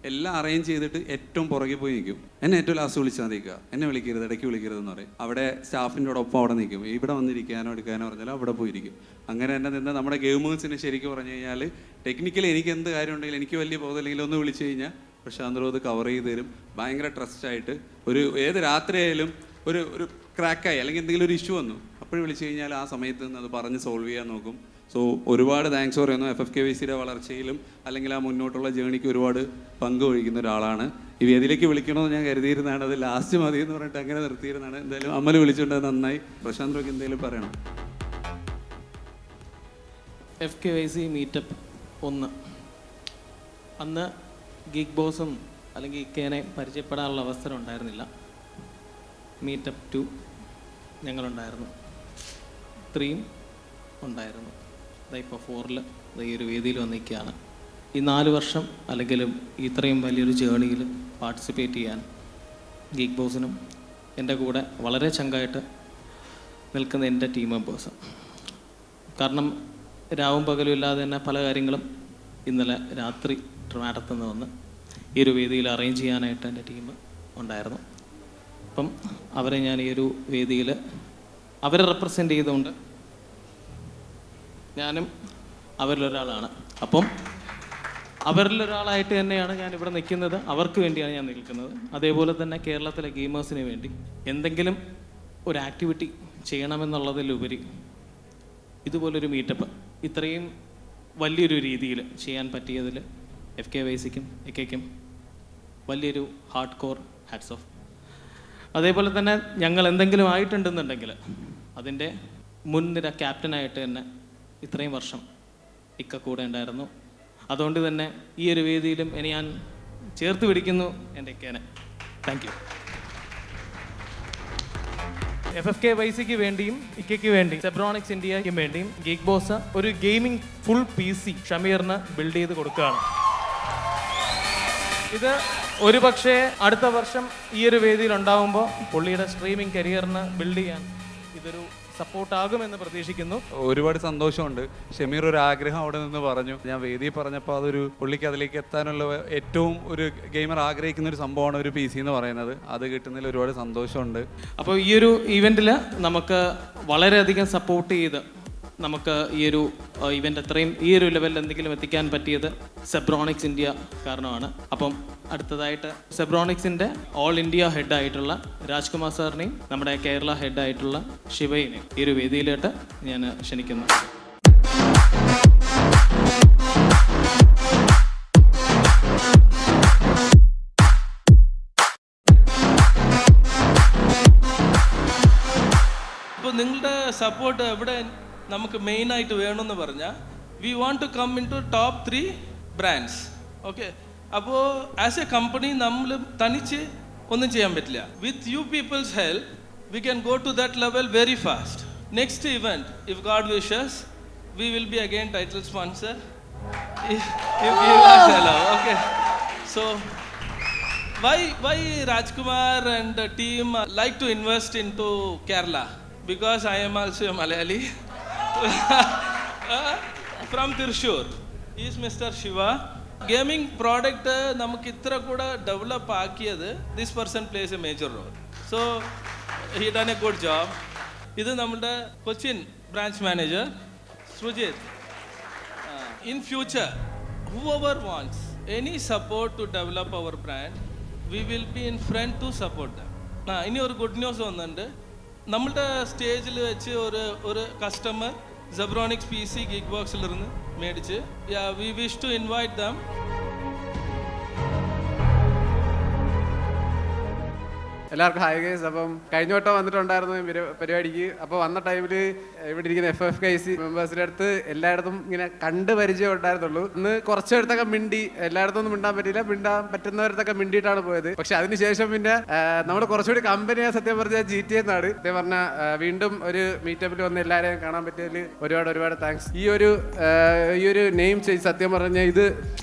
എല്ലാം അറേഞ്ച് ചെയ്തിട്ട് ഏറ്റവും പുറകെ പോയി നിൽക്കും. എന്നെ ഏറ്റവും ലാസ്റ്റ് വിളിച്ചാൽ നിൽക്കുക, എന്നെ വിളിക്കരുത്, ഇടയ്ക്ക് വിളിക്കരുതെന്ന് പറയും. അവിടെ സ്റ്റാഫിൻ്റെ ഒപ്പം അവിടെ നിൽക്കും. ഇവിടെ വന്നിരിക്കാനോ എടുക്കാനോ പറഞ്ഞാൽ അവിടെ പോയിരിക്കും. അങ്ങനെ തന്നെ നിന്ന് നമ്മുടെ ഗെയിമേഴ്സിന് ശരിക്കും പറഞ്ഞു കഴിഞ്ഞാൽ ടെക്നിക്കലി എനിക്ക് എന്ത് കാര്യം ഉണ്ടെങ്കിലും, എനിക്ക് വലിയ ബോധമില്ലെങ്കിൽ ഒന്ന് വിളിച്ചു കഴിഞ്ഞാൽ പ്രശാന്ത് റോത് കവർ ചെയ്ത് തരും. ഭയങ്കര ട്രസ്റ്റായിട്ട് ഏത് രാത്രിയായാലും ഒരു ക്രാക്കായി അല്ലെങ്കിൽ എന്തെങ്കിലും ഒരു ഇഷ്യൂ വന്നു അപ്പോഴും വിളിച്ചു കഴിഞ്ഞാൽ ആ സമയത്ത് നിന്ന് അത് പറഞ്ഞ് സോൾവ് ചെയ്യാൻ നോക്കും. സോ ഒരുപാട് താങ്ക്സ് പറയുന്നു. FFKYCയുടെ വളർച്ചയിലും അല്ലെങ്കിൽ ആ മുന്നോട്ടുള്ള ജേണിക്ക് ഒരുപാട് പങ്ക് വഹിക്കുന്ന ഒരാളാണ്. ഈ വേദിയിലേക്ക് വിളിക്കണമെന്ന് ഞാൻ കരുതിയിരുന്നതാണ്, അത് ലാസ്റ്റ് മതി എന്ന് പറഞ്ഞിട്ട് അങ്ങനെ നിർത്തിയിരുന്നതാണ്. എന്തായാലും അമൽ വിളിച്ചുകൊണ്ട് നന്നായി. പ്രശാന്ത് റോയ്ക്ക് എന്തെങ്കിലും പറയണം? FKYC മീറ്റപ്പ് 1 അന്ന് ഗീക്ക് ബോസും അല്ലെങ്കിൽ ഇക്കേനെ പരിചയപ്പെടാനുള്ള അവസരം ഉണ്ടായിരുന്നില്ല. മീറ്റപ്പ് 2 ഞങ്ങളുണ്ടായിരുന്നു, 3 ഉണ്ടായിരുന്നു. ഇപ്പോൾ 4 ഈ ഒരു വേദിയിൽ വന്നിരിക്കുകയാണ്. ഈ 4 വർഷം അല്ലെങ്കിലും ഇത്രയും വലിയൊരു ജേണിയിൽ പാർട്ടിസിപ്പേറ്റ് ചെയ്യാൻ ഗീക്ക് ബോസിനും എൻ്റെ കൂടെ വളരെ ചങ്കായിട്ട് നിൽക്കുന്ന എൻ്റെ ടീം മെമ്പേഴ്സ്. കാരണം രാവും പകലും ഇല്ലാതെ തന്നെ പല കാര്യങ്ങളും ഇന്നലെ രാത്രി ട്രിവാൻഡ്രത്ത് നിന്ന് വന്ന് ഈ ഒരു വേദിയിൽ അറേഞ്ച് ചെയ്യാനായിട്ട് എൻ്റെ ടീം ഉണ്ടായിരുന്നു. അപ്പം അവരെ ഞാൻ ഈ ഒരു വേദിയിൽ അവരെ റെപ്രസെൻ്റ് ചെയ്തുകൊണ്ട് ഞാനും അവരിലൊരാളാണ്. അപ്പം അവരിലൊരാളായിട്ട് തന്നെയാണ് ഞാൻ ഇവിടെ നിൽക്കുന്നത്. അവർക്ക് വേണ്ടിയാണ് ഞാൻ നിൽക്കുന്നത്. അതേപോലെ തന്നെ കേരളത്തിലെ ഗെയിമേഴ്സിന് വേണ്ടി എന്തെങ്കിലും ഒരു ആക്ടിവിറ്റി ചെയ്യണമെന്നുള്ളതിലുപരി ഇതുപോലൊരു മീറ്റപ്പ് ഇത്രയും വലിയൊരു രീതിയിൽ ചെയ്യാൻ പറ്റിയതിൽ FKYCക്കും ഇക്കയ്ക്കും വലിയൊരു ഹാർഡ് കോർ ഹാറ്റ്സ് ഓഫ്. അതേപോലെ തന്നെ ഞങ്ങൾ എന്തെങ്കിലും ആയിട്ടുണ്ടെന്നുണ്ടെങ്കിൽ അതിൻ്റെ മുൻനിര ക്യാപ്റ്റനായിട്ട് തന്നെ ഇത്രയും വർഷം ഇക്ക കൂടെ ഉണ്ടായിരുന്നു. അതുകൊണ്ട് തന്നെ ഈ ഒരു വേദിയിലും ഇനി ഞാൻ ചേർത്ത് പിടിക്കുന്നു എൻ്റെ ഇക്കേനെ. Thank you. FFKYCക്ക് വേണ്ടിയും ഇക്കയ്ക്ക് വേണ്ടിയും സെബ്രോണിക്സ് ഇന്ത്യയ്ക്ക് വേണ്ടിയും ഗീക്ക് ബോസ് ഒരു ഗെയിമിംഗ് ഫുൾ PC ഷമീറിന് ബിൽഡ് ചെയ്ത് കൊടുക്കുകയാണ്. ഇത് ഒരു പക്ഷേ അടുത്ത വർഷം ഈ ഒരു വേദിയിൽ ഉണ്ടാകുമ്പോൾ പുള്ളിയുടെ സ്ട്രീമിംഗ് കരിയറിന് ബിൽഡ് ചെയ്യാൻ ഇതൊരു സപ്പോർട്ടാകുമെന്ന് പ്രതീക്ഷിക്കുന്നു. ഒരുപാട് സന്തോഷമുണ്ട്. ഷമീർ ഒരു ആഗ്രഹം അവിടെ നിന്ന് പറഞ്ഞു. ഞാൻ വേദിയിൽ പറഞ്ഞപ്പോൾ അതൊരു പുള്ളിക്ക് അതിലേക്ക് എത്താനുള്ള ഏറ്റവും ഒരു ഗെയിമർ ആഗ്രഹിക്കുന്ന ഒരു സംഭവമാണ് ഒരു PC എന്ന് പറയുന്നത്. അത് കിട്ടുന്നതിൽ ഒരുപാട് സന്തോഷമുണ്ട്. അപ്പോൾ ഈ ഒരു ഇവൻറ്റിൽ നമുക്ക് വളരെയധികം സപ്പോർട്ട് ചെയ്ത് നമുക്ക് ഈ ഒരു ഇവൻ്റ് അത്രയും ഈ ഒരു ലെവലിൽ എന്തെങ്കിലും എത്തിക്കാൻ പറ്റിയത് സെബ്രോണിക്സ് ഇന്ത്യ കാരണമാണ്. അപ്പം അടുത്തതായിട്ട് സെബ്രോണിക്സിൻ്റെ ഓൾ ഇന്ത്യ ഹെഡായിട്ടുള്ള രാജ്കുമാർ സാറിനെയും നമ്മുടെ കേരള ഹെഡായിട്ടുള്ള ശിവയിനെയും ഈ ഒരു വേദിയിലോട്ട് ഞാൻ ക്ഷണിക്കുന്നു. അപ്പോൾ നിങ്ങളുടെ സപ്പോർട്ട് എവിടെ നമുക്ക് മെയിനായിട്ട് വേണമെന്ന് പറഞ്ഞാൽ we want to come in to top 3 brands. Okay, അപ്പോൾ ആസ് എ കമ്പനി നമ്മൾ തനിച്ച് ഒന്നും ചെയ്യാൻ പറ്റില്ല. With you people's help we can go to that level very fast. Next event if God wishes we will be again title sponsor. Okay, so why Rajkumar and the team like to invest into Kerala? Because I am also a Malayali from Thrissur. He is Mr. Shiva. Gaming product namak itra kuda develop aakiyadu, this person plays a major role. So he done a good job. Idu nammude Cochin branch manager Srujit. In future whoever wants any support to develop our brand, we will be in front to support them. ഇനി ഒരു good news വന്നിട്ടുണ്ട്. നമ്മളുടെ സ്റ്റേജിൽ വെച്ച് ഒരു customer Zebronics PC geek ബോക്സിലിരുന്ന് മേടിച്ച് we wish to invite them. എല്ലാവർക്കും ഹായ് ഗൈസ്. അപ്പം കഴിഞ്ഞ വട്ടം വന്നിട്ടുണ്ടായിരുന്നു പരിപാടിക്ക്. അപ്പോൾ വന്ന ടൈമിൽ ഇവിടെ ഇരിക്കുന്ന FFKC മെമ്പേഴ്സിൻ്റെ അടുത്ത് എല്ലായിടത്തും ഇങ്ങനെ കണ്ട് പരിചയം ഉണ്ടായിരുന്നുള്ളൂ. ഇന്ന് കുറച്ചിടത്തൊക്കെ മിണ്ടി, എല്ലായിടത്തും ഒന്നും മിണ്ടാൻ പറ്റിയില്ല. മിണ്ടാൻ പറ്റുന്നവരത്തൊക്കെ മിണ്ടിയിട്ടാണ് പോയത്. പക്ഷെ അതിനുശേഷം പിന്നെ നമ്മൾ കുറച്ചുകൂടി കമ്പനിയെ സത്യം പറഞ്ഞാൽ GTA എന്നാണ്. സത്യം പറഞ്ഞാൽ വീണ്ടും ഒരു മീറ്റപ്പിൽ വന്ന് എല്ലാവരെയും കാണാൻ പറ്റിയതിൽ ഒരുപാട് താങ്ക്സ്. ഈ ഒരു നെയിം ചേഞ്ച് സത്യം പറഞ്ഞാൽ ഇത്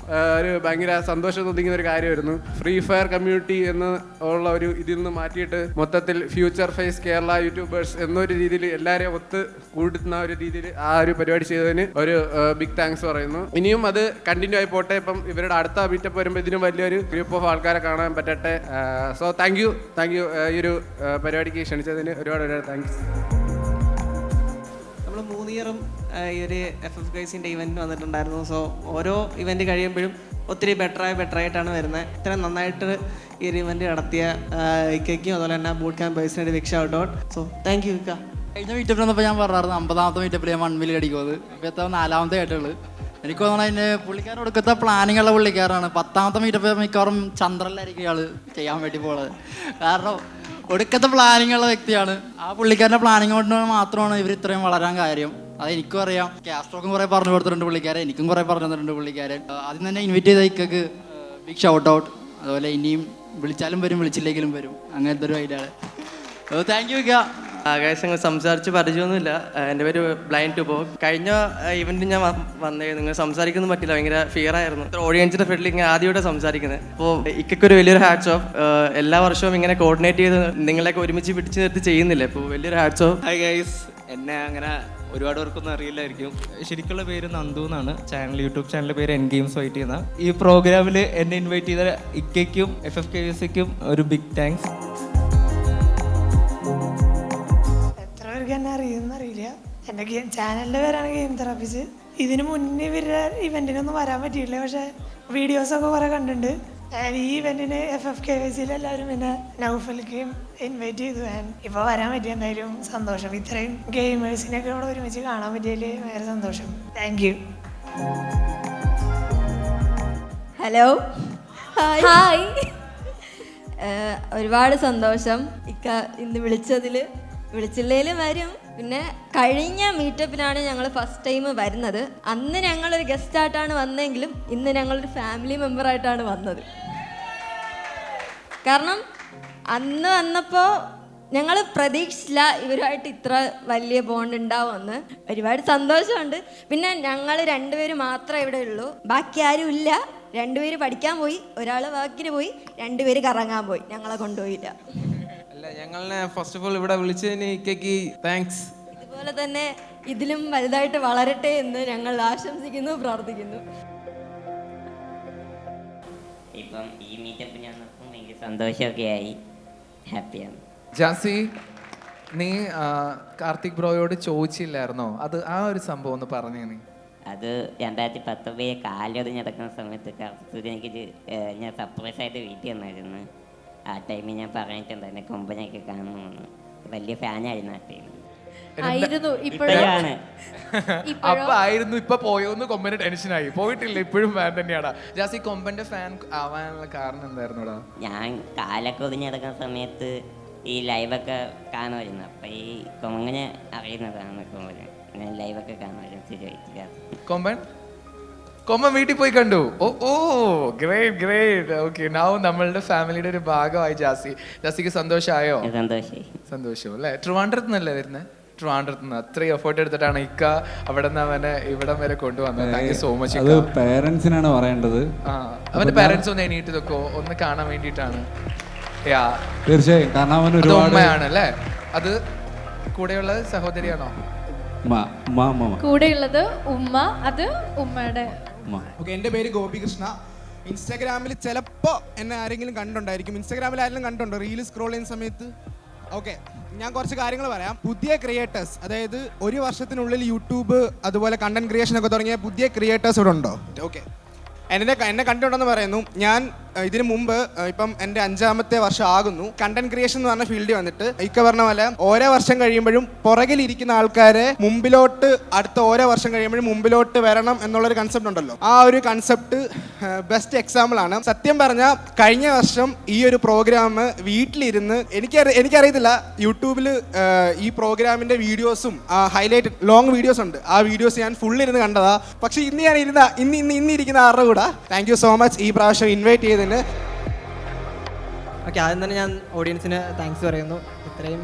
ഒരു ഭയങ്കര സന്തോഷം തോന്നിക്കുന്ന ഒരു കാര്യമായിരുന്നു. ഫ്രീ ഫയർ കമ്മ്യൂണിറ്റി എന്ന് ഉള്ള ഒരു ഇതിൽ നിന്ന് മാറ്റിയിട്ട് മൊത്തത്തിൽ ഫ്യൂച്ചർ ഫേസ് കേരള യൂട്യൂബേഴ്സ് എന്നൊരു രീതിയിൽ എല്ലാവരെയും ഒത്ത് കൂടുന്ന ഒരു രീതിയിൽ ആ ഒരു പരിപാടി ചെയ്തതിന് ഒരു ബിഗ് താങ്ക്സ് പറയുന്നു. ഇനിയും അത് കണ്ടിന്യൂ ആയി പോട്ടെ. ഇപ്പം ഇവരുടെ അടുത്ത മീറ്റപ്പ് വരുമ്പോൾ ഇതിനും വലിയൊരു ഗ്രൂപ്പ് ഓഫ് ആൾക്കാരെ കാണാൻ പറ്റട്ടെ. സോ താങ്ക് യു ഈ ഒരു പരിപാടിക്ക് ക്ഷണിച്ചതിന് ഒരുപാട് താങ്ക്സ്. നമ്മൾ 3 ഇയറും ഈ ഒരു FFKCൻ്റെ ഇവൻറ്റിന് വന്നിട്ടുണ്ടായിരുന്നു. സോ ഓരോ ഇവൻറ്റ് കഴിയുമ്പോഴും ഒത്തിരി ബെറ്ററായിട്ടാണ് വരുന്നത്. ഇത്രയും നന്നായിട്ട് ഈ ഒരു ഇവൻറ്റ് നടത്തിയ ഇക്കയ്ക്കും അതുപോലെ തന്നെ ബൂട്ട് ക്യാമ്പ് ബേസിൻ്റെ big shout out. So thank you ഇക്ക. കഴിഞ്ഞ മീറ്റപ്പിൽ വന്നപ്പോൾ ഞാൻ പറഞ്ഞായിരുന്നു 50ാമത്തെ മീറ്റപ്പിൽ ഞാൻ 1 മില്യൺ അടിക്കുമത്. ഇപ്പോൾ എത്ര 4ാമത്തെ ആയിട്ടുള്ളൂ. എനിക്ക് തോന്നുന്നു അതിന് പുള്ളിക്കാരൻ കൊടുക്കത്ത പ്ലാനിങ്ങുള്ള പുള്ളിക്കാരാണ്. 10ാമത്തെ മീറ്റപ്പ് മിക്കവാറും ചന്ദ്രനിലായിരിക്കും ഇയാൾ ചെയ്യാൻ വേണ്ടി പോകുന്നത്. കാരണം ഒടുക്കത്തെ പ്ലാനിങ് ഉള്ള വ്യക്തിയാണ്. ആ പുള്ളിക്കാരൻ്റെ പ്ലാനിങ് കൊണ്ട് മാത്രമാണ് ഇവർ ഇത്രയും വളരാൻ കാര്യം. അത് എനിക്കും അറിയാം. കാസ്ട്രോക്കും കുറേ പറഞ്ഞു കൊടുത്തിട്ടുണ്ട് പുള്ളിക്കാരൻ, എനിക്കും കുറേ പറഞ്ഞു തന്നിട്ടുണ്ട് പുള്ളിക്കാരൻ. ആദ്യം തന്നെ ഇൻവൈറ്റ് ചെയ്ത ഇക്കക്ക് ബിഗ് ഷൗട്ട് ഔട്ട്. അതുപോലെ ഇനിയും വിളിച്ചാലും വരും, വിളിച്ചില്ലെങ്കിലും വരും. അങ്ങനത്തെ ഒരു ഐഡിയാണ്. താങ്ക് യു ഇക്ക. ആകാശങ്ങൾ സംസാരിച്ച് പരിചയമൊന്നുമില്ല. എൻ്റെ പേര് ബ്ലൈൻഡ് ടു ബോ. കഴിഞ്ഞ ഇവൻറ്റ് ഞാൻ വന്നേയിരുന്നു. നിങ്ങൾ സംസാരിക്കൊന്നും പറ്റില്ല, ഭയങ്കര ഫിയർ ആയിരുന്നു. ഓഡിയൻസിൻ്റെ ഫ്രണ്ടിൽ ഇങ്ങനെ ആദ്യമായിട്ട് സംസാരിക്കുന്നത്. അപ്പോൾ ഇക്കൊരു വലിയൊരു ഹാറ്റ്സ് ഓഫ്. എല്ലാ വർഷവും ഇങ്ങനെ കോർഡിനേറ്റ് ചെയ്ത് നിങ്ങളെയൊക്കെ ഒരുമിച്ച് പിടിച്ച് നിർത്തി ചെയ്യുന്നില്ല. അപ്പോൾ വലിയൊരു ഹാറ്റ്സ് ഓഫ്. ഹായ് ഗൈസ്, എന്നെ അങ്ങനെ ഒരുപാട് പേർക്കൊന്നും അറിയില്ലായിരിക്കും. ശരിക്കുള്ള പേര് നന്ദു എന്നാണ്. യൂട്യൂബ് ചാനലിൻ്റെ പേര് എൻ ഗെയിംസ് വൈറ്റ് ചെയ്യുന്ന. ഈ പ്രോഗ്രാമിൽ എന്നെ ഇൻവൈറ്റ് ചെയ്ത ഇക്കയ്ക്കും FFKVSക്കും ഒരു ബിഗ് താങ്ക്സ്. എത്ര പേർക്ക് എന്നെ അറിയില്ല. എൻ്റെ ചാനലിൻ്റെ പേരാണ് ഗെയിം തെറാപ്പിസ്റ്റ്. ഇതിന് മുന്നേ ഇവരുടെ ഇവൻറ്റിനൊന്നും വരാൻ പറ്റിയിട്ടില്ല, പക്ഷേ വീഡിയോസൊക്കെ കുറേ കണ്ടിട്ടുണ്ട്. ഈ ഇവൻറ്റിന് FFKVSയിൽ എല്ലാവരും പിന്നെ നൗഫലിക്കും ഇൻവൈറ്റ് ചെയ്തു. ഇപ്പോൾ വരാൻ പറ്റിയ എന്തായാലും സന്തോഷം. ഇത്രയും ഗെയിമേഴ്സിനൊക്കെ ഇവിടെ ഒരുമിച്ച് കാണാൻ പറ്റിയതിൽ ഭയങ്കര സന്തോഷം. Thank you. Hello, hi. ഒരുപാട് സന്തോഷം ഇക്ക ഇന്ന് വിളിച്ചില്ലേലും വരും. പിന്നെ കഴിഞ്ഞ മീറ്റപ്പിലാണ് ഞങ്ങൾ ഫസ്റ്റ് ടൈം വരുന്നത്. അന്ന് ഞങ്ങളൊരു ഗസ്റ്റായിട്ടാണ് വന്നെങ്കിലും ഇന്ന് ഞങ്ങളൊരു ഫാമിലി മെമ്പറായിട്ടാണ് വന്നത്. കാരണം അന്ന് വന്നപ്പോൾ ഞങ്ങൾ പ്രതീക്ഷിച്ചില്ല ഇവരുമായിട്ട് ഇത്ര വലിയ ബോണ്ട് ഉണ്ടാവുമെന്ന്. ഒരുപാട് സന്തോഷമുണ്ട്. പിന്നെ ഞങ്ങൾ രണ്ടുപേരും മാത്രമേ ഇവിടെ ഉള്ളൂ, ബാക്കി ആരും ഇല്ല. രണ്ടുപേര് പഠിക്കാൻ പോയി, ഒരാൾ വർക്കിന് പോയി, രണ്ടുപേര് കറങ്ങാൻ പോയി. ഞങ്ങളെ കൊണ്ടുപോയില്ല. അല്ല, ഞങ്ങളെ ഫസ്റ്റ് ഓഫ് ഓൾ ഇവിടെ വിളിച്ചതിന് ഇക്കയ്ക്ക് താങ്ക്സ്. ഇതുപോലെ തന്നെ ഇതിലും വലുതായിട്ട് വളരട്ടെ എന്ന് ഞങ്ങൾ ആശംസിക്കുന്നു, പ്രാർത്ഥിക്കുന്നു. ഇപ്പം ഈ മീറ്റപ്പ് ഞാൻ ഭയങ്കര സന്തോഷമൊക്കെ ആയി, ഹാപ്പിയാണ്. ജാസി, നീ കാർത്തിക് ബ്രോയോട് ചോദിച്ചില്ലായിരുന്നോ അത്? ആ ഒരു സംഭവം ഒന്ന് പറഞ്ഞേ നീ. അത് 2019 കാലൊടിഞ്ഞ് നടക്കുന്ന സമയത്ത് കാർത്തിക് എനിക്ക് ഞാൻ സർപ്രൈസ് ആയിട്ട് വീട്ടിൽ വന്നായിരുന്നു. ആ ടൈമിൽ ഞാൻ പറഞ്ഞിട്ടുണ്ടായിരുന്നു കൊമ്പനൊക്കെ കാണണമെന്ന്. വലിയ ഫാനായിരുന്നു ആ ടൈമിൽ. അപ്പൊ ആയിരുന്നു, ഇപ്പൊ പോയോന്ന് കൊമ്പന് ടെൻഷനായി. പോയിട്ടില്ല, ഇപ്പോഴും ഫാൻ തന്നെയാടാ. ജാസി, കൊമ്പന്റെ ഫാൻ ആവാനുള്ള കാരണം എന്തായിരുന്നുടാ? ഞാൻ കാലൊക്കെ ഒതുങ്ങി നടക്കുന്ന സമയത്ത് ഈ ലൈവൊക്കെ കാണുമായിരുന്നു. അപ്പൊ ഈ കൊമ്പനെ അറിയുന്നതാണ് കൊമ്പന്. ഞാൻ ലൈവൊക്കെ കാണുമായിരുന്നു. കൊമ്പൻ വീട്ടിൽ പോയി കണ്ടു. ഓ ഗ്രേറ്റ്. ഓക്കെ, നൗ നമ്മളുടെ ഫാമിലിയുടെ ഒരു ഭാഗമായി ജാസി. ജാസിക്ക് സന്തോഷമായോ? സന്തോഷം അല്ലേ? ട്രിവാൻഡ്രത്ത് നിന്നല്ലേ വരുന്നത്? ട്രിവാൻഡ്രത്ത് നിന്ന് അത്രയും എഫേർട്ട് എടുത്തിട്ടാണ് ഇക്ക അവിടെ നിന്ന് അവനെ ഇവിടം വരെ കൊണ്ടുവന്നത്. Thank you so much. അത് പേരൻസിനാണ് പറയേണ്ടത്. അവന്റെ പേരൻസ് ഒന്ന് എണീറ്റ് നോക്കോ, ഒന്ന് കാണാൻ വേണ്ടിയിട്ടാണ്. തീർച്ചയായും, കാരണം അവൻ ഒരുപാട് ഉമ്മയാണ് അല്ലേ? അത് കൂടെയുള്ള സഹോദരിയാണോ? കൂടെയുള്ളത് ഉമ്മ, അത് ഉമ്മയുടെ. ഓക്കെ, എൻ്റെ പേര് ഗോപികൃഷ്ണ. ഇൻസ്റ്റാഗ്രാമിൽ ചിലപ്പോൾ എന്നെ ആരെങ്കിലും കണ്ടിട്ടുണ്ടായിരിക്കും. ഇൻസ്റ്റാഗ്രാമിൽ ആരെങ്കിലും കണ്ടിട്ടുണ്ടോ റീൽ സ്ക്രോൾ ചെയ്യുന്ന സമയത്ത്? ഓക്കെ, ഞാൻ കുറച്ച് കാര്യങ്ങൾ പറയാം. പുതിയ ക്രിയേറ്റേഴ്സ്, അതായത് ഒരു വർഷത്തിനുള്ളിൽ യൂട്യൂബ് അതുപോലെ കണ്ടന്റ് ക്രിയേഷൻ ഒക്കെ തുടങ്ങിയ പുതിയ ക്രിയേറ്റേഴ്സ് ഇവിടെ ഉണ്ടോ? ഓക്കെ, എന്നെ കണ്ടിട്ടുണ്ടെന്ന് പറയുന്നു. ഞാൻ ഇതിനു മുമ്പ് ഇപ്പം എൻ്റെ 5ാമത്തെ വർഷം ആകുന്നു കണ്ടന്റ് ക്രിയേഷൻ എന്ന് പറഞ്ഞ ഫീൽഡിൽ വന്നിട്ട്. ഇക്ക പറഞ്ഞ പോലെ ഓരോ വർഷം കഴിയുമ്പോഴും പുറകിലിരിക്കുന്ന ആൾക്കാരെ മുമ്പിലോട്ട്, അടുത്ത ഓരോ വർഷം കഴിയുമ്പോഴും മുമ്പിലോട്ട് വരണം എന്നുള്ളൊരു കൺസെപ്റ്റ് ഉണ്ടല്ലോ. ആ ഒരു കൺസെപ്റ്റ് ബെസ്റ്റ് എക്സാമ്പിൾ ആണ്. സത്യം പറഞ്ഞാൽ കഴിഞ്ഞ വർഷം ഈ ഒരു പ്രോഗ്രാം വീട്ടിലിരുന്ന് എനിക്കറിയത്തില്ല, യൂട്യൂബിൽ ഈ പ്രോഗ്രാമിൻ്റെ വീഡിയോസും ഹൈലൈറ്റ് ലോങ് വീഡിയോസ് ഉണ്ട്. ആ വീഡിയോസ് ഞാൻ ഫുള്ളിരുന്ന് കണ്ടതാ. പക്ഷേ ഇന്നിരിക്കുന്ന ആരുടെ കൂടെ. താങ്ക് യു സോ മച്ച് ഈ പ്രാവശ്യം ഇൻവൈറ്റ് ചെയ്തതിന്. ഓക്കെ, ആദ്യം തന്നെ ഞാൻ ഓഡിയൻസിന് താങ്ക്സ് പറയുന്നു. ഇത്രയും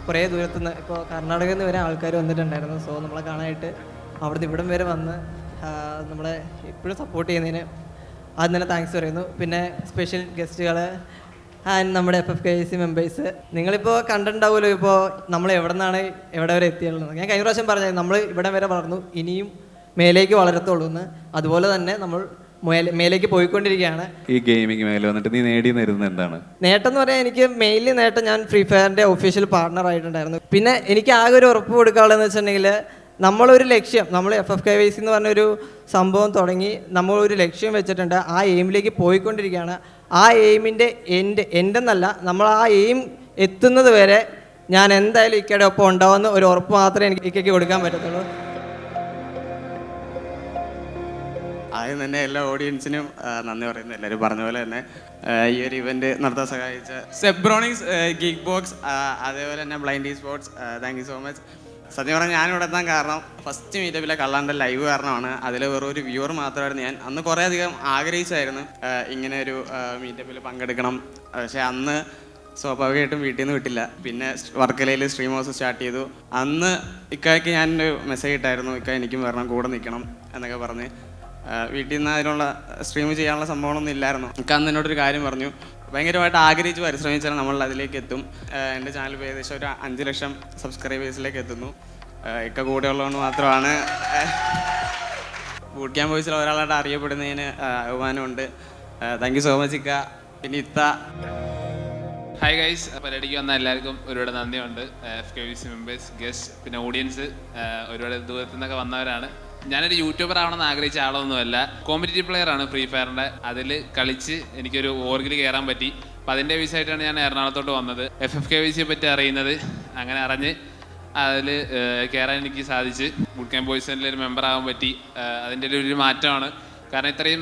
കുറേ ദൂരത്തുനിന്ന്, ഇപ്പോൾ കർണാടകയിൽ നിന്ന് വരെ ആൾക്കാർ വന്നിട്ടുണ്ടായിരുന്നു. സോ നമ്മളെ കാണാനായിട്ട് അവിടുന്ന് ഇവിടം വരെ വന്ന് നമ്മളെ ഇപ്പോഴും സപ്പോർട്ട് ചെയ്യുന്നതിന് ആദ്യം തന്നെ താങ്ക്സ് പറയുന്നു. പിന്നെ സ്പെഷ്യൽ ഗസ്റ്റുകൾ ആൻഡ് നമ്മുടെ FFKVC മെമ്പേഴ്സ്, നിങ്ങളിപ്പോൾ കണ്ടിട്ടുണ്ടാവുമല്ലോ ഇപ്പോൾ നമ്മൾ എവിടെ നിന്നാണ് എവിടെ വരെ എത്തിയുള്ളത്. ഞാൻ കഴിഞ്ഞ പ്രാവശ്യം പറഞ്ഞത് നമ്മൾ ഇവിടെ വരെ വളർന്നു, ഇനിയും മേലേക്ക് വളരത്തുള്ളൂ എന്ന്. അതുപോലെ തന്നെ നമ്മൾ മേലേക്ക് പോയിക്കൊണ്ടിരിക്കുകയാണ്. ഈ ഗെയിമിംഗ് മേഖല വന്നിട്ട് നീ നേടിയിരുന്നത് എന്താണ് നേട്ടം എന്ന് പറയാൻ? എനിക്ക് മെയിൻലി നേട്ടം, ഞാൻ ഫ്രീ ഫയറിൻ്റെ ഒഫീഷ്യൽ പാർട്ണർ ആയിട്ടുണ്ടായിരുന്നു. പിന്നെ എനിക്ക് ആകെ ഒരു ഉറപ്പ് കൊടുക്കാനുള്ളതെന്ന് വെച്ചിട്ടുണ്ടെങ്കിൽ, നമ്മളൊരു ലക്ഷ്യം, നമ്മൾ FFKVC എന്ന് പറഞ്ഞൊരു സംഭവം തുടങ്ങി നമ്മളൊരു ലക്ഷ്യം വെച്ചിട്ടുണ്ട്. ആ എയിമിലേക്ക് പോയിക്കൊണ്ടിരിക്കുകയാണ്. ആ എയിമിൻ്റെ എൻഡെന്നല്ല, നമ്മൾ ആ എയിം എത്തുന്നത് വരെ ഞാൻ എന്തായാലും ഇക്കയുടെ ഒപ്പം ഉണ്ടാവുന്ന ഒരു ഉറപ്പ് മാത്രമേ എനിക്ക് ഇക്കയ്ക്ക് കൊടുക്കാൻ പറ്റത്തുള്ളൂ. ആദ്യം തന്നെ എല്ലാ ഓഡിയൻസിനും നന്ദി പറയുന്നു. എല്ലാവരും പറഞ്ഞ പോലെ തന്നെ ഈ ഒരു ഇവന്റ് നടത്താൻ സഹായിച്ച സെബ്രോണിക്സ്, ഗീക്ക് ബോക്സ്, അതേപോലെ തന്നെ blind sports, thank you so much. സത്യം പറഞ്ഞാൽ ഞാനിവിടെ എത്താൻ കാരണം ഫസ്റ്റ് മീറ്റപ്പിലെ കള്ളാൻ്റെ ലൈവ് കാരണമാണ്. അതിൽ വെറും ഒരു വ്യൂവർ മാത്രമായിരുന്നു ഞാൻ. അന്ന് കുറേ അധികം ആഗ്രഹിച്ചായിരുന്നു ഇങ്ങനെ ഒരു മീറ്റപ്പിൽ പങ്കെടുക്കണം. പക്ഷേ അന്ന് സ്വാഭാവികമായിട്ടും വീട്ടിൽ നിന്ന് വിട്ടില്ല. പിന്നെ വർക്കലയിൽ സ്ട്രീം ഹൗസ് സ്റ്റാർട്ട് ചെയ്തു. അന്ന് ഇക്കായ്ക്ക് ഞാനൊരു മെസ്സേജ് ഇട്ടായിരുന്നു, ഇക്ക എനിക്കും വരണം, കൂടെ നിൽക്കണം എന്നൊക്കെ പറഞ്ഞ്. വീട്ടിൽ നിന്ന് അതിനുള്ള സ്ട്രീം ചെയ്യാനുള്ള സംഭവമൊന്നും ഇല്ലായിരുന്നു. ഇക്ക അന്ന് എന്നോടൊരു കാര്യം പറഞ്ഞു, ഭയങ്കരമായിട്ട് ആഗ്രഹിച്ച് പരിശ്രമിച്ചാൽ നമ്മൾ അതിലേക്ക് എത്തും. എൻ്റെ ചാനൽ ഏകദേശം ഒരു 5 ലക്ഷം സബ്സ്ക്രൈബേഴ്സിലേക്ക് എത്തുന്നു. ഇക്ക കൂടെ ഉള്ളതുകൊണ്ട് മാത്രമാണ് ബൂട്ട് ക്യാമ്പ് ബോയ്സിൽ ഒരാളായിട്ട് അറിയപ്പെടുന്നതിന് അഭിമാനമുണ്ട്. താങ്ക് യു സോ മച്ച് ഇക്ക. പിന്നെ ഇത്ത. ഹായ് ഗൈസ്, പരിപാടിക്ക് വന്ന എല്ലാവർക്കും ഒരുപാട് നന്ദിയുണ്ട്. FKVC മെമ്പേഴ്സ്, ഗസ്റ്റ്, പിന്നെ ഓഡിയൻസ് ഒരുപാട് ദൂരത്തു നിന്നൊക്കെ വന്നവരാണ്. ഞാനൊരു യൂട്യൂബർ ആവണമെന്ന് ആഗ്രഹിച്ച ആളൊന്നുമല്ല. കോമ്പറ്റീറ്റീവ് പ്ലെയർ ആണ് ഫ്രീ ഫയറിൻ്റെ. അതിൽ കളിച്ച് എനിക്കൊരു ഓർഗിൽ കയറാൻ പറ്റി. അപ്പം അതിൻ്റെ വിഷയമായിട്ടാണ് ഞാൻ എറണാകുളത്തോട്ട് വന്നത്. FFKVC പറ്റി അറിയുന്നത്. അങ്ങനെ അറിഞ്ഞ് അതിൽ കയറാൻ എനിക്ക് സാധിച്ച്. ബൂട്ട് ക്യാമ്പ് ബോയ്സിൻ്റെ ഒരു മെമ്പറാകാൻ പറ്റി. അതിൻ്റെ ഒരു മാറ്റമാണ്. കാരണം ഇത്രയും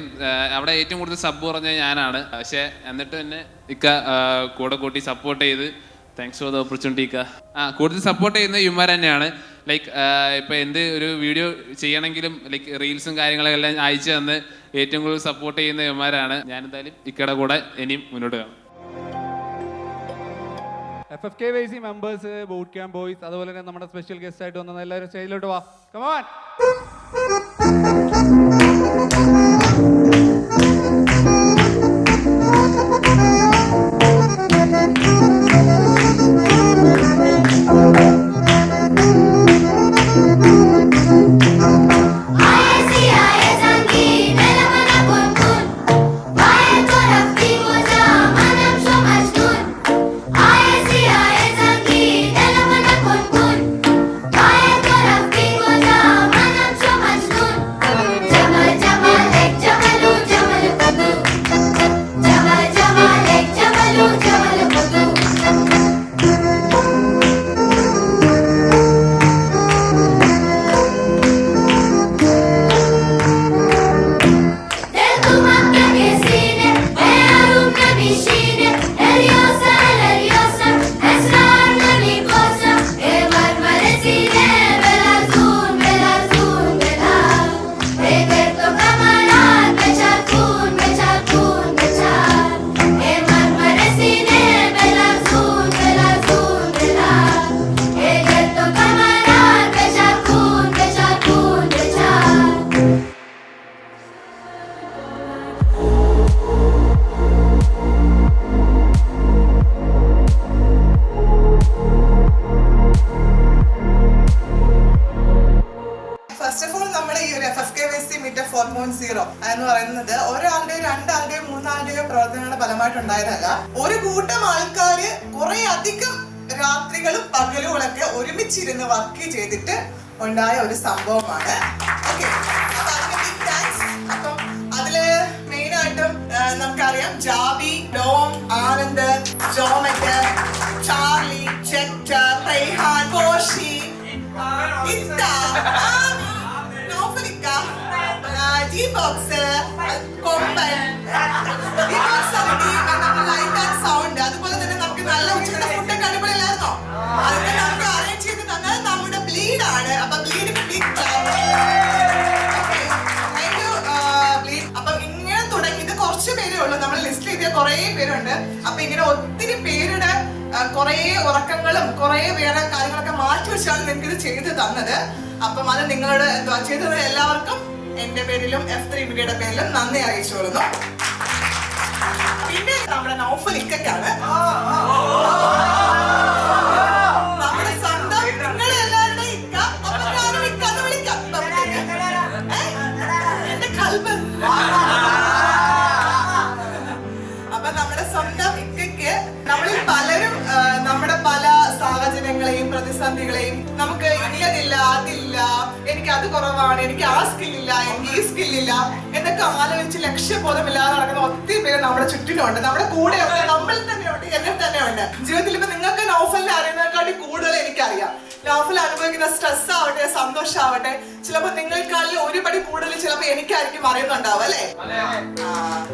അവിടെ ഏറ്റവും കൂടുതൽ സബ് പറഞ്ഞത് ഞാനാണ്. പക്ഷേ എന്നിട്ട് തന്നെ ഇക്ക കൂടെ കൂട്ടി സപ്പോർട്ട് ചെയ്ത്, താങ്ക്സ് ഫോർ ദ ഓപ്പർച്യൂണിറ്റി ഇക്ക. കൂടുതൽ സപ്പോർട്ട് ചെയ്യുന്നത് യുമാർ തന്നെയാണ്. ലൈക്ക് ഇപ്പോൾ എന്ത് ഒരു വീഡിയോ ചെയ്യണമെങ്കിലും ലൈക്ക് റീൽസും കാര്യങ്ങളെല്ലാം അയച്ചു തന്ന് ഏറ്റവും കൂടുതൽ സപ്പോർട്ട് ചെയ്യുന്ന യുമാരാണ്. ഞാനെന്തായാലും ഇക്കയുടെ കൂടെ ഇനിയും മുന്നോട്ട് കാണും. FFKVC members, boot camp boys, അതുപോലെ തന്നെ നമ്മുടെ സ്പെഷ്യൽ ഗസ്റ്റ് ആയിട്ട് വന്ന എല്ലാവരും സ്റ്റേജിലോട്ട് വാ. Come on. First of all നമ്മുടെ ഈ ഒരു FFKVC മീറ്റപ്പ് 4.0 എന്ന് പറയുന്നത് ഒരാളുടെയോ രണ്ടാളുടെയോ മൂന്നാളുടെയോ പ്രവർത്തനങ്ങളുടെ ഫലമായിട്ടുണ്ടായതല്ല. ഒരു കൂട്ടം ആൾക്കാര് കുറെ അധികം രാത്രികളും പകലുകളൊക്കെ ഒരുമിച്ചിരുന്ന് വർക്ക് ചെയ്തിട്ട് ഉണ്ടായ ഒരു സംഭവമാണ്. ഓക്കെ, അപ്പൊ അതിന് ബിഗ് താങ്ക്സ്. അപ്പം അതില് മെയിനായിട്ടും നമുക്കറിയാം ജാബി, ഡോം, ആനന്ദ്, ജോമറ്റ്, ചാർലി, ചെക്ടർ, റൈഹാൻ, കോഷി, ഇത്ത, G-Box, കൊമ്പൻ, ലൈറ്റ് ആൻഡ് സൗണ്ട്, അതുപോലെ തന്നെ നമുക്ക് നല്ല ഉച്ചയുടെ ഫുഡൊക്കെ അടിപൊളിയല്ലായിരുന്നോ? അതൊക്കെ നമുക്ക് അറേഞ്ച് ചെയ്ത് തന്നത് നമ്മുടെ ബ്ലീഡ് ആണ്. അപ്പൊ ബ്ലീഡ് അപ്പൊ ഇങ്ങനെ തുടങ്ങി. ഇത് കുറച്ച് പേരേ ഉള്ളൂ, നമ്മൾ ലിസ്റ്റ് ചെയ്ത കുറേ പേരുണ്ട്. അപ്പൊ ഇങ്ങനെ ഒത്തിരി പേരുടെ കുറേ ഉറക്കങ്ങളും കുറേ വേറെ കാര്യങ്ങളൊക്കെ മാറ്റി വെച്ചാണ് നിങ്ങൾക്ക് ഇത് ചെയ്ത് തന്നത്. അപ്പം അത് നിങ്ങളോട് എന്തുവാ ചെയ്തത് എല്ലാവർക്കും എന്റെ പേരിലും F3 മീഡിയയുടെ പേരിലും നന്ദി അറിയിച്ചോളുന്നു. പിന്നെ നമ്മുടെ നൗഫൽ ഇക്കയ്ക്കാണ് നമ്മുടെ സ്വന്തം നിങ്ങളെല്ലാവരുടെ ഇക്ക. അപ്പൊ ഞാനും ഇക്കാന്ന് വിളിക്കാം. എന്റെ കൽബ്. അപ്പൊ നമ്മുടെ സ്വന്തം ഇക്കയ്ക്ക് നമ്മളിൽ പലരും നമ്മുടെ പല സാഹചര്യങ്ങളെയും പ്രതിസന്ധികളെയും നമുക്ക് ഇല്ലതില്ല, അതില്ല, എനിക്ക് അത് കുറവാണ്, എനിക്ക് ആ സ്കില്ലില്ല, എനിക്ക് ഈ സ്കില്ലില്ല എന്നൊക്കെ ആലോചിച്ച് ലക്ഷ്യബോധമില്ലാതെ നടക്കുന്ന ഒത്തിരി പേര് നമ്മുടെ ചുറ്റിനുണ്ട്, നമ്മുടെ കൂടെ ഉണ്ട്, നമ്മളിൽ തന്നെയുണ്ട്, എന്നിൽ തന്നെയുണ്ട്. ജീവിതത്തിൽ ഇപ്പൊ നിങ്ങൾക്ക് നൗഫലിനെ അറിയുന്നതിനെക്കാട്ടി കൂടുതൽ എനിക്കറിയാം. നൗഫൽ അനുഭവിക്കുന്ന സ്ട്രെസ് ആവട്ടെ, സന്തോഷമാവട്ടെ, ചിലപ്പോൾ നിങ്ങൾക്കാളിൽ ഒരുപടി കൂടുതൽ ചിലപ്പോൾ എനിക്കായിരിക്കും അറിയുന്നുണ്ടാവും അല്ലെ?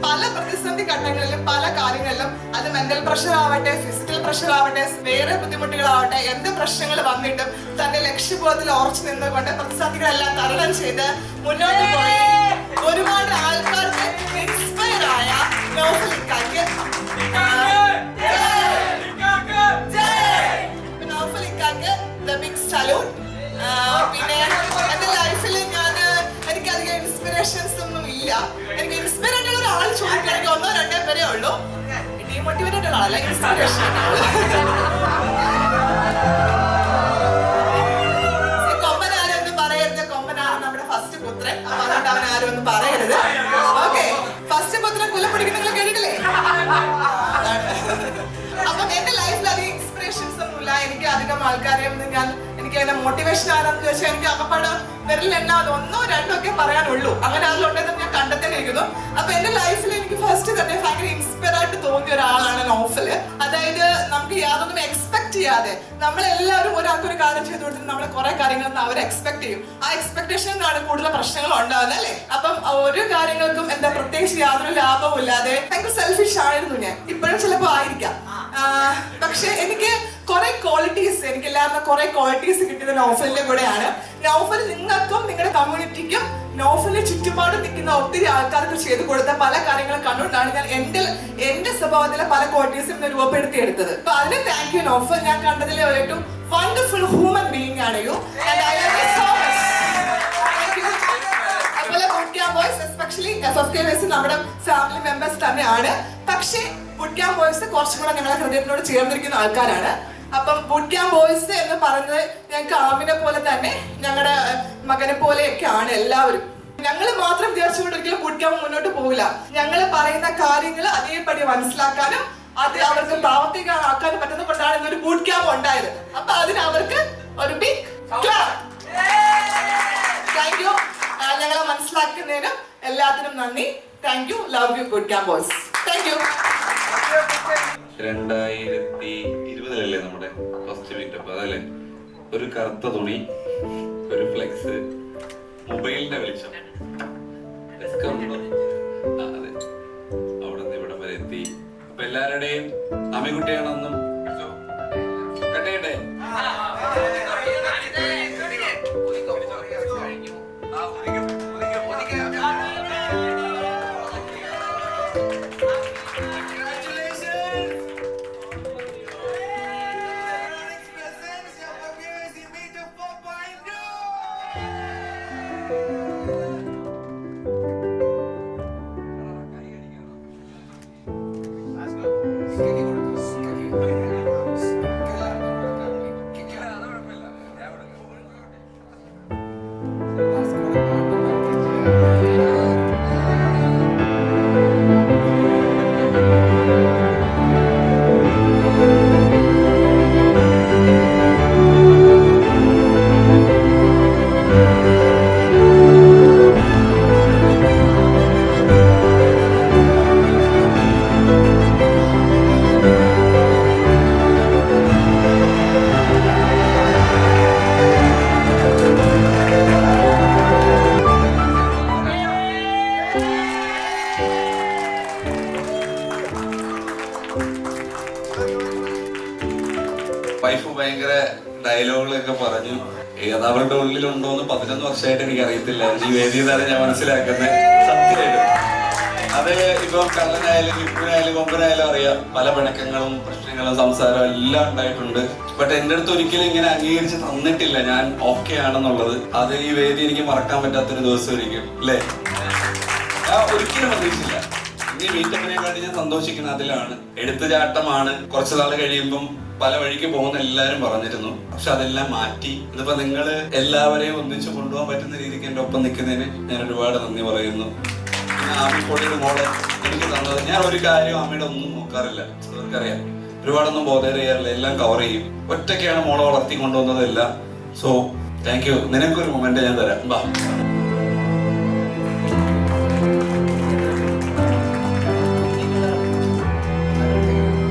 പല പ്രതിസന്ധി ഘട്ടങ്ങളിലും പല കാര്യങ്ങളിലും അത് മെന്റൽ പ്രഷർ ആവട്ടെ, ഫിസിക്കൽ പ്രഷർ ആവട്ടെ, വേറെ ബുദ്ധിമുട്ടുകളാവട്ടെ, എന്ത് പ്രശ്നങ്ങൾ വന്നിട്ടും തന്റെ ലക്ഷ്യബോധത്തിൽ ഉറച്ചു നിന്നുകൊണ്ട് പ്രതിസന്ധികളെല്ലാം തരണം ചെയ്ത് മുന്നോട്ട് പോയി ഒരുപാട് ആൾക്കാർക്ക് ഇൻസ്പയർ ആയ നൗഫൽ ഇക്കായ്ക്ക് ആളല്ല, ഇൻസ്പിറേഷൻ ആണ് ആള്. കൊമ്പൻ ആരും ഒന്നും പറയരുത്, കൊമ്പനാണ് നമ്മുടെ ഫസ്റ്റ് പുത്രൻ. അപ്പൊ അതുകൊണ്ട് അവൻ ആരും ഒന്നും പറയരുത്. ഓക്കെ, ഫസ്റ്റ് പുത്രൻ കുലപ്പിടിക്കുന്ന നിങ്ങൾ കേട്ടിട്ടില്ലേ? അപ്പം എന്റെ ലൈഫിൽ അധികം ഇൻസ്പിറേഷൻസ് ഒന്നുമില്ല. എനിക്ക് അധികം ആൾക്കാരെ എനിക്ക് അതിന്റെ മോട്ടിവേഷൻ ആരാന്ന് ചോദിച്ചാൽ എനിക്ക് അപ്പപ്പാട് വിരലിലെണ്ണാതെ 1 or 2 ഒക്കെ പറയാനുള്ളൂ. അങ്ങനെ അതിലുണ്ടെന്ന് ഞാൻ കണ്ടെത്തിയിരിക്കുന്നു. അപ്പൊ എന്റെ ലൈഫിൽ എനിക്ക് ഫസ്റ്റ് തന്നെ ഭയങ്കര ഇൻസ്പയർ ആയിട്ട് തോന്നിയ ഒരാളാണ് നൗഫല്. അതായത് നമുക്ക് യാതൊന്നും എക്സ്പെക്ട് ചെയ്യാതെ നമ്മളെല്ലാവരും ഒരാൾക്കൊരു കാര്യം ചെയ്തു കൊടുത്തിട്ട് നമ്മളെ കുറെ കാര്യങ്ങൾ അവർ എക്സ്പെക്ട് ചെയ്യും. ആ എക്സ്പെക്ടേഷനാണ് കൂടുതൽ പ്രശ്നങ്ങൾ ഉണ്ടാകുന്നത് അല്ലേ? അപ്പം ഒരു കാര്യങ്ങൾക്കും എന്താ പ്രത്യേകിച്ച് യാതൊരു ലാഭവും ഇല്ലാതെ ഭയങ്കര സെൽഫിഷ് ആയിരുന്നു ഞാൻ. ഇപ്പോഴും ചിലപ്പോൾ ആയിരിക്കാം. പക്ഷെ എനിക്ക് കുറെ ക്വാളിറ്റീസ്, എനിക്ക് എല്ലാവരും കുറെ ക്വാളിറ്റീസ് കിട്ടിയത് നൗഫലിന്റെ കൂടെയാണ്. നൗഫൽ നിങ്ങൾക്കും നിങ്ങളുടെ കമ്മ്യൂണിറ്റിക്കും നൗഫലിന്റെ ചുറ്റുപാടും നിൽക്കുന്ന ഒത്തിരി ആൾക്കാർക്ക് ചെയ്തു കൊടുത്ത പല കാര്യങ്ങളും കണ്ടുകൊണ്ടാണ് ഞാൻ എന്റെ സ്വഭാവത്തിലെ പല ക്വാളിറ്റീസും രൂപപ്പെടുത്തിയെടുത്തത്. അപ്പൊ അതിന് താങ്ക് യു നൗഫൽ. ഞാൻ കണ്ടതിലെ ഏറ്റവും വണ്ടർഫുൾ ഹ്യൂമൻ ബീയിങ് ആണ് you. And I love you so much. Thank you. അതുപോലെ boot camp boys, especially FFKVC നമ്മുടെ ഫാമിലി മെമ്പേഴ്സ് തന്നെയാണ്. പക്ഷേ ബൂട്ട് ക്യാമ്പ് ബോയ്സ് കുറച്ചും കൂടെ ഞങ്ങളുടെ ഹൃദയത്തിനോട് ചേർന്നിരിക്കുന്ന ആൾക്കാരാണ്. അപ്പം ബൂട്ട് ക്യാമ്പ് ബോയ്സ് എന്ന് പറയുന്നത് ഞങ്ങൾക്ക് ആമിനെ പോലെ തന്നെ ഞങ്ങളുടെ മകനെ പോലെയൊക്കെയാണ് എല്ലാവരും. ഞങ്ങൾ മാത്രം വിചാരിച്ചുകൊണ്ട് ഒരിക്കലും ബൂട്ട് ക്യാമ്പ് മുന്നോട്ട് പോകില്ല. ഞങ്ങൾ പറയുന്ന കാര്യങ്ങൾ അതേപടി മനസ്സിലാക്കാനും അത് അവർക്ക് പ്രാവർത്തികമാക്കാനും പറ്റുന്ന കൊണ്ടാണ് ഇന്നൊരു ബൂട്ട് ക്യാമ്പ് ഉണ്ടായത്. അപ്പൊ അതിന് അവർക്ക് ഒരു ബിഗ് ക്ലാപ്പ്. Thank you. ഞങ്ങളെ മനസ്സിലാക്കുന്നതിനും എല്ലാത്തിനും നന്ദി. Thank you. Love you boot camp boys. Thank you. 2020 നമ്മുടെ ഫസ്റ്റ് മീറ്റപ്പ് അതല്ലേ? ഒരു കറുത്ത തുണി, ഒരു ഫ്ലെക്സ്, മൊബൈലിന്റെ വെളിച്ചം, അതെ, അവിടെ നിന്ന് ഇവിടം വരെ എത്തി. അപ്പൊ എല്ലാവരുടെയും അമ്മിക്കുട്ടിയാണെന്നും കട്ടയട്ടെ. വൈഫ് ഭയങ്കര ഡയലോഗുകളൊക്കെ പറഞ്ഞു. ഏത് അവരുടെ ഉള്ളിലുണ്ടോന്ന് 11 വർഷമായിട്ട് എനിക്ക് അറിയത്തില്ല. ഈ വേദിയിലാണ് ഞാൻ മനസ്സിലാക്കുന്നത്. സത്യമായിട്ടും അത് ഇപ്പം കള്ളനായാലും വിപ്പുനായാലും കൊമ്പനായാലും അറിയാം. പല പിണക്കങ്ങളും പ്രശ്നങ്ങളും സംസാരവും എല്ലാം ഉണ്ടായിട്ടുണ്ട്. ബട്ട് എൻ്റെ അടുത്ത് ഒരിക്കലും ഇങ്ങനെ അംഗീകരിച്ച് തന്നിട്ടില്ല ഞാൻ ഓക്കെ ആണെന്നുള്ളത്. അത് ഈ വേദി എനിക്ക് മറക്കാൻ പറ്റാത്തൊരു ദിവസം ഒരിക്കലും അല്ലേ? ഞാൻ ഒരിക്കലും പ്രതീക്ഷിച്ചില്ല. ഇനി മീറ്റപ്പിനെക്കാട്ടി ഞാൻ സന്തോഷിക്കുന്നത് അതിലാണ്. എടുത്തുചാട്ടമാണ്. കുറച്ചു നാൾ കഴിയുമ്പം പല വഴിക്ക് പോകുന്ന എല്ലാവരും പറഞ്ഞിരുന്നു. പക്ഷെ അതെല്ലാം മാറ്റി ഇതിപ്പോ നിങ്ങൾ എല്ലാവരെയും ഒന്നിച്ച് കൊണ്ടുപോകാൻ പറ്റുന്ന രീതിക്ക് എൻ്റെ ഒപ്പം നിൽക്കുന്നതിന് ഞാൻ ഒരുപാട് നന്ദി പറയുന്നു. പിന്നെ ആമിപ്പൊടിയുടെ മോളെ എനിക്ക് തന്നത്, ഞാൻ ഒരു കാര്യം അമ്മയുടെ ഒന്നും നോക്കാറില്ല, അവർക്കറിയാം. ഒരുപാടൊന്നും ബോധർ ചെയ്യാറില്ല, എല്ലാം കവർ ചെയ്യും. ഒറ്റയ്ക്കാണ് മോളെ വളർത്തി കൊണ്ടുവന്നതെല്ലാം. So thank you. നിനക്കൊരു മൊമെന്റ് ഞാൻ തരാം. ബാ.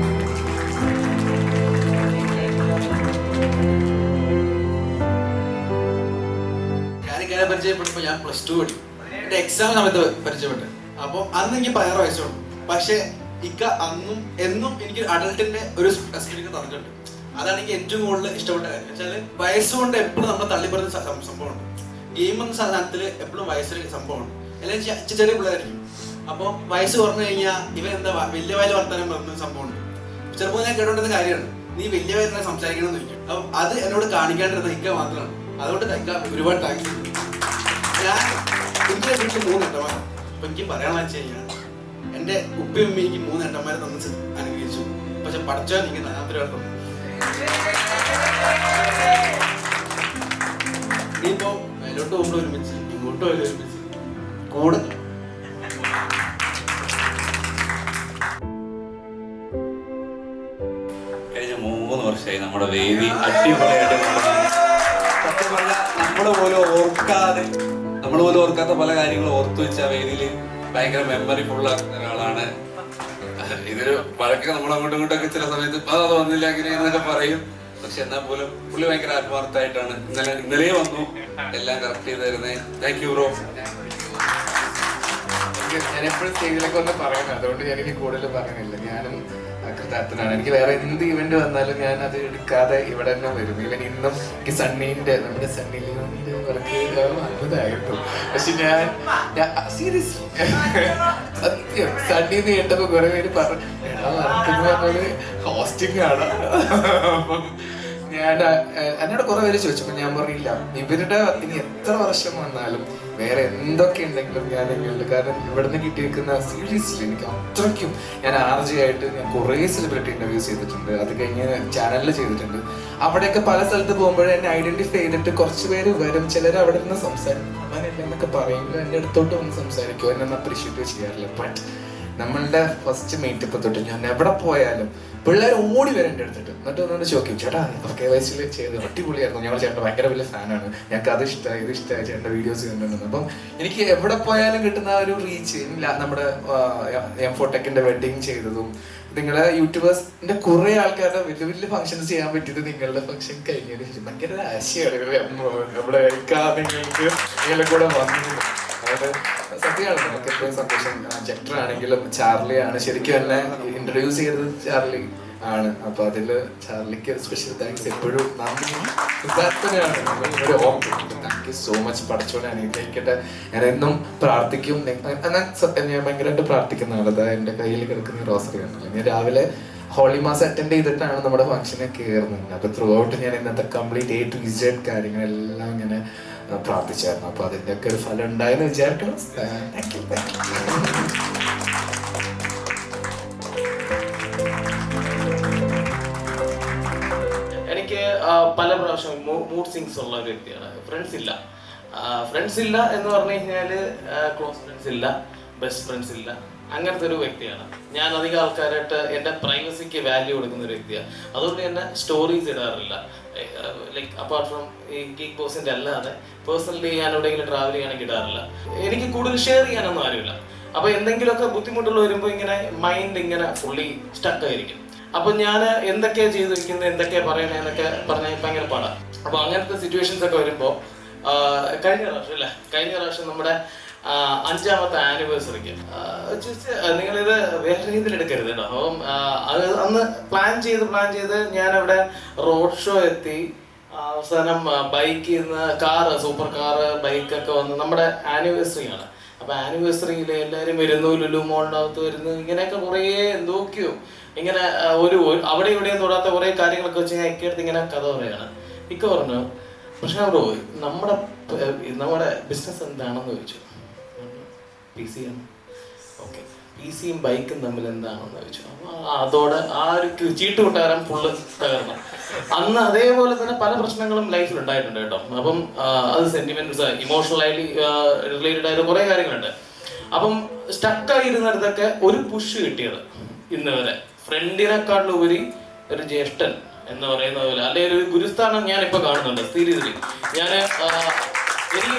പരിചയപ്പെട്ടപ്പോൾ ഞാൻ +2 പഠിക്കും. എൻ്റെ എക്സാം സമയത്ത് പരിചയപ്പെട്ടു. അപ്പോൾ അന്ന് എനിക്ക് 16 വയസ്സുള്ളൂ. പക്ഷേ ഇക്ക അന്നും എന്നും എനിക്ക് അഡൽട്ടിന്റെ ഒരു എക്സ്പീരിയൻസ് തന്നിട്ടുണ്ട്. അതാണ് എനിക്ക് ഏറ്റവും കൂടുതൽ ഇഷ്ടപ്പെട്ട കാര്യം. വെച്ചാൽ വയസ്സുകൊണ്ട് എപ്പോഴും നമ്മൾ തള്ളിപ്പറയുന്ന സംഭവമുണ്ട്. ഗെയിം എന്ന സാധനത്തിൽ എപ്പോഴും വയസ്സൊരു സംഭവമുണ്ട്. അല്ലെങ്കിൽ ചെറിയ പിള്ളേരായിരിക്കും. അപ്പോൾ വയസ്സ് കുറഞ്ഞു കഴിഞ്ഞാൽ ഇവൻ എന്താ വലിയ വയൽ വർത്താനം പറഞ്ഞ സംഭവമുണ്ട്. ചെറുപ്പം ഞാൻ കേട്ടോണ്ടുന്ന കാര്യമാണ്, നീ വലിയ വയലിനെ സംസാരിക്കണമെന്ന് ചോദിക്കും. അപ്പം അത് എന്നോട് കാണിക്കാണ്ടിരുന്ന ഇക്ക മാത്രമാണ്. അതുകൊണ്ട് ഇക്ക ഒരുപാട് താങ്ക്സ്. ഞാൻ എൻ്റെ വീട്ടിൽ 3 ഏട്ടന്മാരാണ്. അപ്പം എനിക്ക് പറയാമെന്ന് വെച്ച് കഴിഞ്ഞാൽ എൻ്റെ ഉപ്പയും ഉമ്മയും എനിക്ക് 3 ഏട്ടന്മാരെ തന്ന് അനുഗ്രഹിച്ചു. പക്ഷെ പഠിച്ചാൽ എനിക്ക് നാഗരാട്ടുണ്ട്. ഇനിയിപ്പോ മേലോട്ട് പോകുമ്പോൾ ഒരുമിച്ച്, ഇങ്ങോട്ട് പോയാലും ഒരുമിച്ച് കൂടെ. കഴിഞ്ഞ 3 വർഷമായി നമ്മുടെ വേദി അടിപൊളിയായിട്ട് സത്യം പറഞ്ഞാൽ നമ്മൾ പോലും ഓർക്കാത്ത പല കാര്യങ്ങളും ഓർത്തു വെച്ച വേദിയിൽ ഭയങ്കര മെമ്മറി ഫുള്ളാക്കുന്ന ഒരാളാണ്. ഇതൊരു വഴക്ക് നമ്മൾ അങ്ങോട്ടും ഇങ്ങോട്ടൊക്കെ ചില സമയത്ത് അത് വന്നില്ല അങ്ങനെ എന്നൊക്കെ പറയും. പക്ഷെ എന്നാൽ പോലും പുള്ളി ഭയങ്കര ആത്മാർത്ഥമായിട്ടാണ് ഇന്നലെ വന്നു എല്ലാം കറക്റ്റ് ചെയ്ത് തരുന്നത്. Thank you bro. ഞാൻ എപ്പോഴും സ്റ്റേജിലൊക്കെ ഒന്ന് പറയുന്നത്, അതുകൊണ്ട് എനിക്ക് കൂടുതൽ പറയുന്നില്ല. ഞാനും കൃതാർത്ഥനാണ്. എനിക്ക് വേറെ എന്ത് ഇവന്റ് വന്നാലും ഞാൻ അത് എടുക്കാതെ ഇവിടെ തന്നെ വരും. ഇവൻ ഇന്നും എനിക്ക് നമ്മുടെ സണ്ണി ലിയോണിന്റെ വർക്ക് അത്ഭുതമായിരുന്നു. പക്ഷെ ഞാൻ സീരിയസ്ലി സത്യം സണ്ണിന്ന് കേട്ടപ്പോ കുറെ പേര് പറഞ്ഞു വർക്ക് എന്ന് പറഞ്ഞത് ഹോസ്റ്റിംഗ് ആണ്. അപ്പം ഞാൻ എന്നോട് കുറെ പേര് ചോദിച്ചപ്പോ ഞാൻ പറഞ്ഞില്ല, ഇവരുടെ ഇനി എത്ര വർഷം വന്നാലും വേറെ എന്തൊക്കെ ഉണ്ടെങ്കിലും ഞാൻ എങ്ങനെയുണ്ട്. കാരണം ഇവിടുന്ന് കിട്ടിയിരിക്കുന്ന സീരീസിൽ എനിക്ക് അത്രയ്ക്കും ഞാൻ ആയിട്ട് ഞാൻ കുറേ സെലിബ്രിറ്റി ഇന്റർവ്യൂസ് ചെയ്തിട്ടുണ്ട്. അത് കഴിഞ്ഞ് ചാനലിൽ ചെയ്തിട്ടുണ്ട്. അവിടെയൊക്കെ പല സ്ഥലത്ത് പോകുമ്പോഴേ എന്നെ ഐഡന്റിഫൈ ചെയ്തിട്ട് കുറച്ച് പേര് വരും. ചിലർ അവിടെ നിന്ന് സംസാരിക്കും എന്നൊക്കെ പറയുമ്പോൾ എൻ്റെ അടുത്തോട്ട് വന്ന് സംസാരിക്കും. എന്നെ അപ്രീഷിയേറ്റ് ചെയ്യാറില്ല. ബട്ട് നമ്മളുടെ ഫസ്റ്റ് മീറ്റപ്പ് തൊട്ട് ഞാൻ എവിടെ പോയാലും പിള്ളേർ ഓടി വരെ എൻ്റെ അടുത്തിട്ട് എന്നിട്ട് ഒന്നുകൊണ്ട് ചോദിക്കും, ചേട്ടാ KYC ചെയ്ത് അടിപൊളിയായിരുന്നു, ഞങ്ങൾ ചേട്ടൻ ഭയങ്കര വലിയ ഫാനാണ്, ഞങ്ങൾക്ക് അത് ഇഷ്ടമായി ഇത് ഇഷ്ടമായി, ചേട്ടൻ്റെ വീഡിയോസ് കണ്ടിട്ടുണ്ട്. അപ്പം എനിക്ക് എവിടെ പോയാലും കിട്ടുന്ന ആ ഒരു റീച്ച്. നമ്മുടെ M4ടെക്കിന്റെ വെഡിങ് ചെയ്തതും നിങ്ങളെ യൂട്യൂബേഴ്സിന്റെ കുറെ ആൾക്കാരുടെ വലിയ വലിയ ഫംഗ്ഷൻസ് ചെയ്യാൻ പറ്റിയത് നിങ്ങളുടെ ഫംഗ്ഷൻ കഴിഞ്ഞതിന് ശേഷം ഭയങ്കര ആശയാണ്. നമ്മുടെ നിങ്ങൾക്ക് നിങ്ങളെ കൂടെ വന്നു. അതായത് സത്യമാണ് നമുക്ക് എപ്പോഴും സന്തോഷം. ജക്ടർ ആണെങ്കിലും ചാർലി ആണ് ശരിക്കും എന്നെ ഇൻട്രൊഡ്യൂസ് ചെയ്തത് ചാർലി ആണ്. അപ്പൊ അതില് ചാർലിക്ക് സ്പെഷ്യൽ താങ്ക്സ്. എപ്പോഴും താങ്ക് യു സോ മച്ച്. പഠിച്ചോളെ അനുഗ്രഹിക്കട്ടെ. ഞാൻ എന്നും പ്രാർത്ഥിക്കും. എന്നാൽ സത്യം ഞാൻ ഭയങ്കരമായിട്ട് പ്രാർത്ഥിക്കുന്ന ആളത്. എൻ്റെ കയ്യിൽ കിടക്കുന്ന റോസറി കണ്ടല്ലോ. ഞാൻ രാവിലെ ഹോളി മാസ് അറ്റൻഡ് ചെയ്തിട്ടാണ് നമ്മുടെ ഫംഗ്ഷനെ കയറുന്നത്. അപ്പൊ ത്രൂ ഔട്ട് ഞാൻ ഇന്നത്തെ കംപ്ലീറ്റ് A to Z കാര്യങ്ങളെല്ലാം ഇങ്ങനെ പ്രാർത്ഥിച്ചായിരുന്നു. അപ്പൊ അതിന്റെ ഒക്കെ ഒരു ഫലം ഉണ്ടായെന്ന് വിചാരിക്കണം. Thank you. എനിക്ക് പല പ്രാവശ്യം മൂഡ് സിങ്സ് ഉള്ള ഒരു വ്യക്തിയാണ്. ഫ്രണ്ട്സ് ഇല്ല എന്ന് പറഞ്ഞു കഴിഞ്ഞാൽ ക്ലോസ് ഫ്രണ്ട്സ് ഇല്ല, ബെസ്റ്റ് ഫ്രണ്ട്സ് ഇല്ല, അങ്ങനത്തെ ഒരു വ്യക്തിയാണ് ഞാൻ. അധികം ആൾക്കാരായിട്ട് എൻ്റെ പ്രൈവസിക്ക് വാല്യൂ കൊടുക്കുന്ന ഒരു വ്യക്തിയാണ്. അതുകൊണ്ട് തന്നെ സ്റ്റോറീസ് ഇടാറില്ല. ലൈക്ക് അപ്പാർട്ട് ഫ്രം ഈ ഗീക്ക് ബോസിൻ്റെ അല്ലാതെ പേഴ്സണലി ഞാൻ എവിടെയെങ്കിലും ട്രാവൽ ചെയ്യാണെങ്കിൽ ഇടാറില്ല. എനിക്ക് കൂടുതൽ ഷെയർ ചെയ്യാനൊന്നും ആരുമില്ല. അപ്പോൾ എന്തെങ്കിലുമൊക്കെ ബുദ്ധിമുട്ടുള്ള വരുമ്പോൾ ഇങ്ങനെ മൈൻഡ് ഇങ്ങനെ ഫുള്ളി സ്റ്റക്കായിരിക്കും. അപ്പം ഞാൻ എന്തൊക്കെയാണ് ചെയ്ത് വെക്കുന്നത്, എന്തൊക്കെയാണ് പറയുന്നത് എന്നൊക്കെ പറഞ്ഞാൽ ഭയങ്കര പാടാണ്. അപ്പോൾ അങ്ങനത്തെ സിറ്റുവേഷൻസ് ഒക്കെ വരുമ്പോൾ കഴിഞ്ഞ പ്രാവശ്യം നമ്മുടെ 5ാമത്തെ ആനിവേഴ്സറിക്ക് നിങ്ങളിത് വേറെ രീതിയിൽ എടുക്കരുത് കേട്ടോ. അപ്പം അത് അന്ന് പ്ലാൻ ചെയ്ത് ഞാനവിടെ റോഡ് ഷോ എത്തി. അവസാനം ബൈക്കിൽ നിന്ന് സൂപ്പർ കാറ് ബൈക്കൊക്കെ വന്ന് നമ്മുടെ ആനിവേഴ്സറി ആണ്. അപ്പൊ ആനിവേഴ്സറിയിൽ എല്ലാവരും വരുന്നു, ലുലു മോളിനകത്ത് വരുന്നു, ഇങ്ങനെയൊക്കെ കുറേ എന്തൊക്കെയോ ഇങ്ങനെ അവിടെ ഇവിടെയും തൊടാത്ത കുറേ കാര്യങ്ങളൊക്കെ വെച്ച് ഞാൻ ഇക്കെടുത്ത് ഇങ്ങനെ കഥ പറയാണ്. ഇക്ക പറഞ്ഞു, പക്ഷേ ബ്രോ നമ്മുടെ ബിസിനസ് എന്താണെന്ന് ചോദിച്ചു. PC ആണ്. ഓക്കെ, PC-യും ബൈക്കും തമ്മിൽ എന്താണെന്ന് ചോദിച്ചു. അപ്പോൾ അതോടെ ആ ഒരു ചീട്ട് കൂട്ടുകാരൻ ഫുള്ള് തകർന്നു. അന്ന് അതേപോലെ തന്നെ പല പ്രശ്നങ്ങളും ലൈഫിൽ ഉണ്ടായിട്ടുണ്ട് കേട്ടോ. അപ്പം അത് സെന്റിമെന്റ്സ് ഇമോഷണലി റിലേറ്റഡ് ആയിട്ട് കുറേ കാര്യങ്ങളുണ്ട്. അപ്പം സ്റ്റക്കായിരുന്നിടത്തൊക്കെ ഒരു പുഷ് കിട്ടിയത് ഇന്ന് വരെ ഫ്രണ്ടിനെക്കാട്ടിലുപരി ഒരു ജ്യേഷ്ഠൻ എന്ന് പറയുന്ന പോലെ അല്ലെങ്കിൽ ഒരു ഗുരുസ്ഥാനം ഞാൻ ഇപ്പൊ കാണുന്നുണ്ട്. സീരിയസ്ലി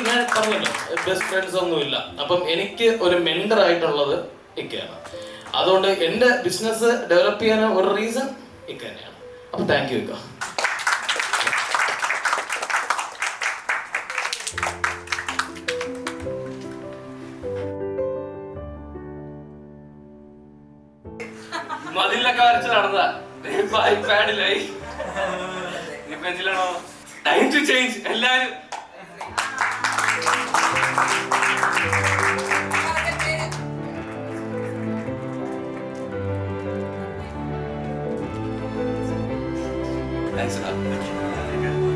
ഞാൻ പറഞ്ഞല്ലോ ബെസ്റ്റ് ഫ്രണ്ട്സ് ഒന്നുമില്ല. അപ്പം എനിക്ക് ഒരു മെന്റർ ആയിട്ടുള്ളത് ഇക്കയാണ്. അതുകൊണ്ട് എൻ്റെ ബിസിനസ് ഡെവലപ്പ് ചെയ്യാൻ ഒരു റീസൺ ഇക്ക തന്നെയാണ്. അപ്പം താങ്ക് യു ഇക്ക. മതിലൊക്കെ വരച്ച് നടന്നതാ. പാഡിലായി ഇപ്പൊ എന്തിലാണോ ടൈം ടു ചേഞ്ച്. എല്ലാരും Thanks a lot.